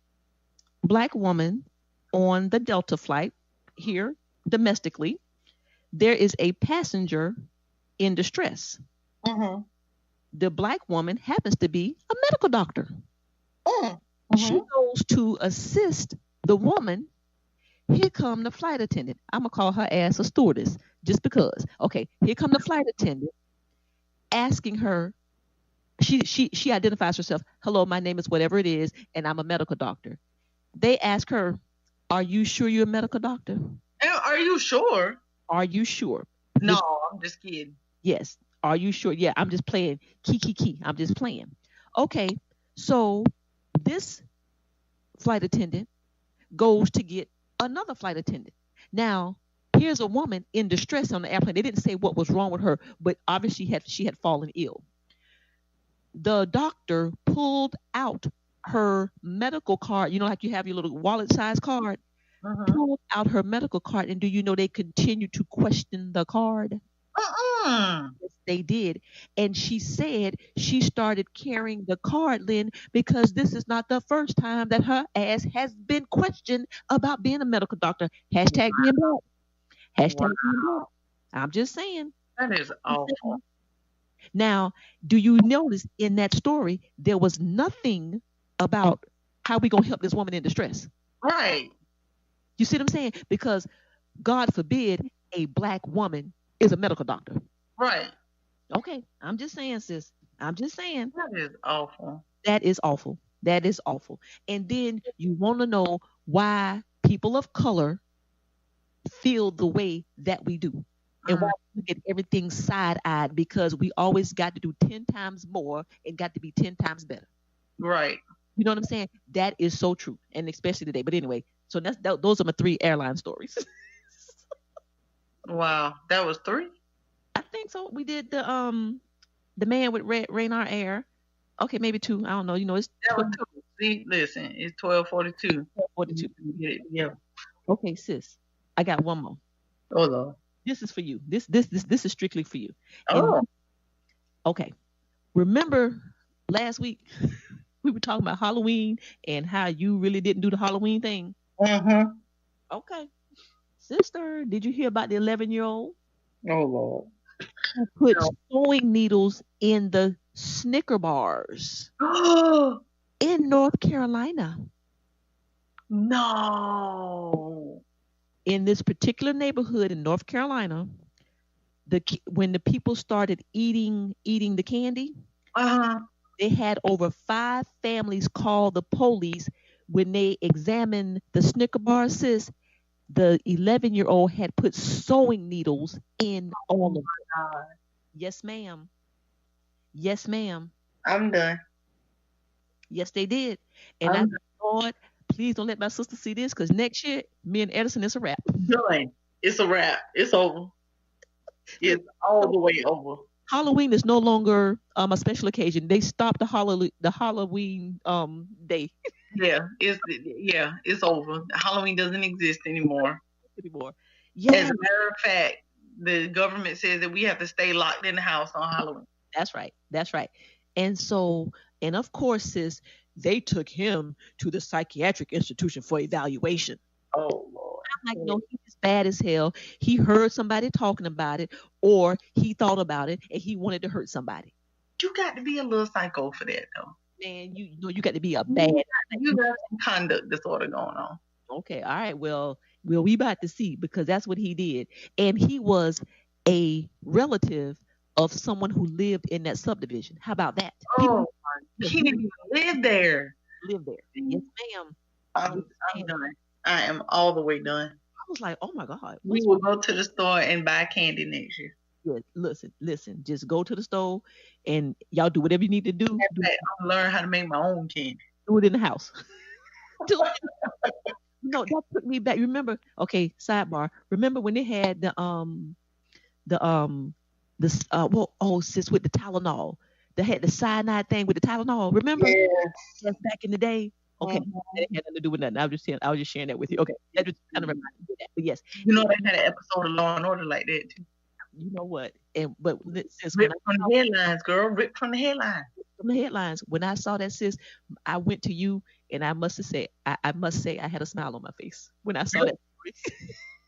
black woman on the Delta flight here domestically. There is a passenger in distress. Mm-hmm. The black woman happens to be a medical doctor. Mm-hmm. She goes to assist the woman. Here come the flight attendant. I'm gonna call her ass a stewardess just because. Okay, here come the flight attendant asking her. She identifies herself. Hello, my name is whatever it is, and I'm a medical doctor. They ask her, "Are you sure you're a medical doctor? Are you sure? Are you sure?" No, I'm just kidding. Yes. Are you sure? Yeah, I'm just playing. Key. I'm just playing. Okay, so this flight attendant goes to get another flight attendant. Now, here's a woman in distress on the airplane. They didn't say what was wrong with her, but obviously she had fallen ill. The doctor pulled out her medical card. You know, like you have your little wallet size card. Pulled out her medical card, and do you know they continued to question the card? Yes, they did. And she said she started carrying the card, Lynn, because this is not the first time that her ass has been questioned about being a medical doctor. Hashtag being black. Hashtag being black. I'm just saying. That is awful. Now, do you notice in that story there was nothing about how we gonna help this woman in distress? Right. You see what I'm saying? Because God forbid a black woman is a medical doctor. Right. Okay, I'm just saying, sis. I'm just saying. That is awful. That is awful. That is awful. And then you want to know why people of color feel the way that we do. And why we look at everything side-eyed, because we always got to do 10 times more and got to be 10 times better. Right. You know what I'm saying? That is so true. And especially today. But anyway, so those are my 3 airline stories. Wow. That was 3? I think so. We did the man with Raynard Air. Okay, maybe 2. I don't know. You know, it's that was 2. See, listen, it's 12:42. 42. Yeah. Okay, sis. I got one more. Oh Lord. This is for you. This is strictly for you. Oh. Okay. Remember last week we were talking about Halloween and how you really didn't do the Halloween thing? Mm-hmm. Okay. Sister, did you hear about the 11-year-old? Oh Lord. Who put sewing needles in the Snicker bars in North Carolina? No. In this particular neighborhood in North Carolina, when the people started eating the candy, they had over 5 families call the police. When they examined the Snicker bar, sis, the 11-year-old had put sewing needles in all of them. Yes, ma'am. Yes, ma'am. I'm done. Yes, they did. And I said, Lord, please don't let my sister see this, because next year, me and Edison, it's a wrap. Done. It's a wrap. It's over. It's all the way over. Halloween is no longer a special occasion. They stopped the Halloween day. It's over. Halloween doesn't exist anymore. Yeah. As a matter of fact, the government says that we have to stay locked in the house on Halloween. That's right. And so, and of course, sis, they took him to the psychiatric institution for evaluation. Oh Lord. I'm like, no, he's bad as hell. He heard somebody talking about it, or he thought about it and he wanted to hurt somebody. You got to be a little psycho for that, though. Man, you know you got to be a bad. You got some conduct disorder going on. Okay, all right. Well, we about to see, because that's what he did, and he was a relative of someone who lived in that subdivision. How about that? Oh, he didn't even live there. Live there? Yes, ma'am. I'm done. I am all the way done. I was like, oh my God. We will go to the store and buy candy next year. Yeah, listen. Just go to the store and y'all do whatever you need to do. I'll learn how to make my own candy. Do it in the house. No, that took me back. Remember? Okay, sidebar. Remember when they had sis, with the Tylenol? They had the cyanide thing with the Tylenol. Remember? Yes. Back in the day. Okay, that had nothing to do with nothing. I was just sharing that with you. Okay, that just kind of reminded me of that. But yes, you know they had an episode of Law and Order like that too. You know what? But sis, ripped from the headlines, girl. Ripped from the headlines. From the headlines. When I saw that, sis, I went to you, and I must say, I had a smile on my face when I saw that.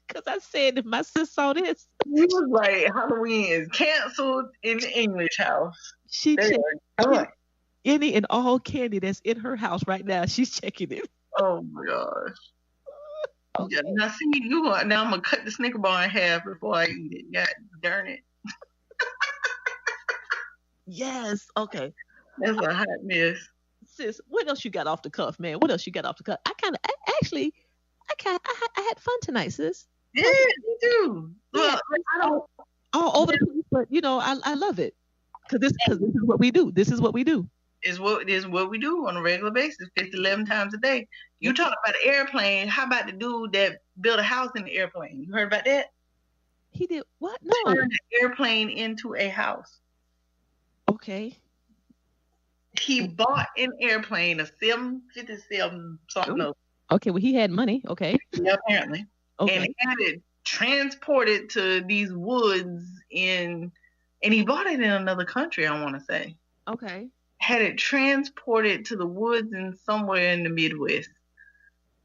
Because I said if my sis saw this, You was like, Halloween is canceled in the English house. she They checked are done. any and all candy that's in her house right now. She's checking it. Oh my gosh. Okay. Yeah, now see, now I'm gonna cut the Snicker bar in half before I eat it. God darn it. Yes. Okay. That's a hot mess. Sis, what else you got off the cuff, man? What else you got off the cuff? I had fun tonight, sis. Yeah, you do. Well, I don't. All over the place, but I love it because this is what we do. This is what we do. Is what we do on a regular basis, 11 times a day. You talk about an airplane. How about the dude that built a house in the airplane? You heard about that? He did what? No. Turned the airplane into a house. Okay. He bought an airplane, a 757 something else. Okay, well he had money. Okay. Yeah, apparently. Okay. And he had it transported to these woods and he bought it in another country, I want to say. Okay. Had it transported to the woods and somewhere in the Midwest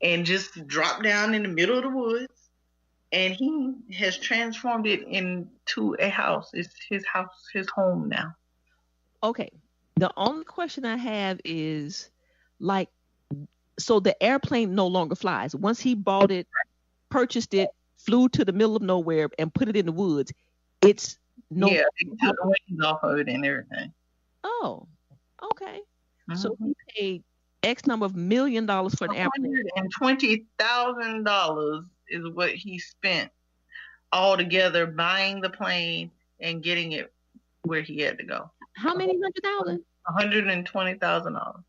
and just dropped down in the middle of the woods. And he has transformed it into a house. It's his house, his home now. Okay. The only question I have is so the airplane no longer flies. Once he bought it, purchased it, flew to the middle of nowhere and put it in the woods, it's no. Yeah, they took the wings off of it and everything. Oh, okay. Mm-hmm. So he paid X number of $1 million for an airplane. $120,000 is what he spent altogether buying the plane and getting it where he had to go. How many $100,000? $120,000.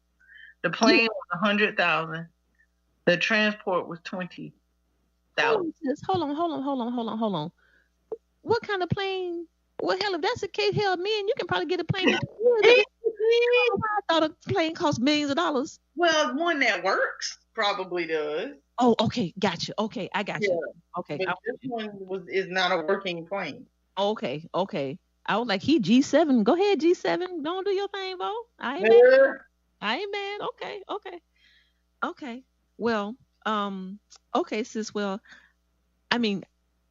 The plane was $100,000. The transport was $20,000. Hold on. What kind of plane? Well, hell, if that's the case, hell, man, you can probably get a plane. I thought a plane cost millions of dollars. Well, one that works probably does. Oh, okay, gotcha. Okay, I got you. Okay, but this one is not a working plane. Okay. I was like, he G7. Go ahead, G7. Don't do your thing, Bo. I ain't mad. Okay. Well, okay, sis. Well, I mean,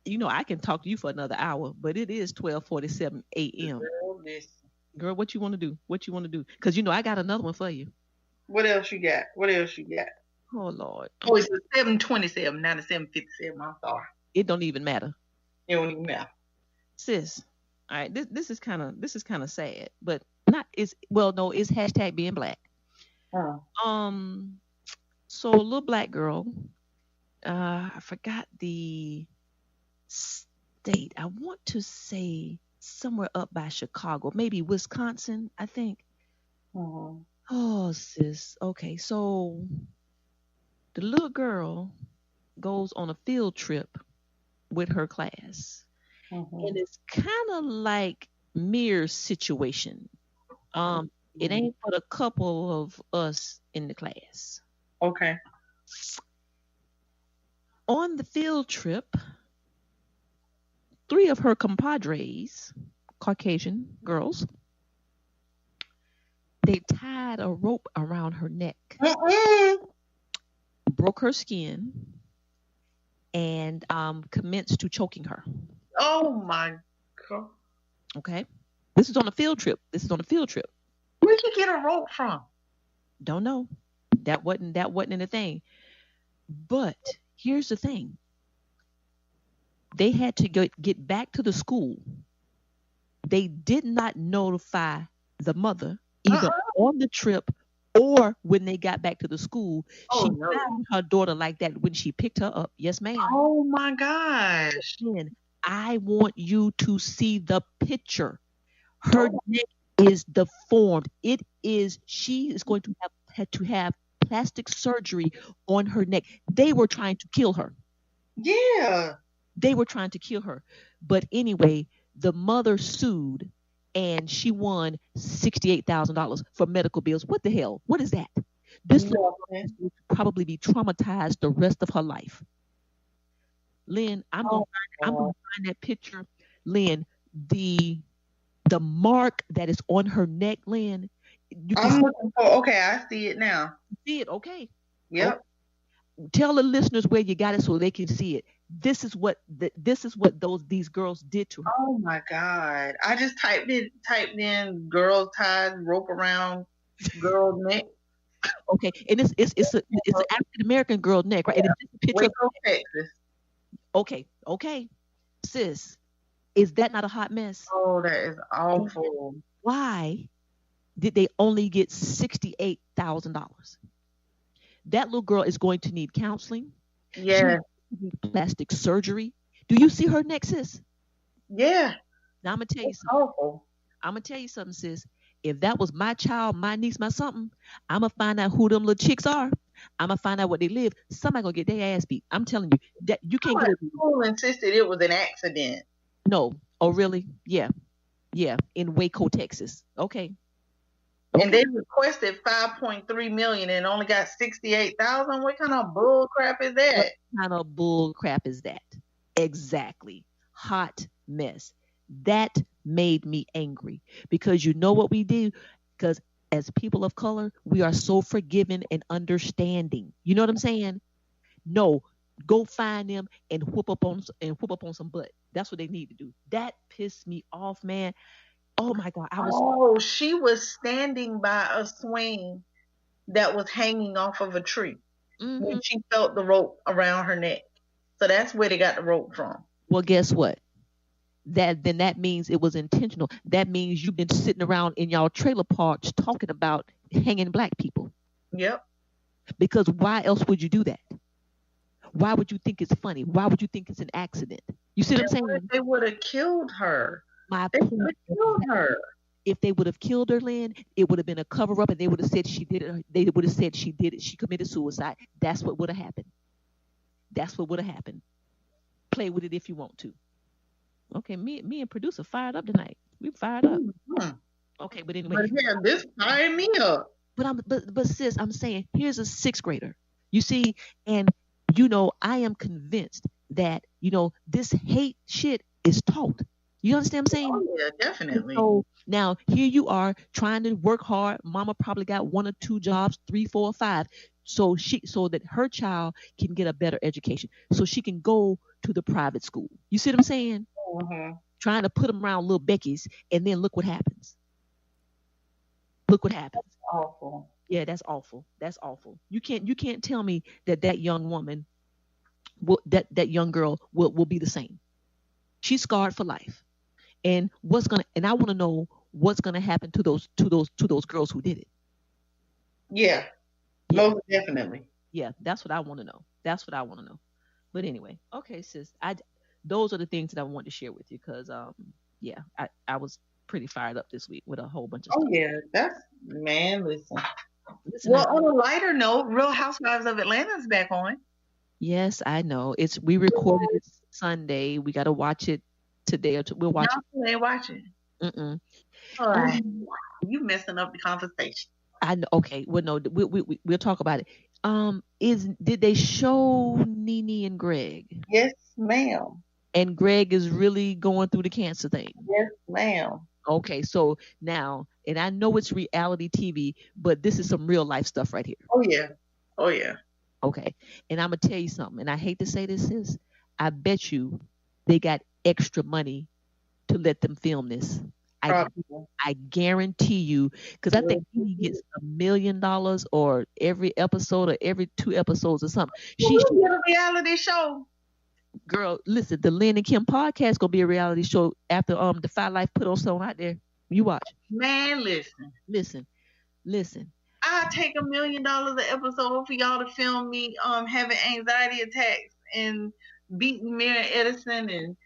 I can talk to you for another hour, but it is 12:47 a.m. Girl, what you want to do? Because I got another one for you. What else you got? Oh Lord. Oh, it's a 727, not a 757. I'm sorry. It don't even matter. It don't even matter. Sis. All right, this is kind of sad, but not. It's hashtag being black. So a little black girl, I forgot the state. I want to say somewhere up by Chicago, maybe Wisconsin, I think. Oh, sis. Okay, so the little girl goes on a field trip with her class. And it's kind of like mirror situation. It ain't but a couple of us in the class. Okay. On the field trip, 3 of her compadres, Caucasian girls, they tied a rope around her neck, broke her skin, and commenced to choking her. Oh my God. Okay. This is on a field trip. Where'd you get a rope from? Don't know. That wasn't anything. But here's the thing. They had to get back to the school. They did not notify the mother either on the trip or when they got back to the school. She found her daughter like that when she picked her up. Yes, ma'am. Oh my gosh. Again, I want you to see the picture. Her neck is deformed. She is going to have plastic surgery on her neck. They were trying to kill her. Yeah. They were trying to kill her. But anyway, the mother sued and she won $68,000 for medical bills. What the hell? What is that? This little girl will probably be traumatized the rest of her life. Lynn, I'm gonna find that picture. Lynn, the mark that is on her neck, Lynn. I'm looking for. Okay, I see it now. See it? Okay. Yep. Tell the listeners where you got it so they can see it. This is what these girls did to her. Oh my God. I just typed in girl tied rope around girl neck. Okay, and it's an African American girl neck, right? And it's just a picture. Waco, Texas. Okay, sis, is that not a hot mess? Oh, that is awful. Why did they only get $68,000? That little girl is going to need counseling. Yeah. She needs plastic surgery. Do you see her neck, sis? Yeah. Now I'm gonna tell you It's something. awful. I'm gonna tell you something, sis. If that was my child, my niece, my something, I'm gonna find out who them little chicks are. I'm gonna find out where they live. Somebody gonna get their ass beat. I'm telling you that you can't get. School insisted it was an accident. No. Oh, really? Yeah. In Waco, Texas. Okay. And they requested 5.3 million and only got 68,000. What kind of bull crap is that? What kind of bull crap is that? Exactly. Hot mess. That made me angry because you know what we do? Because as people of color, we are so forgiving and understanding. You know what I'm saying? No, go find them and whoop up on some butt. That's what they need to do. That pissed me off, man. Oh my God, Oh, she was standing by a swing that was hanging off of a tree when she felt the rope around her neck. So that's where they got the rope from. Well, guess what? That means it was intentional. That means you've been sitting around in y'all trailer parks talking about hanging black people. Yep. Because why else would you do that? Why would you think it's funny? Why would you think it's an accident? You see what I'm saying? They would have killed her. They would have killed her. If they would have killed her, Lynn, it would have been a cover up, and they would have said she did it. They would have said she did it. She committed suicide. That's what would have happened. That's what would have happened. Play with it if you want to. Okay, me and producer fired up tonight. We fired up. Okay, but anyway. But yeah, this fired me up. But sis, I'm saying here's a sixth grader. You see, and I am convinced that this hate shit is taught. You understand what I'm saying? Oh yeah, definitely. So now here you are trying to work hard. Mama probably got 1 or 2 jobs, 3, 4, or 5, so that her child can get a better education, so she can go to the private school. You see what I'm saying? Trying to put them around little Becky's, and then look what happens. Look what happens. That's awful. Yeah, that's awful. That's awful. You can't tell me that young woman, that young girl will be the same. She's scarred for life. And I want to know what's gonna happen to those girls who did it. Yeah, most definitely. Yeah, that's what I want to know. That's what I want to know. But anyway, okay, sis. Those are the things that I wanted to share with you because I was pretty fired up this week with a whole bunch of stuff. Oh yeah, listen. Well, on a lighter note, Real Housewives of Atlanta's back on. Yes, I know. We recorded it Sunday. We got to watch it today. We'll watch it. No, ain't watching. All right. You messing up the conversation. I know. Okay. Well, no, we'll talk about it. Did they show Nene and Greg? Yes, ma'am. And Greg is really going through the cancer thing. Yes, ma'am. Okay, so now, and I know it's reality TV, but this is some real life stuff right here. Oh yeah. Okay, and I'm gonna tell you something, and I hate to say this, sis, I bet you they got extra money to let them film this. I guarantee you, because I think he gets $1 million or every episode or every 2 episodes or something. She should get a reality show. Girl, listen, the Lin and Kim podcast gonna be a reality show after Defy Life put on something out there. You watch. Man, listen. I'll take $1 million an episode for y'all to film me having anxiety attacks and beating Mary Edison and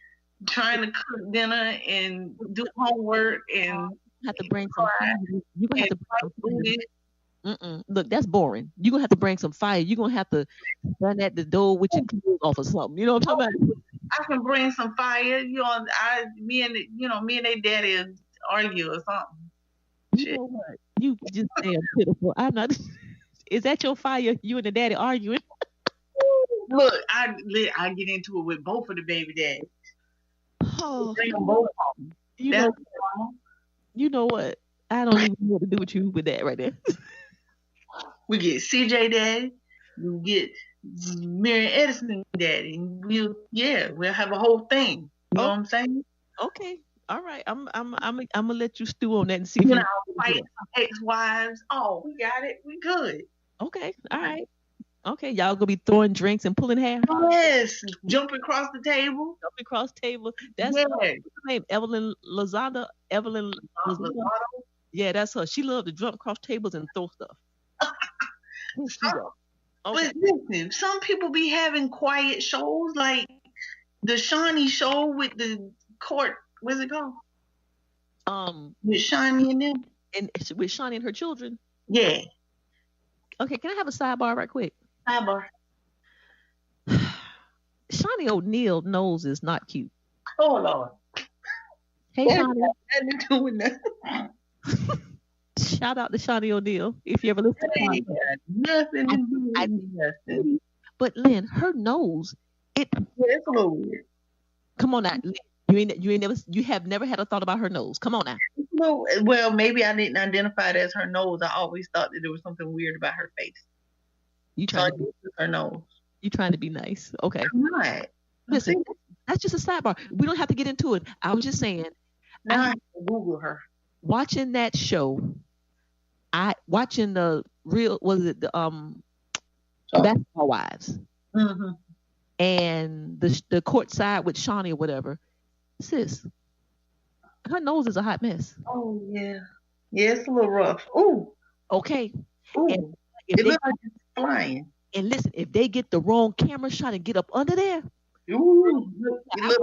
trying to cook dinner and do homework and have to bring some fire. You're gonna have to bring some Look, that's boring. You're gonna have to bring some fire. You're gonna have to run at the door with your clothes off or something. You know what I'm talking about? I can bring some fire. Me and their daddy argue or something. You know what? You just damn pitiful. I'm not. Is that your fire? You and the daddy arguing? Look, I get into it with both of the baby daddies. Oh, bring them both home. You know what? I don't even know what to do with you with that right there. We get CJ daddy. We get Mary Edison daddy. And we'll have a whole thing. You know what I'm saying? Okay. All right. I'm gonna let you stew on that and see if You you know, fight some ex-wives. Oh, we got it. We good. Okay. All right. Okay. Y'all gonna be throwing drinks and pulling hair? Yes. Jump across the table. Jumping across table. That's Yes. what's her name? Evelyn Lozada. Evelyn Lozada. Yeah, that's her. She loved to jump across tables and throw stuff. But listen, some people be having quiet shows like the Shawnee show with the court. What's it called? With Shawnee and them. And with Shawnee and her children. Yeah. Okay, can I have a sidebar right quick? Sidebar. Shawnee O'Neal nose is not cute. Oh Lord. Hey Shawnee. Nothing to do with nothing. Shout out to Shawnee O'Neal if you ever listen to it. Nothing to do with nothing. But Lynn, her nose, it's a little weird. Come on now, Lynn. You have never had a thought about her nose. Come on now. Well, maybe I didn't identify it as her nose. I always thought that there was something weird about her face. Her nose. You trying to be nice? Okay. Right. Listen, that's just a sidebar. We don't have to get into it. I was just saying. Now I have to Google her. Watching that show, watching the Basketball Wives, and the court side with Shawnee or whatever. Sis, her nose is a hot mess. Oh yeah, it's a little rough. Ooh. Okay. Ooh. And it looks like it's flying. And listen, if they get the wrong camera shot and get up under there, ooh, it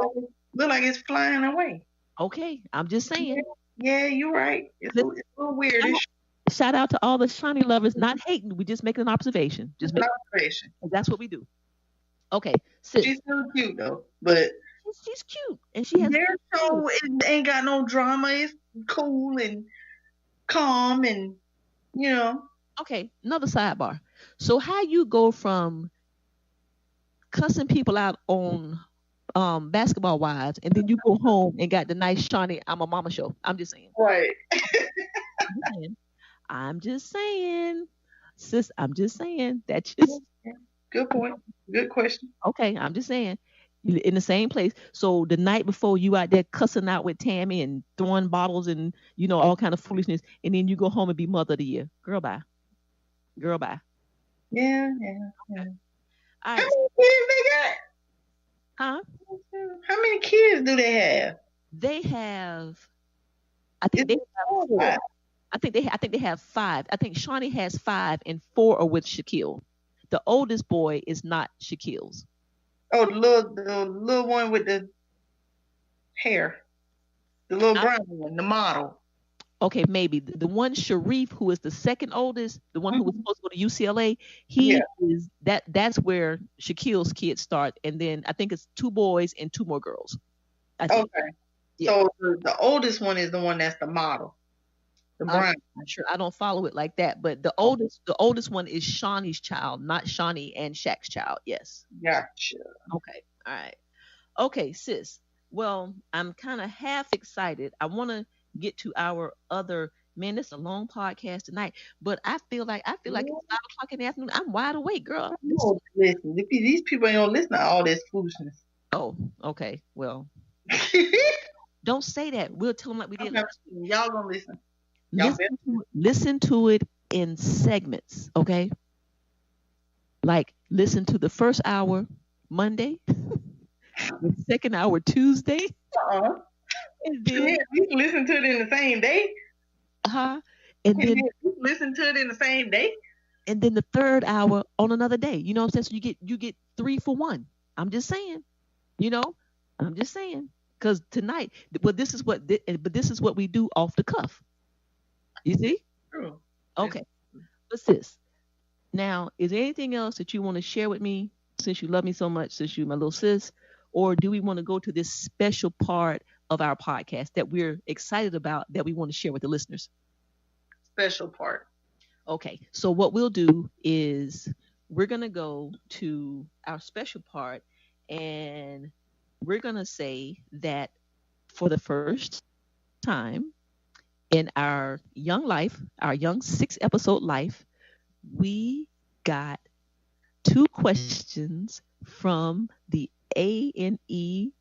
look like it's flying away. Okay, I'm just saying. Yeah, you're right. It's a little weirdish. Shout out to all the Shawnee lovers, not hating. We just making an observation. Just making an observation. That's what we do. Okay, sis. She's so cute though, but she's cute, and she has. Their show ain't got no drama. It's cool and calm, and you know. Okay, another sidebar. So how you go from cussing people out on Basketball Wives, and then you go home and got the nice Shawnee I'm a Mama show? I'm just saying. Right. I'm just saying, sis. I'm just saying. That's just good point. Good question. Okay, I'm just saying. In the same place. So the night before, you out there cussing out with Tammy and throwing bottles and all kind of foolishness, and then you go home and be Mother of the Year. Girl, bye. Girl, bye. Yeah. All right. How many kids they got? Huh? How many kids do they have? They have. I think they have 4. I think they have 5. I think Shawnee has 5, and 4 are with Shaquille. The oldest boy is not Shaquille's. Oh, the little one with the hair, the little brown one, the model. Okay, maybe the one Sharif, who is the second oldest, the one who was supposed to go to UCLA. Is that's where Shaquille's kids start, and then I think it's 2 boys and 2 more girls. Okay, so the oldest one is the one that's the model. The brown. I'm not sure. I don't follow it like that, but the oldest one is Shawnee's child, not Shawnee and Shaq's child. Yes. Gotcha. Okay. All right. Okay, sis. Well, I'm kind of half excited. I want to get to our other. Man, this is a long podcast tonight, but I feel like it's 5 o'clock in the afternoon. I'm wide awake, girl. No, listen, these people ain't gonna listen to all this foolishness. Oh, okay. Well, don't say that. We'll tell them like we did. Y'all gonna listen. Listen to it in segments, okay? Like listen to the first hour Monday, the second hour Tuesday. And then you can listen to it in the same day. And then listen to it in the same day. And then the third hour on another day. You know what I'm saying? So you get 3 for 1. I'm just saying. I'm just saying. Because tonight, this is what we do off the cuff. You see? True. Okay. But sis, now, is there anything else that you want to share with me, since you love me so much, since you're my little sis? Or do we want to go to this special part of our podcast that we're excited about that we want to share with the listeners? Special part. Okay. So what we'll do is we're going to go to our special part, and we're going to say that for the first time in our young life, our young 6-episode life, we got 2 questions from the A&E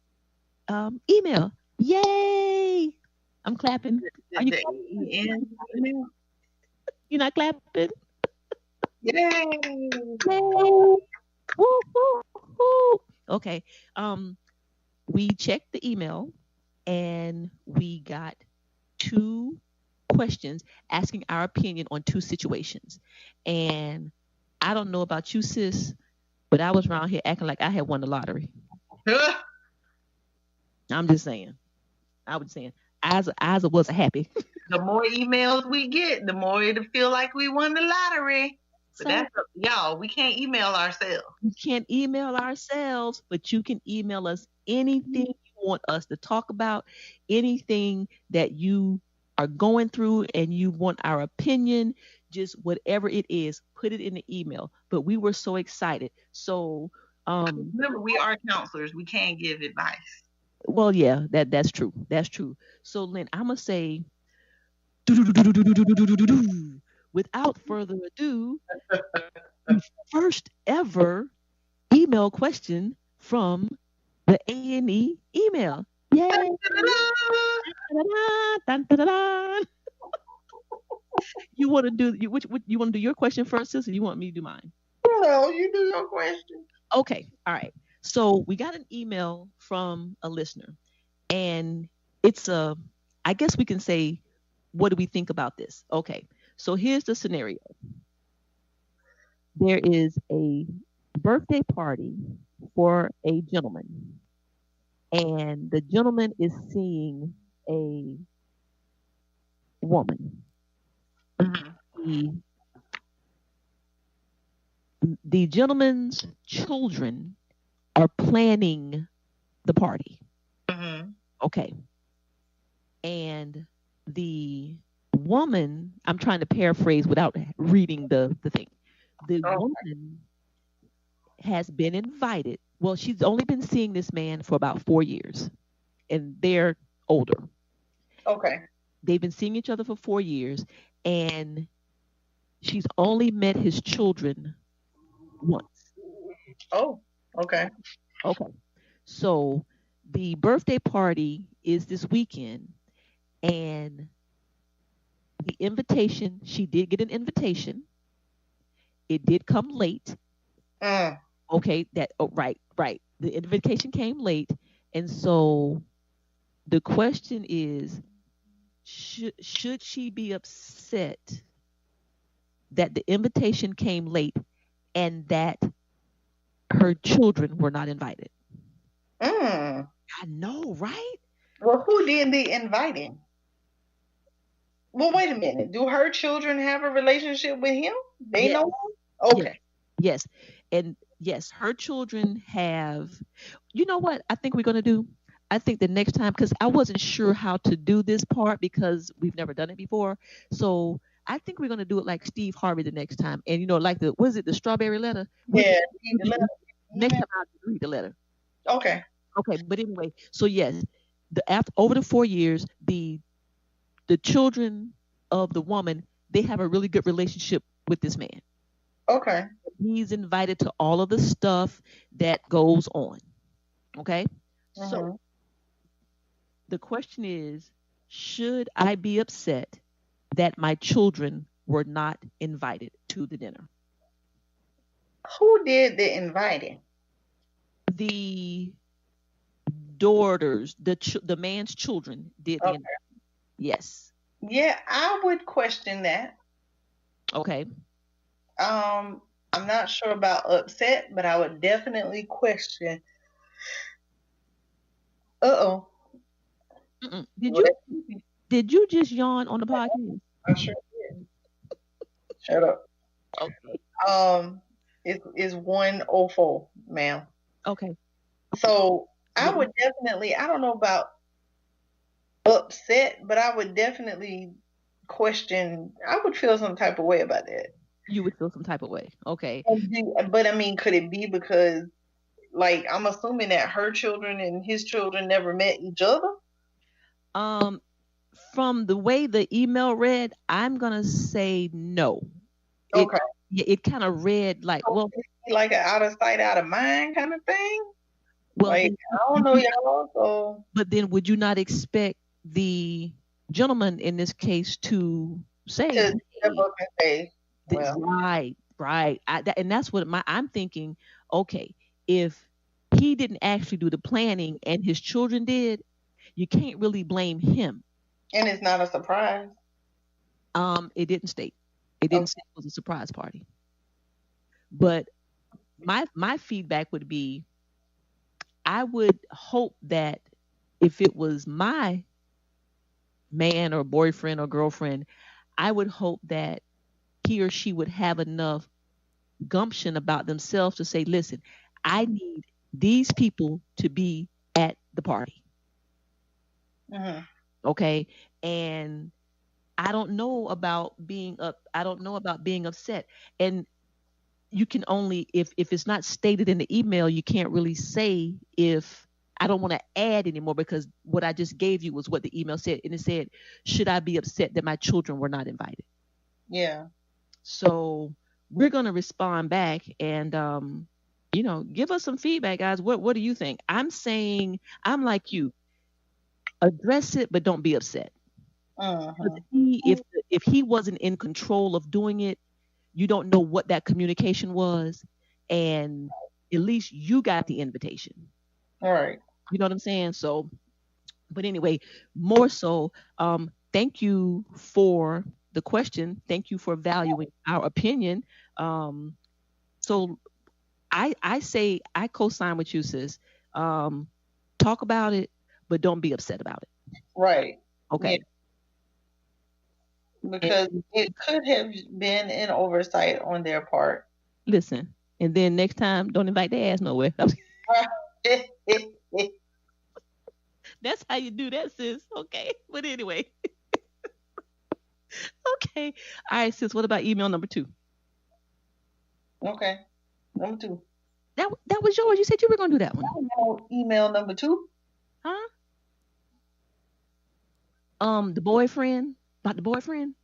email. Yay! I'm clapping. Are you clapping? You're not clapping? Yay! Yay! Woo, woo, woo. Okay. We checked the email and we got 2 questions asking our opinion on 2 situations. And I don't know about you, sis, but I was around here acting like I had won the lottery. I'm just saying. I was saying. Eyes wasn't happy. The more emails we get, the more it'll feel like we won the lottery. But So y'all, we can't email ourselves. we can't email ourselves, but you can email us anything you want us to talk about, anything that you are going through and you want our opinion, just whatever it is, put it in the email. But we were so excited. So remember, we are counselors. We can't give advice. well, yeah, that's true. That's true. So Lynn, I'm gonna say without further ado, the first ever email question from the A&E email. Yay! Dun, dun, dun, dun. You want to do you want to do your question first, sis, or you want me to do mine? No, you do your question. Okay, all right. So we got an email from a listener, and it's I guess we can say, what do we think about this? Okay, so here's the scenario. There is a birthday party for a gentleman, and the gentleman is seeing a woman. Mm-hmm. The gentleman's children are planning the party. Mm-hmm. Okay. And the woman, I'm trying to paraphrase without reading the thing. The woman has been invited. Well, she's only been seeing this man for about 4 years, and they're older. Okay. They've been seeing each other for 4 years, and she's only met his children once. Oh, okay. Okay. So the birthday party is this weekend, and the invitation, she did get an invitation. It did come late. Okay, right. The invitation came late, and so the question is, should she be upset that the invitation came late and that her children were not invited? I know, right? Well, who did the inviting? Well, wait a minute. Do her children have a relationship with him? They know him? Okay. Yes. And yes, her children have. You know what I think we're going to do? I think the next time, because I wasn't sure how to do this part because we've never done it before. So I think we're going to do it like Steve Harvey the next time. And, like the strawberry letter? Yeah. Next time I'll read the letter. Okay. Okay. But anyway, so yes, over the 4 years, the children of the woman, they have a really good relationship with this man. Okay. He's invited to all of the stuff that goes on. Okay. So the question is, should I be upset that my children were not invited to the dinner? Who did the inviting? The daughters, the man's children did the inviting. Yes. Yeah, I would question that. Okay. I'm not sure about upset, but I would definitely question. Did you just yawn on the podcast? I sure did. Shut up. Okay. It's 104, ma'am. Okay. So I would definitely, I don't know about upset, but I would definitely question. I would feel some type of way about that. You would feel some type of way. Okay. But I mean, could it be because, like, I'm assuming that her children and his children never met each other? From the way the email read, I'm gonna say no. Okay. yeah, it kind of read like, well, Like an out of sight, out of mind kind of thing. well, Like then I don't would know you, y'all, so but then would you not expect the gentleman in this case to say, to step hey, up and say, well, right, right. And that's what I'm thinking. Okay, if he didn't actually do the planning and his children did, you can't really blame him. and it's not a surprise. It didn't state. It didn't Okay. say it was a surprise party. But my feedback would be, I would hope that if it was my man or boyfriend or girlfriend, I would hope that he or she would have enough gumption about themselves to say, listen, I need these people to be at the party. Hmm. Okay. And I don't know about being upset. And you can only, if it's not stated in the email, you can't really say if, I don't want to add anymore, because what I just gave you was what the email said. And it said, should I be upset that my children were not invited? Yeah. So we're going to respond back and, give us some feedback, guys. What do you think? I'm saying, I'm like you, address it, but don't be upset. Because Hmm. if he wasn't in control of doing it, you don't know what that communication was, and at least you got the invitation. All right. You know what I'm saying? So, but anyway, more so, thank you for the question. Thank you for valuing our opinion. Um, so I say I co-sign with you, sis. Um, talk about it, but don't be upset about it. Right. Yeah. Okay. And Because it could have been an oversight on their part. listen, and then next time, don't invite their ass nowhere. That's how you do that, sis. Okay. But anyway, okay. All right, sis. What about email number 2? Okay. Number two. That was yours. You said you were gonna do that one, Email number two. huh? The boyfriend, about the boyfriend.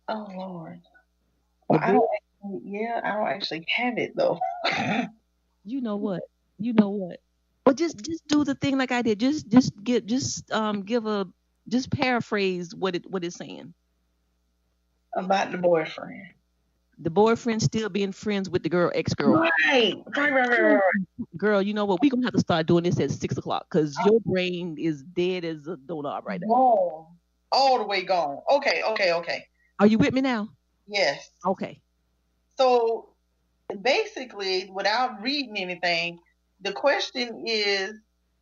Oh Lord. Well, The boy. I don't actually have it though. You know what? You know what? But just do the thing like I did. Give a, just paraphrase what it's saying. About the boyfriend. The boyfriend still being friends with the girl, ex girlfriend. Right. Girl, you know what? We're gonna have to start doing this at 6 o'clock because your brain is dead as a doorknob right now. Gone. All the way gone. Okay. Are you with me now? Yes. Okay. So basically, without reading anything, the question is,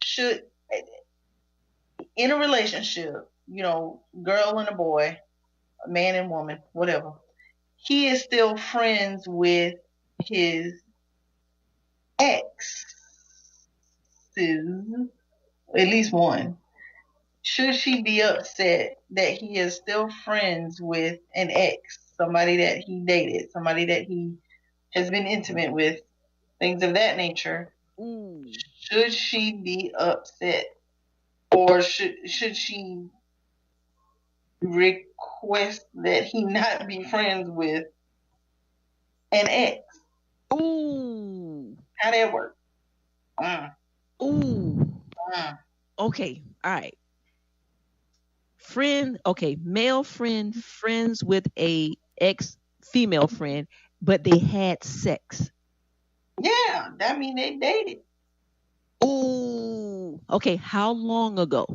should in a relationship, girl and a boy, a man and woman, whatever, he is still friends with his exes, at least one. Should she be upset that he is still friends with an ex, somebody that he dated, somebody that he has been intimate with, things of that nature? Ooh. Should she be upset, or should she request that he not be friends with an ex? Ooh. How that work? Mm, Ooh. mm. Okay. All right. Friend. Okay. Male friend friends with a ex female friend, but they had sex. Yeah, that mean they dated. Ooh. Okay. How long ago?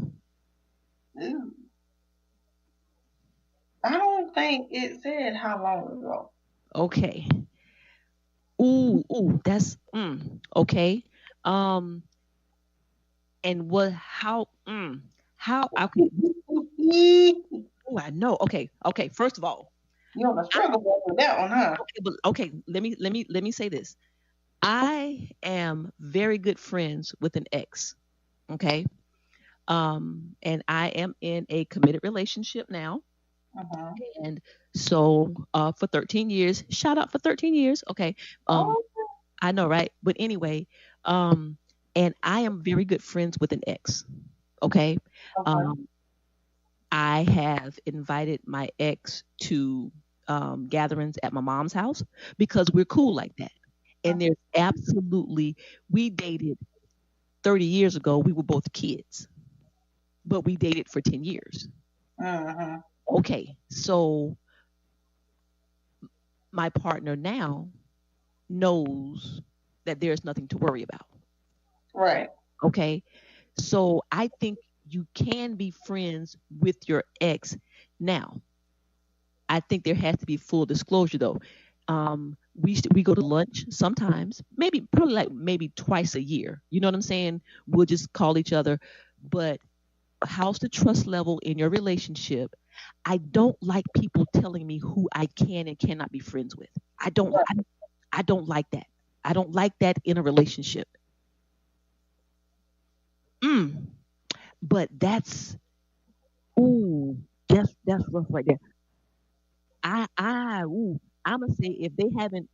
Ooh. I don't think it said how long ago. Okay. Ooh. That's okay. Um. And what? How? How? Okay. You Oh, I know. Okay. First of all, on the struggle bus with that one, huh? okay, but okay. Let me say this. I am very good friends with an ex. Okay. And I am in a committed relationship now. Uh-huh. And so, for 13 years, shout out for 13 years. Okay. Um, Oh, I know, right? But anyway, um, and I am very good friends with an ex. Okay. okay. Um, I have invited my ex to gatherings at my mom's house because we're cool like that. And there's absolutely, we dated 30 years ago, we were both kids, but we dated for 10 years. Mm-hmm. Okay, so my partner now knows that there's nothing to worry about. Right. Okay, so I think you can be friends with your ex. Now, I think there has to be full disclosure though. We go to lunch sometimes, maybe probably like maybe twice a year. You know what I'm saying? We'll just call each other. But how's the trust level in your relationship? I don't like people telling me who I can and cannot be friends with. I don't like that. I don't like that in a relationship. Mm. But that's ooh, that's rough right there. I'm gonna say if they haven't,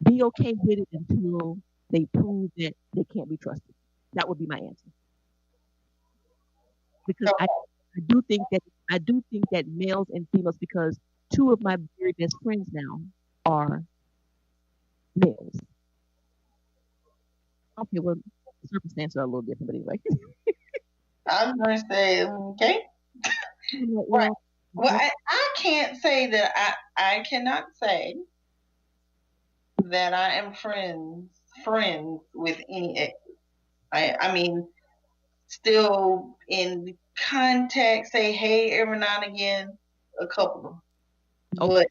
be okay with it until they prove that they can't be trusted. That would be my answer because I do think that I do think that males and females, because two of my very best friends now are males. Okay, well, the circumstances are a little different, but anyway. I was going to say, okay. Right. Well, Well, I can't say that I cannot say that I am friends with any ex. I mean, still in contact, say hey every now and again, a couple of them. okay, But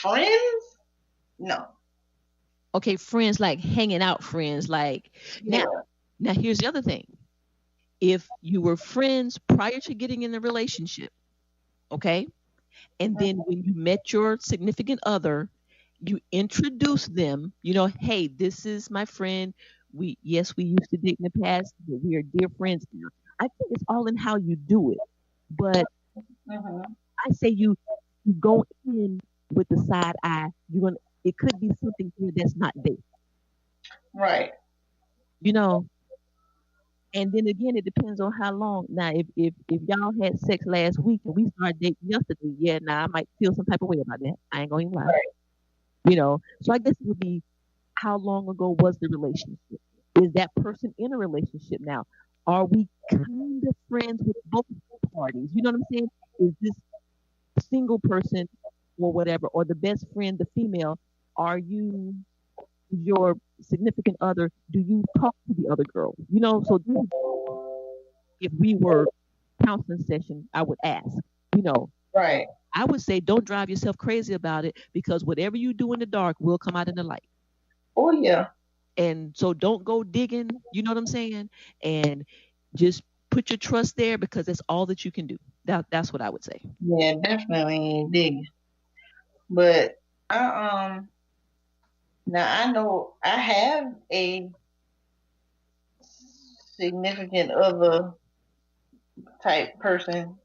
friends, no. okay, friends like hanging out friends. Like Yeah. now here's the other thing. If you were friends prior to getting in the relationship, okay, and then when you met your significant other, you introduce them, hey, this is my friend. We used to date in the past, but we are dear friends now. I think it's all in how you do it. But Hmm. I say you go in with the side eye. You're gonna it could be something here that's not there. Right. You know, and then again, it depends on how long. Now, if y'all had sex last week and we started dating yesterday, yeah, now I might feel some type of way about that. I ain't gonna even lie. Right. So I guess it would be, how long ago was the relationship? Is that person in a relationship now? Are we kind of friends with both parties? You know what I'm saying? Is this single person or whatever, or the best friend, the female? Are you your significant other? Do you talk to the other girl? So if we were counseling session, I would ask, you know, Right. I would say don't drive yourself crazy about it, because whatever you do in the dark will come out in the light. Oh yeah. And so don't go digging, you know what I'm saying? And just put your trust there, because that's all that you can do. That's what I would say. Yeah, definitely dig. But I now I know I have a significant other type person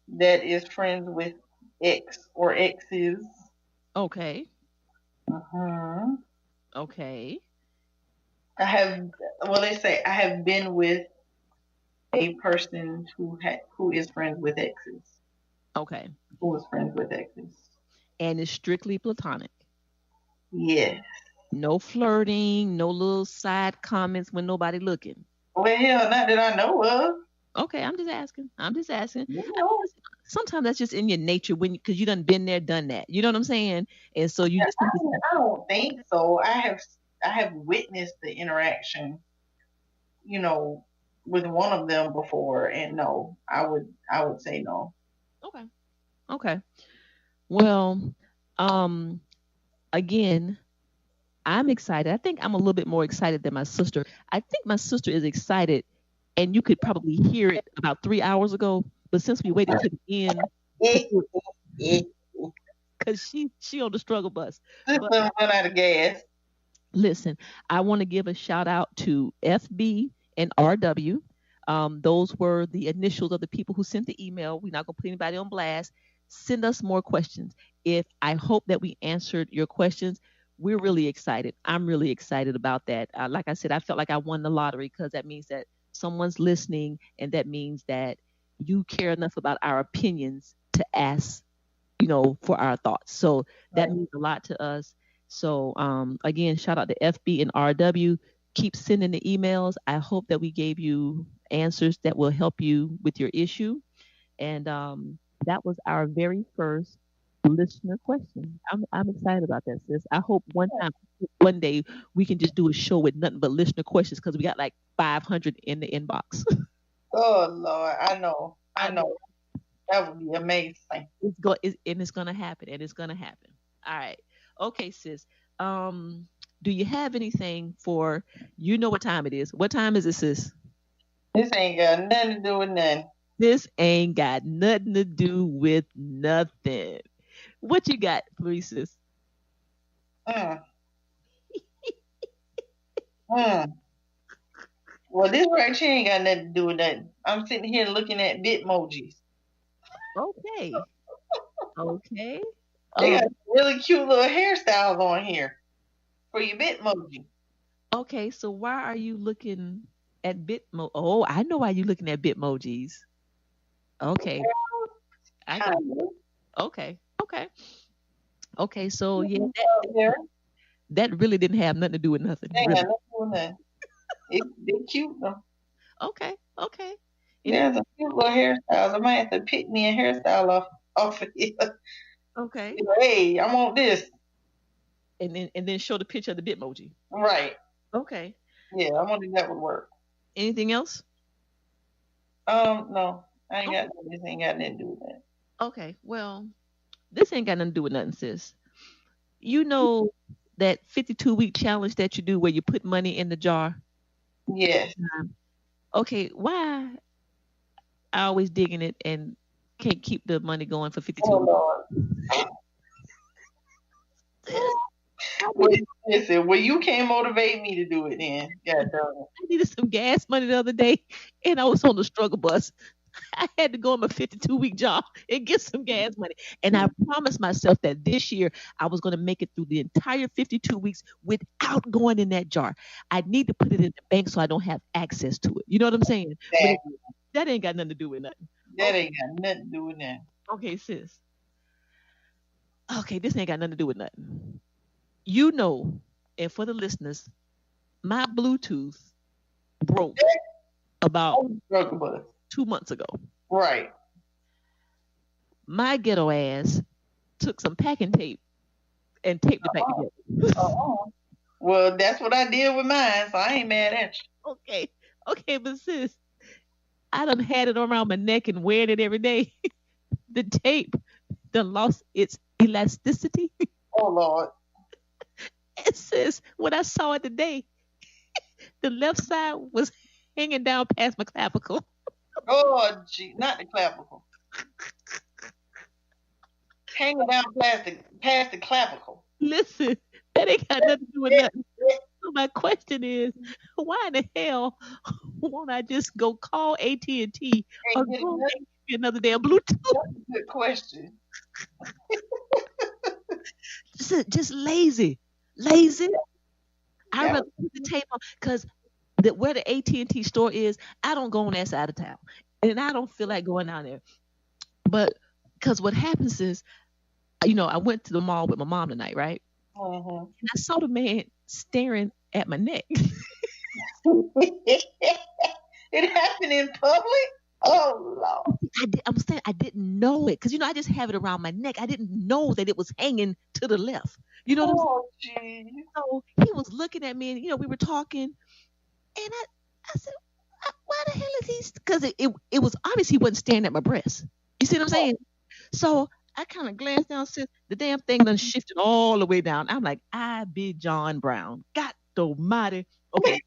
that is friends with ex or exes. Okay. Hmm. Okay. I have, well, they say I have been with a person who is friends with exes, Okay. who was friends with exes. And it's strictly platonic. Yes. No flirting, no little side comments when nobody looking. Well, hell, not that I know of. Okay, I'm just asking. I'm just asking. You know, Sometimes that's just in your nature, because you done been there, done that. You know what I'm saying? And so you just I, I don't think so. I have witnessed the interaction, you know, with one of them before, and no, I would say no. okay. Okay. Well, um, again, I'm excited. I think I'm a little bit more excited than my sister. I think my sister is excited, and you could probably hear it about 3 hours ago. But since we waited to the end, because she on the struggle bus. Just But run out of gas. listen, I want to give a shout out to FB and RW. Those were the initials of the people who sent the email. We're not going to put anybody on blast. Send us more questions. If I hope that we answered your questions, we're really excited. I'm really excited about that. Like I said, I felt like I won the lottery, because that means that someone's listening, and that means that you care enough about our opinions to ask, for our thoughts. So that Right. means a lot to us. So again, shout out to FB and RW. Keep sending the emails. I hope that we gave you answers that will help you with your issue. And that was our very first listener question. I'm excited about that, sis. I hope one day we can just do a show with nothing but listener questions because we got like 500 in the inbox. Oh Lord, I know. I I know know. That would be amazing. it's gonna happen, and it's gonna happen. All right, okay, sis. Do you have anything for? You know what time it is? What time is it, sis? This ain't got nothing to do with nothing. This ain't got nothing to do with nothing. What you got, please, sis? Mm. Mm. Well, this right here ain't got nothing to do with nothing. I'm sitting here looking at Bitmojis. Okay, okay. They Um, got really cute little hairstyles on here for your Bitmoji. okay. So why are you looking at Bitmo? Oh, I know why you're looking at Bitmojis. Okay, I got. Kind of. Okay, okay, okay. So yeah, There. that really didn't have nothing to do with nothing, They ain't got really. nothing to do with nothing. They're cute though. Okay, okay. Any There's a cute little hairstyles. I might have to pick me a hairstyle off of here. okay, Hey, I want this. and then show the picture of the Bitmoji. Right. Okay. Yeah, I wonder if that would work. Anything else? No. I ain't Okay. got this ain't got nothing to do with that. Okay. Well, this ain't got nothing to do with nothing, sis. You know that 52-week challenge that you do where you put money in the jar. Yes. Okay, why I always digging it and can't keep the money going for 52 Oh weeks? Lord. Sis, I Well, needed, listen, well you can't motivate me to do it then. God darn it. I needed some gas money the other day, and I was on the struggle bus. I had to go on my 52-week job and get some gas money. And I promised myself that this year I was going to make it through the entire 52 weeks without going in that jar. I need to put it in the bank so I don't have access to it. You know what I'm saying? But Exactly. that ain't got nothing to do with nothing. That ain't got nothing to do with that. Okay, sis. Okay, this ain't got nothing to do with nothing. You know, and for the listeners, my Bluetooth broke about Struggle bus. 2 months ago. Right. My ghetto ass took some packing tape and taped it back together. Uh-uh. Well, that's what I did with mine, so I ain't mad at you. Okay. Okay, but sis, I done had it around my neck and wearing it every day. The tape done lost its elasticity. Oh Lord. And sis, when I saw it today, the left side was hanging down past my clavicle. Oh gee, not the clavicle. Hanging down past the clavicle. Listen, that ain't got nothing to do with nothing. So my question is, why in the hell won't I just go call AT&T or Ain't go getting and get another damn Bluetooth? good question. Just lazy, lazy. I That rather put the tape on because where the AT&T store is, I don't go on that side of town, and I don't feel like going down there. But because what happens is, I went to the mall with my mom tonight, right? was, And I saw the man staring at my neck. it happened in public? Oh Lord. I'm saying I didn't know it because I just have it around my neck. I didn't know that it was hanging to the left. You know what I'm saying? Oh gee. So he was looking at me, and we were talking, and I said, "Why the hell is he?" Because it was obvious he wasn't staring at my breast. You see what I'm saying? So I kind of glanced down, said the damn thing done shifted all the way down. I'm like, I be John Brown. God almighty. Okay,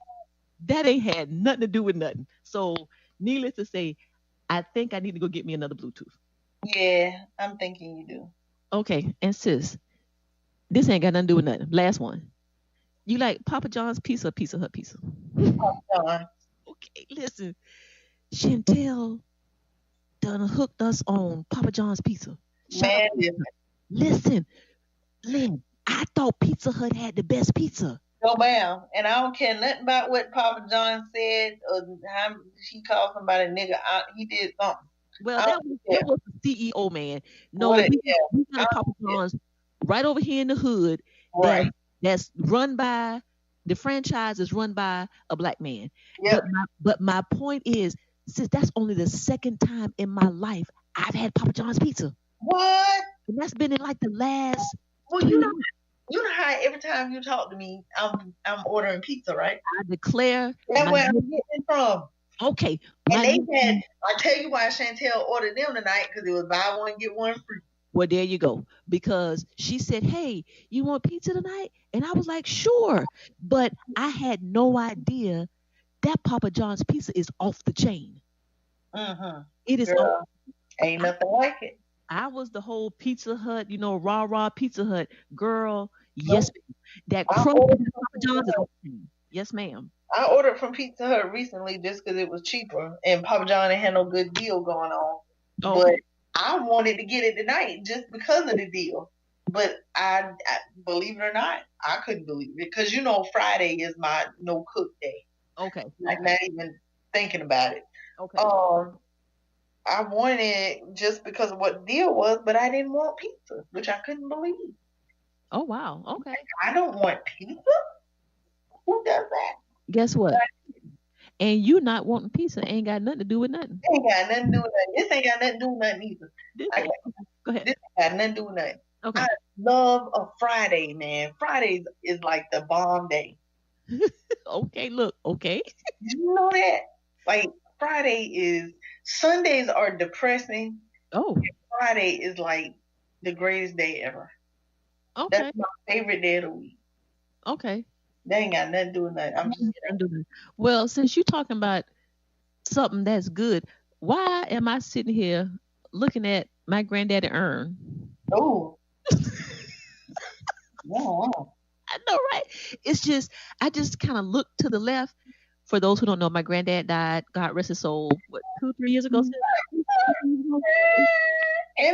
that ain't had nothing to do with nothing. So needless to say, I think I need to go get me another Bluetooth. Yeah, I'm thinking you do. Okay, and sis, this ain't got nothing to do with nothing. Last one. You like Papa John's pizza or Pizza Hut pizza? John. Okay, listen. Chantel done hooked us on Papa John's pizza. Shout out Man, to Pizza Hut. Listen, Lynn, I thought Pizza Hut had the best pizza. no ma'am. And I don't care nothing about what Papa John said or how he called somebody nigga out. He did something. Well, I that don't was care. that was the CEO man. No, What? Yeah. we got I a Papa don't care. John's right over here in the hood Right. that's run by the franchise is run by a black man. Yep. But my point is, since that's only the second time in my life I've had Papa John's pizza, What? and that's been in like the last Well, 3 months. you know how every time you talk to me, I'm ordering pizza, right? I declare That's my where I'm getting it from. okay. And My they had, I tell you why Chantel ordered them tonight because it was buy one get one free. well, there you go. Because she said, "Hey, you want pizza tonight?" And I was like, "Sure," but I had no idea that Papa John's pizza is off the chain. It is. Off, Girl, ain't nothing like it. I was the whole Pizza Hut, rah Pizza Hut girl. Yes, Nope. ma'am. That I crust ordered in from Papa Pizza John's is Hut. off the chain. Yes, ma'am. I ordered from Pizza Hut recently just because it was cheaper and Papa John ain't had no good deal going on. Oh, But okay. I wanted to get it tonight just because of the deal. But I believe it or not, I couldn't believe it because Friday is my no cook day. Okay. Like not even thinking about it. Okay. I wanted it just because of what the deal was, but I didn't want pizza, which I couldn't believe. Oh, wow. Okay. I don't want pizza. Who does that? Guess what? And you not wanting pizza ain't got nothing to do with nothing. Ain't got nothing to do with nothing. This ain't got nothing to do with nothing either. Did I they? Go ahead. This ain't got nothing to do with nothing. Okay. I love a Friday, man. Fridays is like the bomb day. Okay. Look. Okay. You know that? Like Sundays are depressing. Oh. Friday is like the greatest day ever. Okay. That's my favorite day of the week. Okay. They ain't got nothing to do with nothing. I'm just Well, since you're talking about something that's good, why am I sitting here looking at my granddaddy urn? oh. Yeah. I know, right? It's just I just kind of look to the left. For those who don't know, my granddad died. God rest his soul. What 2-3 years ago? And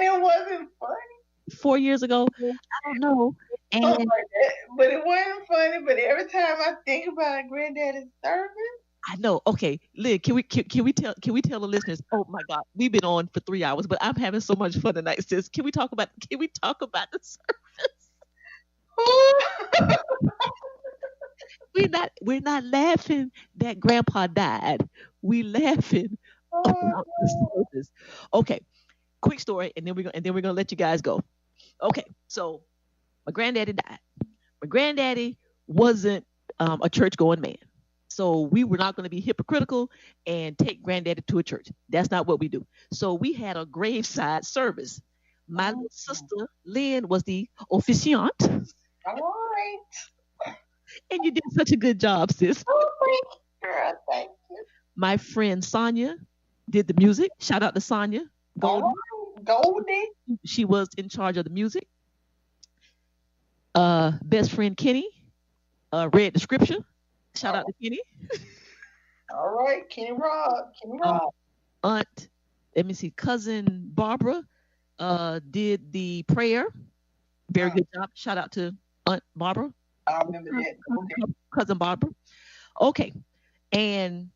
it wasn't funny. 4 years ago? I don't know. And Something like that. But it wasn't funny. But every time I think about Granddaddy's service, I know. Okay, Lynn, can we tell the listeners? Oh my God, we've been on for 3 hours, but I'm having so much fun tonight, sis. Can we talk about the service? We're not laughing that Grandpa died. We laughing about the service. Okay, quick story, and then we're gonna let you guys go. Okay, so my granddaddy died. My granddaddy wasn't a church going man. So we were not going to be hypocritical and take granddaddy to a church. That's not what we do. So we had a graveside service. My little sister, Lynn, was the officiant. all right. And you did such a good job, sis. Oh, thank you, girl. Thank you. My friend Sonia did the music. Shout out to Sonia. All right. Goldie. She was in charge of the music. Best friend Kenny read the scripture. Shout out to Kenny. All right. Kenny Rob. Aunt, let me see, cousin Barbara did the prayer. Very good job. Shout out to Aunt Barbara. I remember that. Okay. Cousin Barbara. Okay. And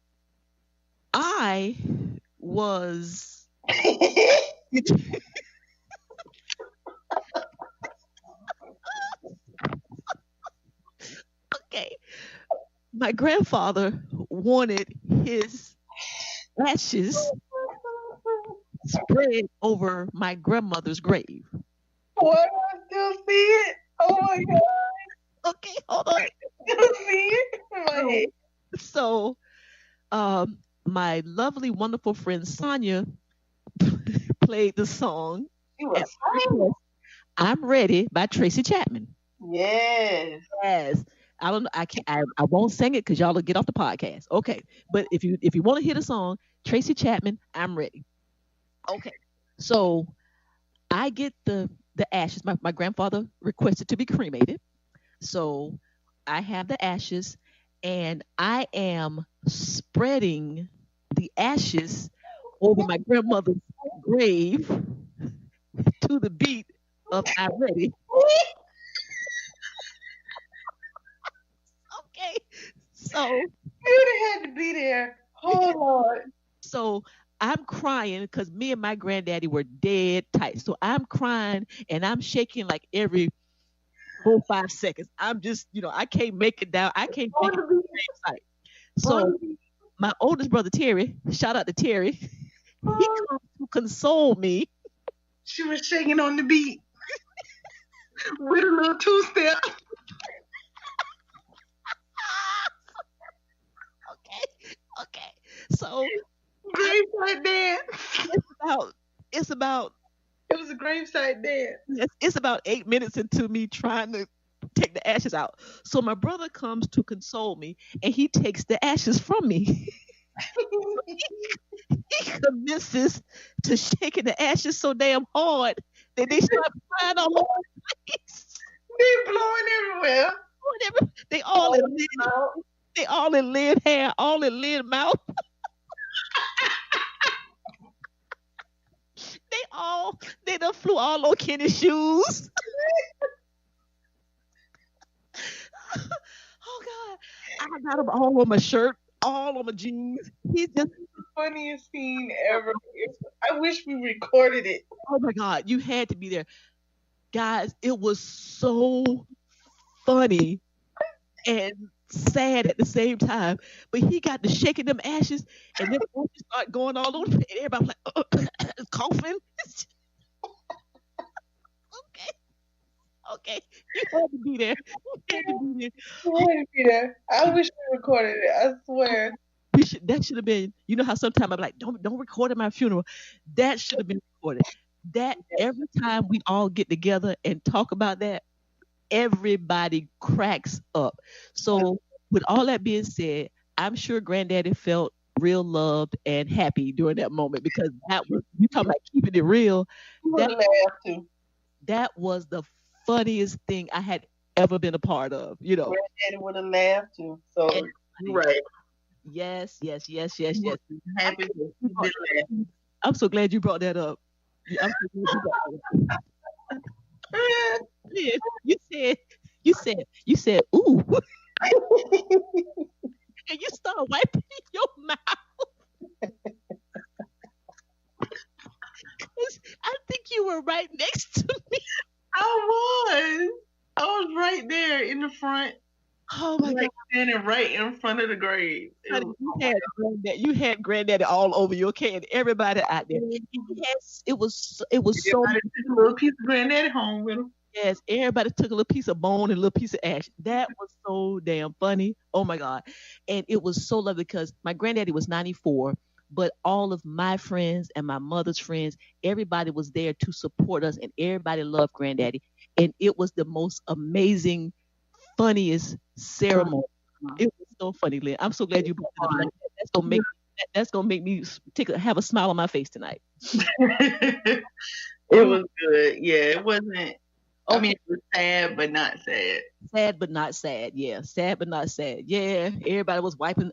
I was okay. My grandfather wanted his ashes spread over my grandmother's grave. What? I still see it. Oh my God. Okay, hold on. I still see it in my head. So, my lovely, wonderful friend Sonia played the song She was fine. "I'm Ready" by Tracy Chapman. Yes. Yes. I don't. I can't. I won't sing it because y'all will get off the podcast. Okay. But if you want to hear the song, Tracy Chapman, "I'm Ready." Okay. So I get the ashes. My grandfather requested to be cremated, so I have the ashes, and I am spreading the ashes over my grandmother's grave to the beat of "I'm Ready." Okay. So You'd have had to be there. Oh Lord. so I'm crying because me and my granddaddy were dead tight. So I'm crying and I'm shaking like every 4 5 seconds. I'm just, I can't make it down. I can't make it to the gravesite. So my oldest brother Terry, shout out to Terry, he comes to console me. She was shaking on the beat with a little 2-step. Okay. So Gravesite dance. It was a gravesite dance. It's about 8 minutes into me trying to take the ashes out. So my brother comes to console me, and he takes the ashes from me. He commences to shaking the ashes so damn hard that they start flying all over the place. They blowing everywhere. They all in Lin hair, all in Lin mouth. They done flew all on Kenny's shoes. Oh God. I got them all on my shirt, all on my jeans. He's just the funniest scene ever. I wish we recorded it. Oh my God, you had to be there. Guys, it was so funny and sad at the same time. But he got to shaking them ashes, and then ashes start going all over, and everybody was like coughing. Okay. You had to be there. I wish we recorded it. I swear. That should have been. You know how sometimes I'm like, don't record at my funeral. That should have been recorded. That every time we all get together and talk about that, everybody cracks up. So with all that being said, I'm sure Granddaddy felt real loved and happy during that moment, because that was, you talking about keeping it real. That was the funniest thing I had ever been a part of. Granddaddy would have laughed too. So right. Yes. Happy. I'm so glad you brought that up. I'm so glad you brought that up. You said, ooh. And you start wiping your mouth. I think you were right next to me. I was right there in the front. Oh my God. Standing right in front of the grave. You had Granddaddy all over you, okay? And everybody out there. It was so. Everybody took a little piece of Granddaddy home with him. Yes, everybody took a little piece of bone and a little piece of ash. That was so damn funny. Oh my God. And it was so lovely because my granddaddy was 94, but all of my friends and my mother's friends, everybody was there to support us, and everybody loved Granddaddy. And it was the most amazing, funniest ceremony. It was so funny, Lynn. I'm so glad you brought it up. That's gonna make me have a smile on my face tonight. It was good. Yeah, it wasn't. I mean, it was sad, but not sad. Sad, but not sad. Yeah, sad, but not sad. Yeah, everybody was wiping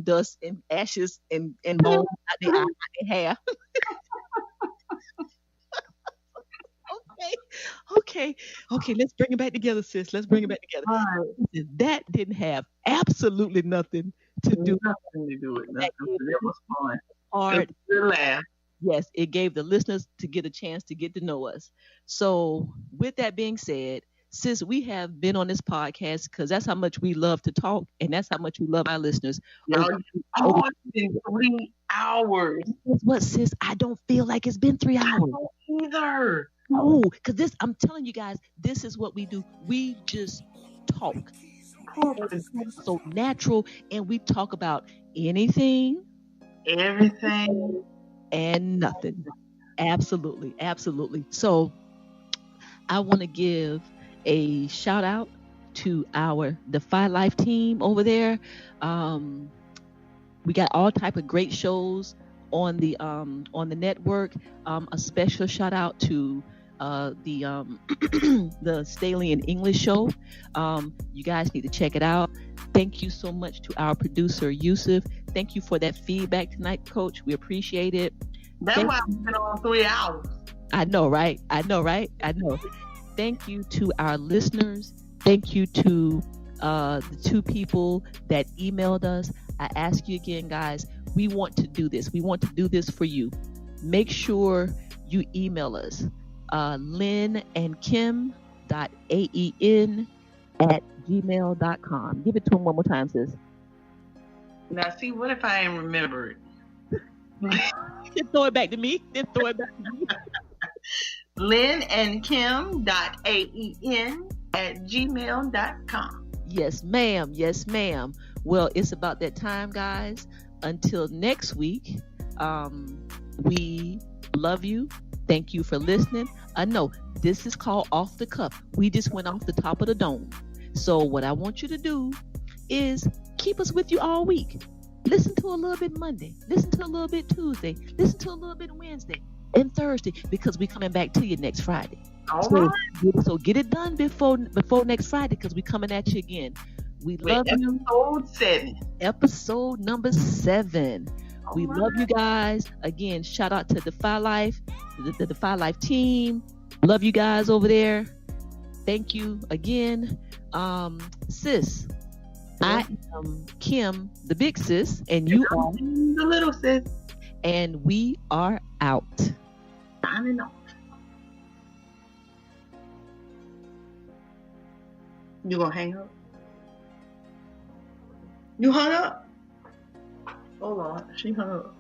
dust and ashes and mold out their hair. Okay. Let's bring it back together, sis. Let's bring it back together. Right. That didn't have absolutely nothing to do. Nothing to do with nothing. It was fun. Hard. It was a laugh. Yes, it gave the listeners to get a chance to get to know us. So with that being said, sis, we have been on this podcast because that's how much we love to talk, and that's how much we love our listeners. It's been 3 hours. Guess what, sis? I don't feel like it's been 3 hours. I don't either. No, because I'm telling you guys, this is what we do. We just talk. So natural, and we talk about anything, everything, and nothing. Absolutely. So I want to give a shout out to our Defy Life team over there. We got all type of great shows on the network. A special shout out to the Staley in English show. You guys need to check it out. Thank you so much to our producer Yusuf. Thank you for that feedback tonight, Coach. We appreciate it. That's why we've been on 3 hours. I know, right? Thank you to our listeners. Thank you to the 2 people that emailed us. I ask you again, guys, we want to do this. We want to do this for you. Make sure you email us, linandkim.aen@gmail.com. Give it to them one more time, sis. Now, see, what if I ain't remember it? Just throw it back to me. Just throw it back to me. linandkim.aen@gmail.com. Yes, ma'am. Yes, ma'am. Well, it's about that time, guys. Until next week, we love you. Thank you for listening. I know this is called Off the Cuff. We just went off the top of the dome. So what I want you to do is keep us with you all week. Listen to a little bit Monday. Listen to a little bit Tuesday. Listen to a little bit Wednesday and Thursday, because we're coming back to you next Friday. All right. So get it done before next Friday, because we're coming at you again. We love you. Episode number 7. We love you guys. Again, shout out to Defy Life, the Defy Life team. Love you guys over there. Thank you again. Sis, I am Kim, the big sis, and you are the little sis. And we are out. Signing off. You gonna hang up? You hung up? Hold on, she hung up.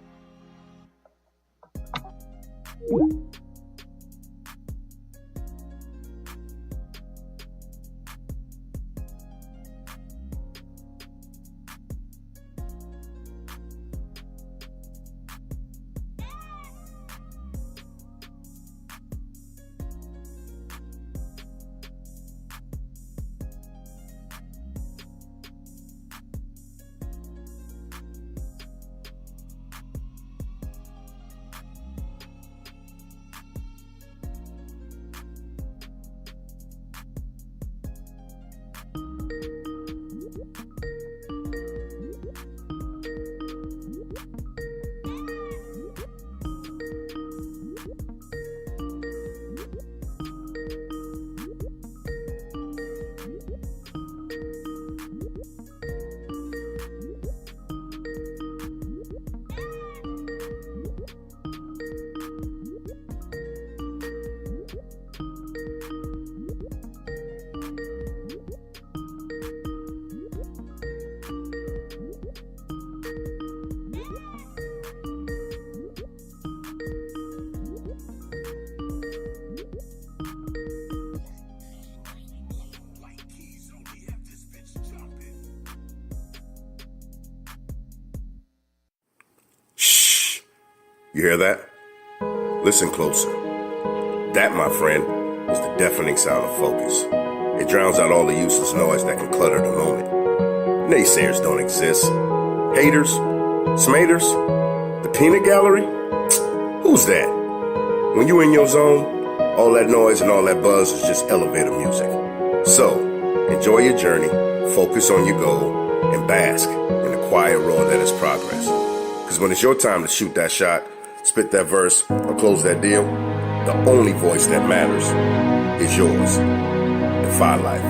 You hear that? Listen closer. That, my friend, is the deafening sound of focus. It drowns out all the useless noise that can clutter the moment. Naysayers don't exist. Haters? Smaters? The peanut gallery? Who's that? When you in your zone, all that noise and all that buzz is just elevator music. So, enjoy your journey, focus on your goal, and bask in the quiet roar that is progress. Because when it's your time to shoot that shot, spit that verse, or close that deal, the only voice that matters is yours. Defy life.